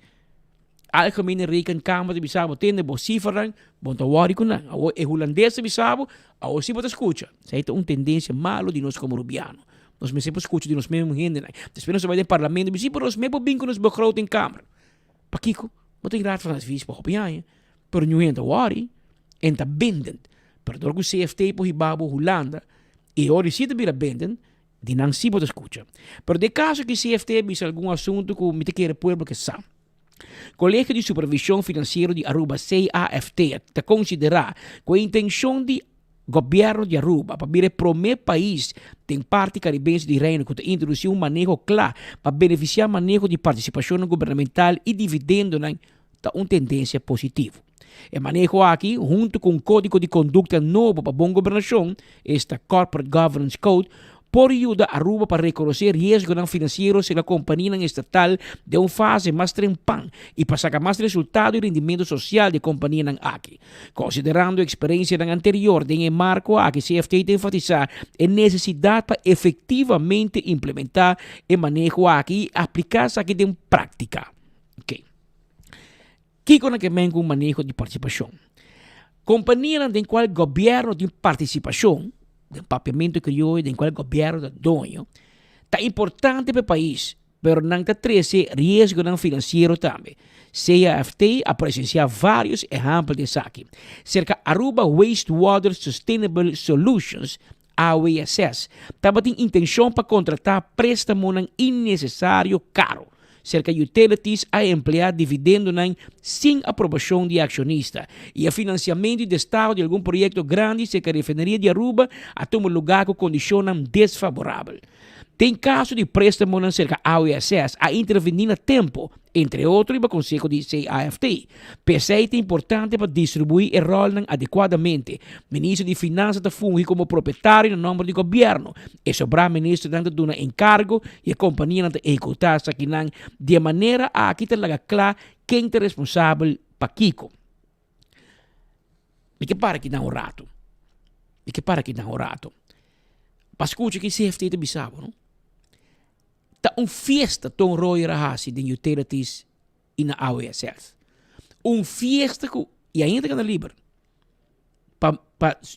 [SPEAKER 4] Algemene rekenkamer de bisabo tende bo cifran, bom tá wari com não. É holandês bisabo, a o sibo escuta. Isso é uma tendência malo de nós como rubiano. Nós me sempre escuta de nós mesmos gente, né? Depois nós vai no parlamento, mas por nós mesmo bem com nós begroting em câmara. Pa Kiko, não tem raad van het vis para hopian, pero nu ainda wari, ainda bindend. Pero door o CFT por hibabo Holanda, e ora se te bira bindend, de não sibo escuta. Pero de caso que CFT bisa algum assunto que me te quer pueblo que sabe. Colégio de Supervisão Financeira de Aruba, CAFT, está considerar que a intenção de governo de Aruba para vir para o meu país tem parte caribense de reino que introduzir manejo claro para beneficiar manejo de participação governamental e dividendo está uma tendência positiva. O manejo aqui, junto com o Código de Conduta novo para boa governação, esta Corporate Governance Code, por ayuda a Aruba para reconocer riesgos financieros en la compañía estatal de una fase más trempan y para sacar más resultado y rendimiento social de compañía aquí. Considerando experiencia anterior de marco aquí, CFT enfatizar en necesidad para efectivamente implementar el manejo aquí y aplicarse aquí en práctica. Okay. ¿Qué con que venga un manejo de participación? Compañía en cual el gobierno de participación de papiamento crioulo, em qual governo do dono, está importante para o país, pero nang ta 13 riesgo ng financiero também. CAFT a presenciar vários exemplos de aqui. Cerca Aruba Wastewater Sustainable Solutions, AWSS, estava tem intenção para contratar préstamo não innecessário caro. Cerca utilities a emplear dividendo não sem aprovação de acionista. E a financiamento de Estado de algum projeto grande cerca de refineria de Aruba a tomar lugar com condição desfavorável. Tem caso de préstamo não cerca AWSS a intervenir a tempo, entre outros, e consejo de CAFT. PCI é importante para distribuir o rol adequadamente. Ministro de Finanças está fungindo como proprietário no nome do governo. E sobra ministro está dando um encargo e a companhia está executar isso aqui de maneira a que está claro quem é responsável para Kiko. E que para que dá um rato. Para escutar que CFT está bisabo, não? Tá fiesta tão roy rahasi de utilities in AWSS. Fiesta que e ainda que na liber. Pa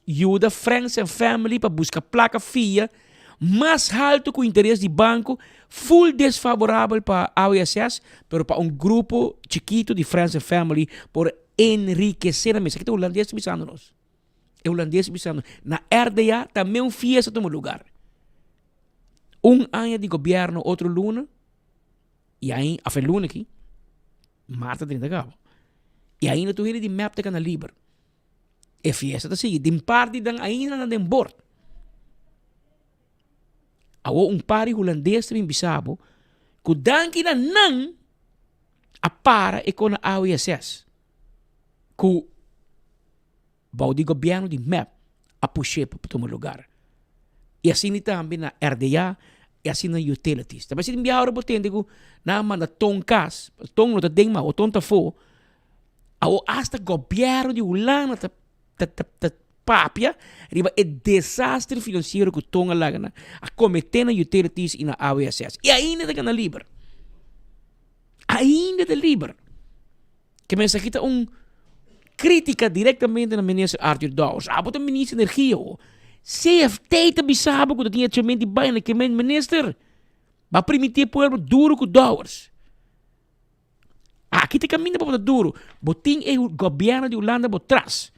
[SPEAKER 4] ajuda friends and family para buscar placa FIA mais alto que o interesse de banco, full desfavorável para AWSS, pero para grupo chiquito de friends and family por enriquecer a mesa. Que é holandês bisando nós. Na RDA também fiesta toma lugar. Ano de governo, outro luna, e aí, a luna aqui, Marta 30 cabo. E ainda tu de map de cana liber. E fiesta da seguinte, de parte dan ainda na den bord. Awo pari holandês também bisabo, que danki na nan a para e com a AWSS. Que bau de governo de map a puxar para tomar lugar. E assim também na RDA e assim na utilities. Tapi se enviar para potente ko na manda tong kas, tong no ta dengma o tong ta fo, ao hasta governo de Holanda ta papia, riba e desastre financeiro que tong alagana a cometer na utilities e na AWSS. E ainda da na liber. Que me sakita crítica diretamente na ministro Arthur Dawes. Bota ministro energia o. CFT também sabe que tinha chamado de bem que minister. Vai permitir povo duro com Dawes. Aqui tem caminho para duro. Botim o governo de Holanda por trás.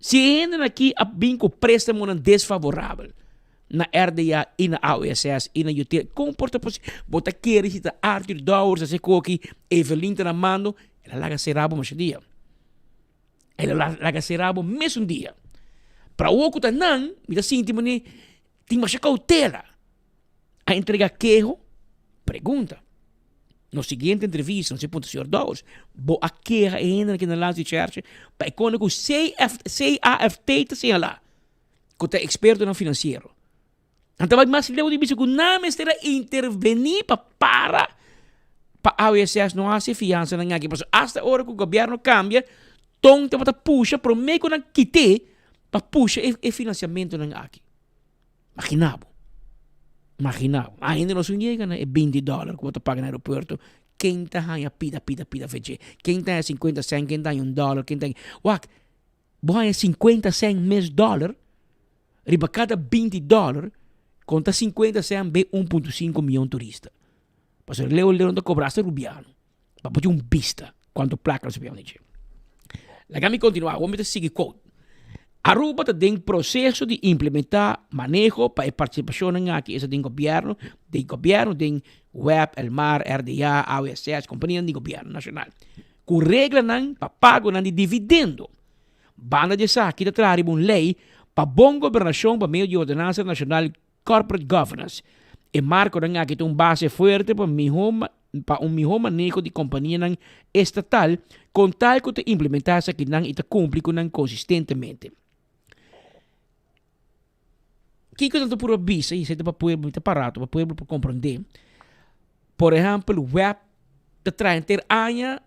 [SPEAKER 4] Se ainda aqui a binco préstamo desfavorável na RDA e na AWSS e na UT, comporta possível. Bota querer se Arthur Dawes assim que Evelyn na mando, ela larga serabo mais dia. Ela larga serabo mesmo dia. Para o que não, me sinto que tem mais cautela a entregar queijo. Pergunta. No seguinte entrevista, no seguinte senhor Dawes, bo a queixa ainda que na lance de church, para quando o CAFT está lá, que é experto no financeiro. Então, mas leu de bicho que não me estará intervenir para a AWSS não há fiança na aqui, mas hasta a hora que o governo cambia, então te puxa para meio que não quite para puxa e financiamento na aqui. Imaginava. Ainda não se chega é $20 que você paga no aeroporto. Quem está aí pida feche. Quem está 50 cent, quem está $1, quem está wak. Boa 50 cent mês dólar. Riba cada $20, conta 50 cent be 1.5 milhão turista. Para o Leo da cobrasse rubiano. Para poder vista quanto placa se pode dizer. Lá me continuar, vamos seguir quote. Aruba tem processo de implementar manejo para a participação aqui esse do governo, tem web, el mar, RDA, AWSS, companhia de governo nacional. Com regra não para pago de dividendo. Banda de aqui da trás uma lei para bom governação para meio de ordenança nacional corporate governance. E marco aqui tem base forte para melhor manejo de companhia estatal, com tal que implementar isso aqui e cumprir consistentemente. Que coisa por vista e para poder muito barato para poder compreender. Por exemplo, o web te traz ter año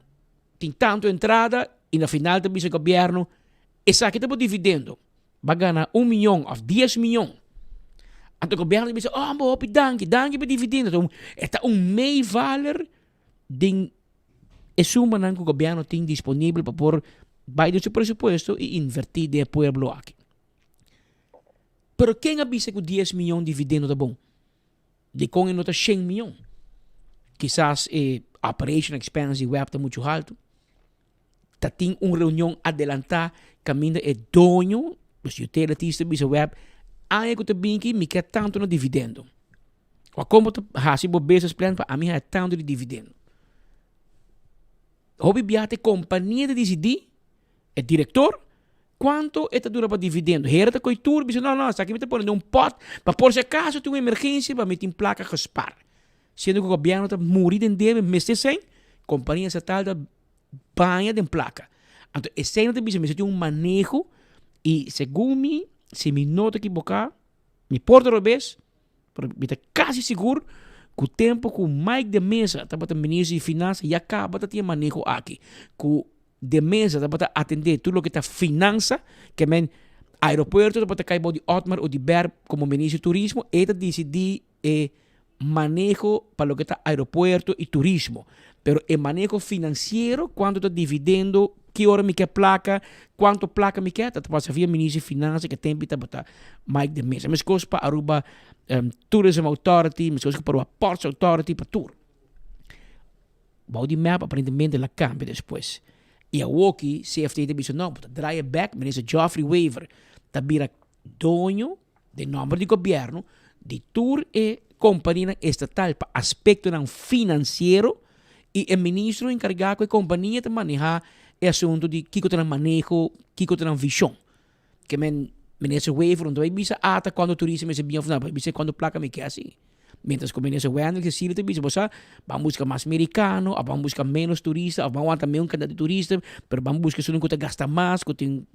[SPEAKER 4] tem tanto entrada e na final também o governo essa aqui tem dividendo vai ganhar 1 milhão ou 10 milhões. Então o governo diz danke para dividendo. Então é meio valor de suma que o governo tem disponível para pôr vai do seu presupuesto e invertir de pueblo aqui. Pero quem avisa que 10 milhões de dividendo tá bom? De com nota 100 milhões. quizás operation expense web está muito alto. Tem uma reunião adelantada, caminho é dono, os utilities da web, aí que também que me quer tanto no dividendo. Ou como tu hasi bo business plan para a mim é tanto de dividendo. Hobby biate companhia de decidir, é diretor, quanto é dura para dividendo. Herda coi tour, bicho, não, aqui me tá pondo pot, para por se acaso tem uma emergência, para me tem placa gespar. Sendo que o governo está morrendo em deve, mês de 100, companhia estatal da banha de placa. Então, esse ano também se tem um manejo e segundo mim, se me nota equivocar, me porto ao revés, pero me está quase seguro que o tempo que o Mike de Mesa está para ministro de finanças e acaba de ter manejo aqui. Que de Mesa está para atender tudo o que está finança, que men aeroporto está para cair de Otmar ou de Ber como ministro de turismo, e está decidir manejo para o que está aeroporto e turismo. Pero el manejo financiero, cuánto está dividendo, qué hora me queda placa, cuánto placa me queda, pasa via ministro de finanças que tem para botar Mike de Mesa. Mas coisas para Aruba Tourism Authority, mas coisas para Aruba Ports Authority, para tour. Bouw die map aparentemente la cambia depois. E a Woki, CFT te disse, não, draai back, ministro Geoffrey Weaver, tá vira dono de nome de governo, de tour e companhia estatal para aspecto financeiro, e o ministro encarregado com a companhia de manejar o assunto de que tem manejo, que tem visão. Que ministro Weaver não vai bisa ata quando o turismo é bem ou não, vai bisa quando placa me quer assim. Mientras que o ministro Wendel que se te bisa, vamos buscar mais americano, vamos buscar menos turista, vamos também um candidato de turista, pero vamos buscar só que gasta mais, que tem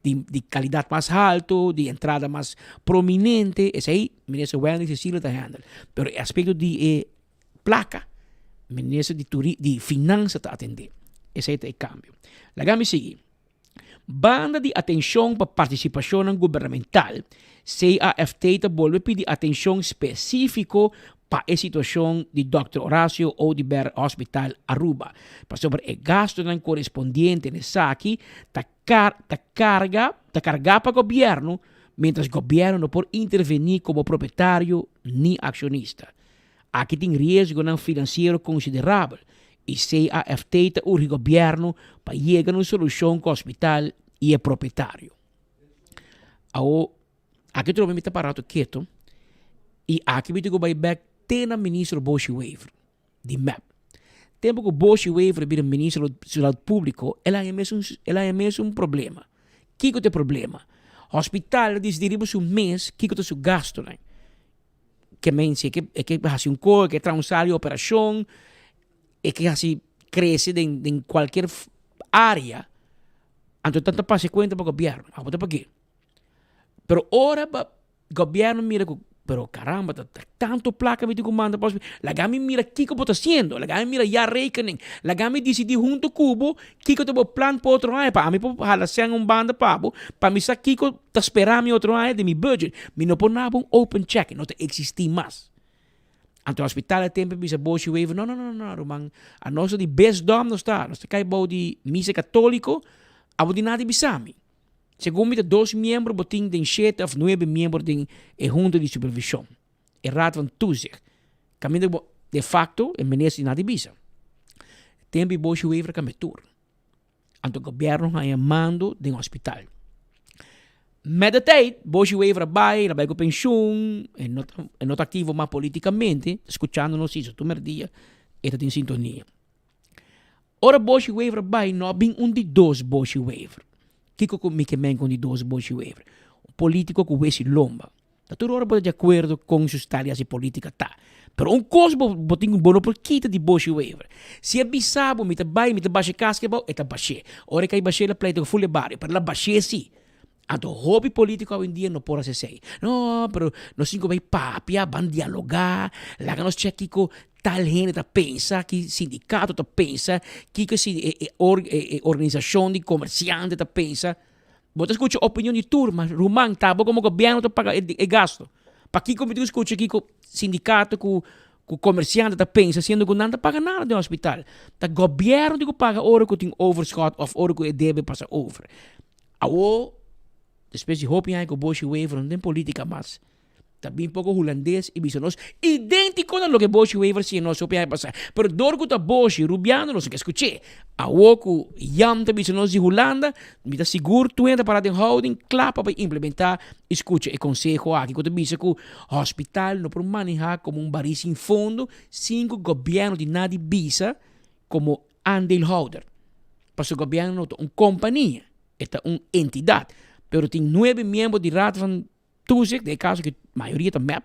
[SPEAKER 4] de qualidade mais alto, de entrada mais prominente, esse aí, ministro Wendel que se te handle. Pero o aspecto de placa, ministro de finanças está atendendo. Esse é o cambio. Lagami sigue. Banda de atenção para participação governamental. CAFT está volve pedir atenção específica para a situação de Dr. Horacio ou de Ber Hospital Aruba. Para sobre o gasto não correspondiente nessa aqui, está carga para o governo, mientras o governo não pode intervenir como proprietário nem acionista. Aqui tem risco não financeiro considerável e CAFT está urge o governo para chegar a uma solução com o hospital e o proprietário. Aqui tu me está parado quieto e aqui me digo vai back tem o ministro Boshi Weaver de MAP. Tempo que o Boshi Weaver vira ministro da saúde pública, ela é mesmo problema. Que é o problema? O hospital distribuímos mês, que é o gasto, né? Que mense que hace um cor, que traz um salário de operação, e que assim cresce em qualquer área. Então, tanto passa conta para o governo. Para quê? Pero ora, o governo mira, pero caramba, tanto placa me comanda, lagami mira o que eu estou fazendo, lagami mira já rekening, lagami decidi junto cubo, que eu tenho plan para outro ano, para mim, para ser banda para mim, sabe que eu estou esperando outro ano de meu budget, me não pôr open check, não existe mais. Então, o hospital é tempo, bisa Boshi Weaver, não, Roman, a nossa de best dom não está, nós cai bom de missa católico, a de nada bisami. Segundo me, 2 membros botin de 7 ou 9 membros de junta de supervisão. E raad van toezicht. Caminho de facto, o ministro de nada bisa. Tempo Boshi Weaver kan met tour. Então, o governo ha mando de hospital. Met de tijd, Boshi Weaver vai com pensioen, e não ativo mais politicamente, escuchando-nos isso, tu merdia, e está em sintonia. Ora, Boshi Weaver vai, não bem de 2 Boshi Weaver. Kiko me quemen com de 2 Boshi Weaver. O político que esse lomba. Da toda hora de acordo com suas tareas e política tá. Pero coisa botin bono por quita de Boshi Weaver. Se é bisabo, me baixa casca, eta baixa. Ora que baixa la pleito full barrio, para la baixa sim. Então, hobby político hoje em dia não pode ser. Não, pero nós cinco vai papia, van dialogar, lá que nós chequico tal gente pensa, que sindicato pensa, que organização de comerciante pensa. Você escuta a opinião de turma, Rumang, tá bom como o governo paga o gasto. Para que como tu escuta que o sindicato, que o comerciante pensa, sendo que não paga nada do hospital. O governo que paga hora que tem overschot ou hora que deve passar over. Depois de hoping que o Boshi Weaver não tem política mais. Também pouco holandês e bisonos. Idêntico a lo que Bosch Weaver sim não soube passar. Pero dorgo ta Bosch rubiano não se que escute. A woku jam ta bisonos de Holanda, me tá seguro tu entra para den houding clapa para implementar. Escute e consejo aqui quando bisa que o hospital não pode manejar como baris sem fundo, 5 governo de nada bisa como aandeelhouder. Para o governo não uma companhia, é uma entidade. Pero tem 9 membros de raad van toezicht, de caso que a maioria está MEP.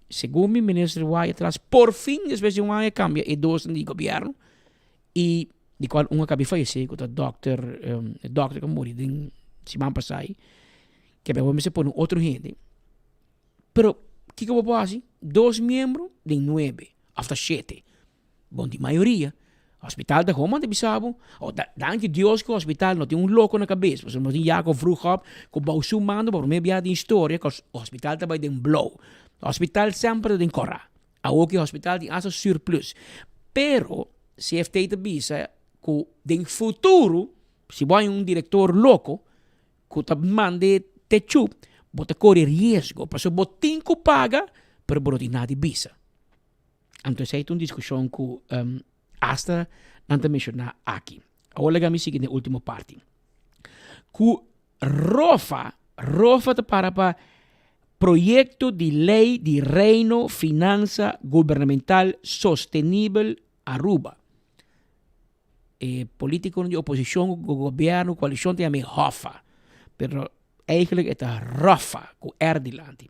[SPEAKER 4] Segundo o ministro vai atrás, por fim, depois de um ano, cambia e 2 de governo. E de qual um acabou de falecer, que o doctor que morreu em semana passada, que é para se pôr outro gente. Pero, o que eu vou fazer? 2 membros de 9, after 7. Bom, de maioria. Hospital de Roma de Bissau. Dank Deus que o hospital não tem louco na cabeça. Porque não tem Jacob vroeg op, com o baú mando, para mim de história, que o hospital também tem blow. O hospital sempre tem corra. A o hospital tem asa surplus. Pero, se FT te bisa, que em futuro, se vai diretor louco, que te mande te chup, bota corre risco, para botin que paga, pero não nada de bisa. Então, essa é uma discussão que hasta não mencionar aqui. Agora vamos seguir na última parte. Que ROFA para Proyecto de Lei de Reino Finança Governamental Sostenible Aruba. Político de oposição, governo, coalição tem a ROFA. Pero eigenlijk é ROFA, com R delante.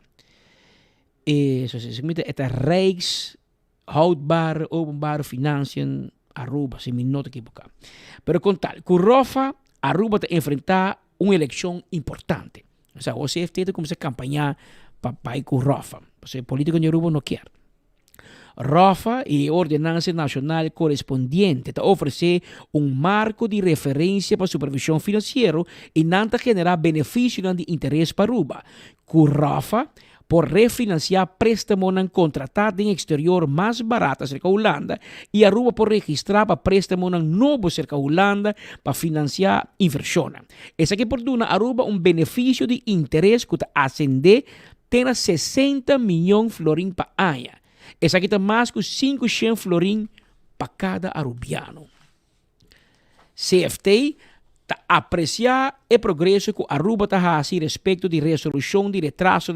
[SPEAKER 4] Zoals ze zeggen, het Rijkshoudbare Openbare Financiën Aruba, se me nota equivocar. Pero con tal, que ROFA, Aruba te enfrentar uma eleição importante. O sea, o CFT começa a campanhar para com ROFA. O sea, político de Aruba não quer. ROFA e Ordenança Nacional Correspondiente te oferecer marco de referência para supervisão financeira e não te generar benefício de interesse para Aruba. Que ROFA por refinanciar préstamo ng contratado em exterior mais barata cerca Holanda e Aruba por registrar para préstamo ng novo cerca Holanda para financiar inversão. Essa aqui por duna Aruba benefício de interesse que ascende tem 60 milhões florim para ano. Essa aqui está mais que 500 florim para cada arubiano. CFT ta apreciar o progresso que Aruba ta fazendo respeito de resolução de retraso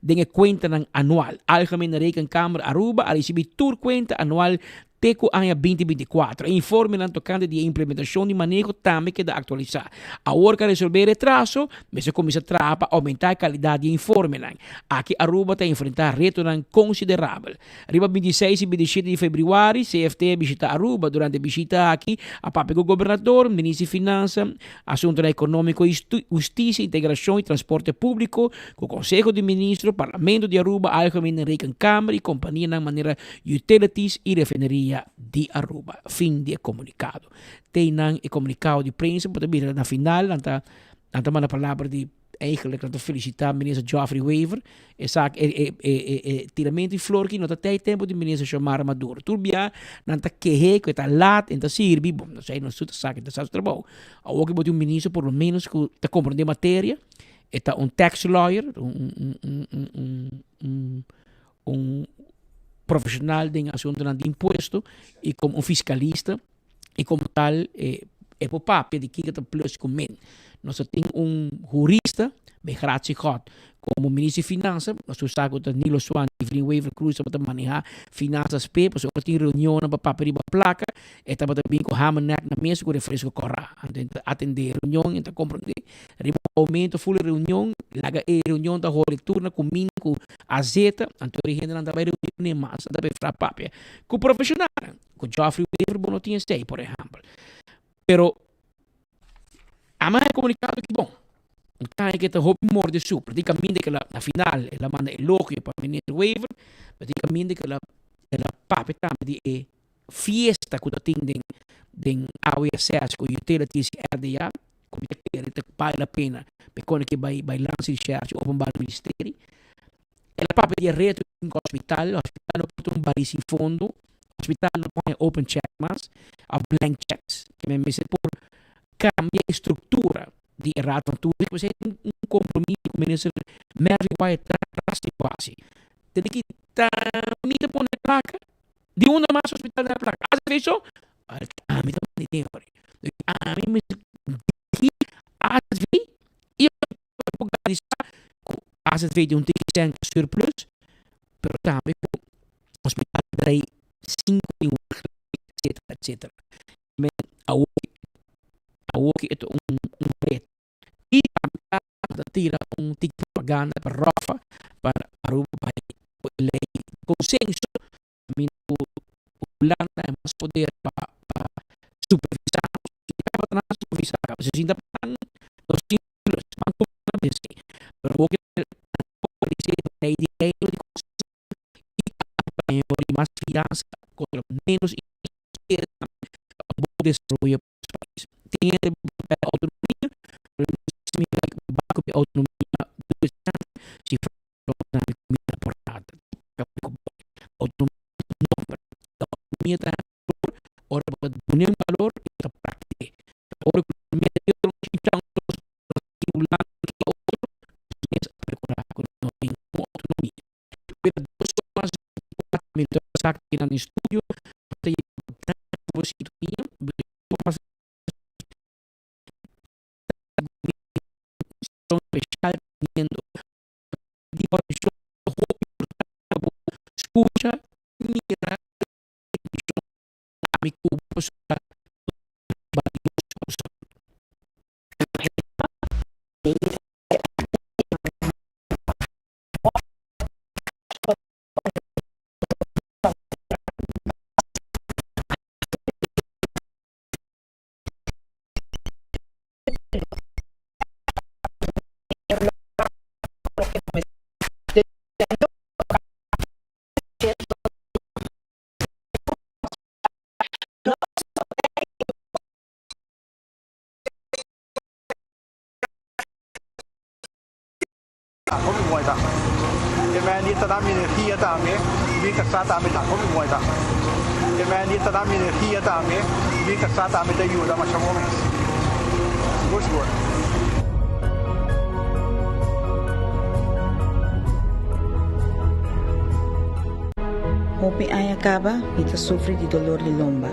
[SPEAKER 4] de conta anual. Algemene Rekenkamer Aruba a receber toda conta anual teco ano 2024. Informe na tocante de implementação de manejo também que da atualizar. A hora que resolver retraso, mas começa a trabalhar para aumentar a qualidade de informe. Aqui Aruba está enfrentar reto considerável. Arriba 26 e 27 de fevereiro, CFT visita Aruba. Durante a visita aqui, a papel do governador, ministro de Finanças, assunto econômico, justiça, integração e transporte público, com o Conselho de Ministros, Parlamento de Aruba, Algemene Rekenkamer e companhia na maneira utilities e refineria de Aruba. Fim de comunicado. Tem o comunicado de prensa, mas na final, não uma palavra de eigenlijk te felicitar minister Geoffrey Weaver. Tiramento de flor que não tem tempo de minister chamar Maduro. Turbia, não está que está lá, não está sirvi, bom, não sei, não está saque, não está trabalho. Ao que bote ministro, por lo menos, que está compreendendo matéria, está tax lawyer, profissional de assunto de imposto e como fiscalista e como tal é por papel de que está plus com men. Nós temos jurista, bem graças a como ministro de Finanças, nós usamos o Nilo Swan e Evelyn Weaver Cruz para manejar finanças P, porque nós temos reunião para papel e placa, e também com Hamanak na mesa com refresco corra, atender reunião, então compreender, aumento, full reunião, laga reunião da returna com mim, com a zeta, então a gente não vai reunir mais, não vai fazer papel. Com profissional, com Geoffrey Weaver, não tinha sei, por exemplo. Pero, a mais comunicado que bom, então que está hop morde super, praticamente que na final ela manda elogio para o ministro Weaver, praticamente que ela papel também de fiesta que tem den AWSS com utilities RDA, como que vale a pena, porque que vai lançar research open bar ministério. Ela papel de reto em hospital não pode baris em fundo, hospital não põe open check mas a blank checks, que me por cambia a estrutura de errado tudo, você tem compromiso com o ministro Mary White tras situação. Tem que mita pôr na placa, de onde mais hospital na placa. Às vezes, mita pôr na tempo. Mita às vezes, e às vezes de ticket surplus, pero também o hospital daí 5 etc. Men a woki ito rate. E também tira ticket propaganda para Rafa para Aruba o lei consenso minto ulang na mas poder para supervisar para supervisar kasi sinda pang dos siglos pang pero woki más fianza contra menos desarrollo país. Tiene autonomía, autonomía si autonomía por nada. Autonomía ahora poner un valor y la práctica. Ahora medio autonomía. Pero dos más sakit ng studio at tapos ito niya special niendo di orisyon escucha mira kami kubo sa
[SPEAKER 6] energia também, fica só também tá como moeda. E mas ni tá energia também, fica só também da ajuda mas chamo mais. Gostou?
[SPEAKER 8] Hopi ay acaba, ita sufre de dolor de lomba.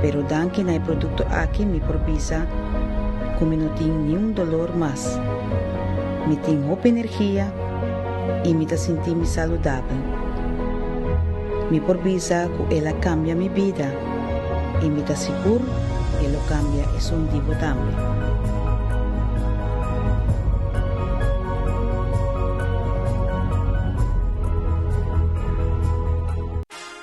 [SPEAKER 8] Pero dan que na produto aqui me propisa, como não tem nenhum dolor mais. Me tem hopi energia e me sentir me saudável. Me propisa que ela cambia minha vida e me seguro que ela cambia é um tipo também.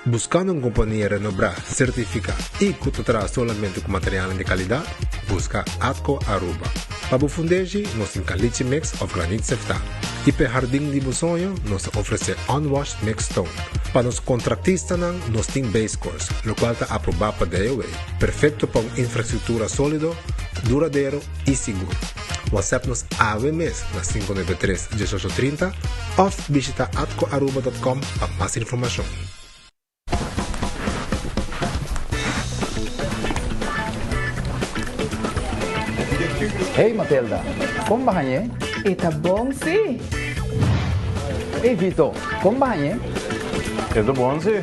[SPEAKER 2] Buscando uma companhia Renobras certificada e que te traz somente com material de qualidade, busca Atco Aruba. Para o fundejo, nós temos caliche mix of granite sefta. E para jardim de sonho, nós oferecemos unwashed mixed stone. Para os contratistas, nós temos base course, o qual está aprovado para DOA. Perfeito para uma infraestrutura sólida, duradouro e seguro. WhatsApp nos AWMS na 593-1830 ou visita atcoaruba.com para mais informação.
[SPEAKER 9] Hey Matilda, como va aí?
[SPEAKER 18] Está bom, sim.
[SPEAKER 9] Hey Vito, como va aí?
[SPEAKER 6] Está bom, sim.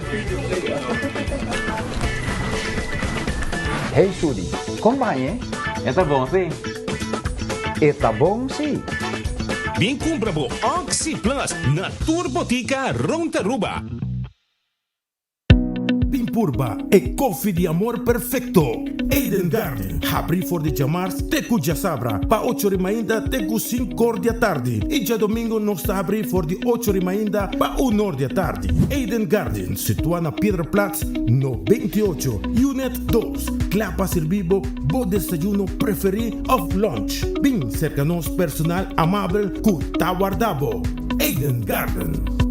[SPEAKER 9] Hey Sudi, como va aí?
[SPEAKER 6] Está bom, sim.
[SPEAKER 9] Está bom, sim.
[SPEAKER 13] Bem compra bo Oxy Plus na Turbotica Rontaruba.
[SPEAKER 24] Pimpurba e coffee de amor perfecto. Eden Garden, abri for de chamar Teku Jasabra, pa 8h ainda Teku 5h da tarde. E já domingo nós está abri for de 8h ainda pa 1h da tarde. Eden Garden, situado na Piedraplatz, no 28, Unit 2. Clapa servibo, bo desayuno preferi of lunch. Bem cerca nos personal amável, cu tawardabo. Eden Garden.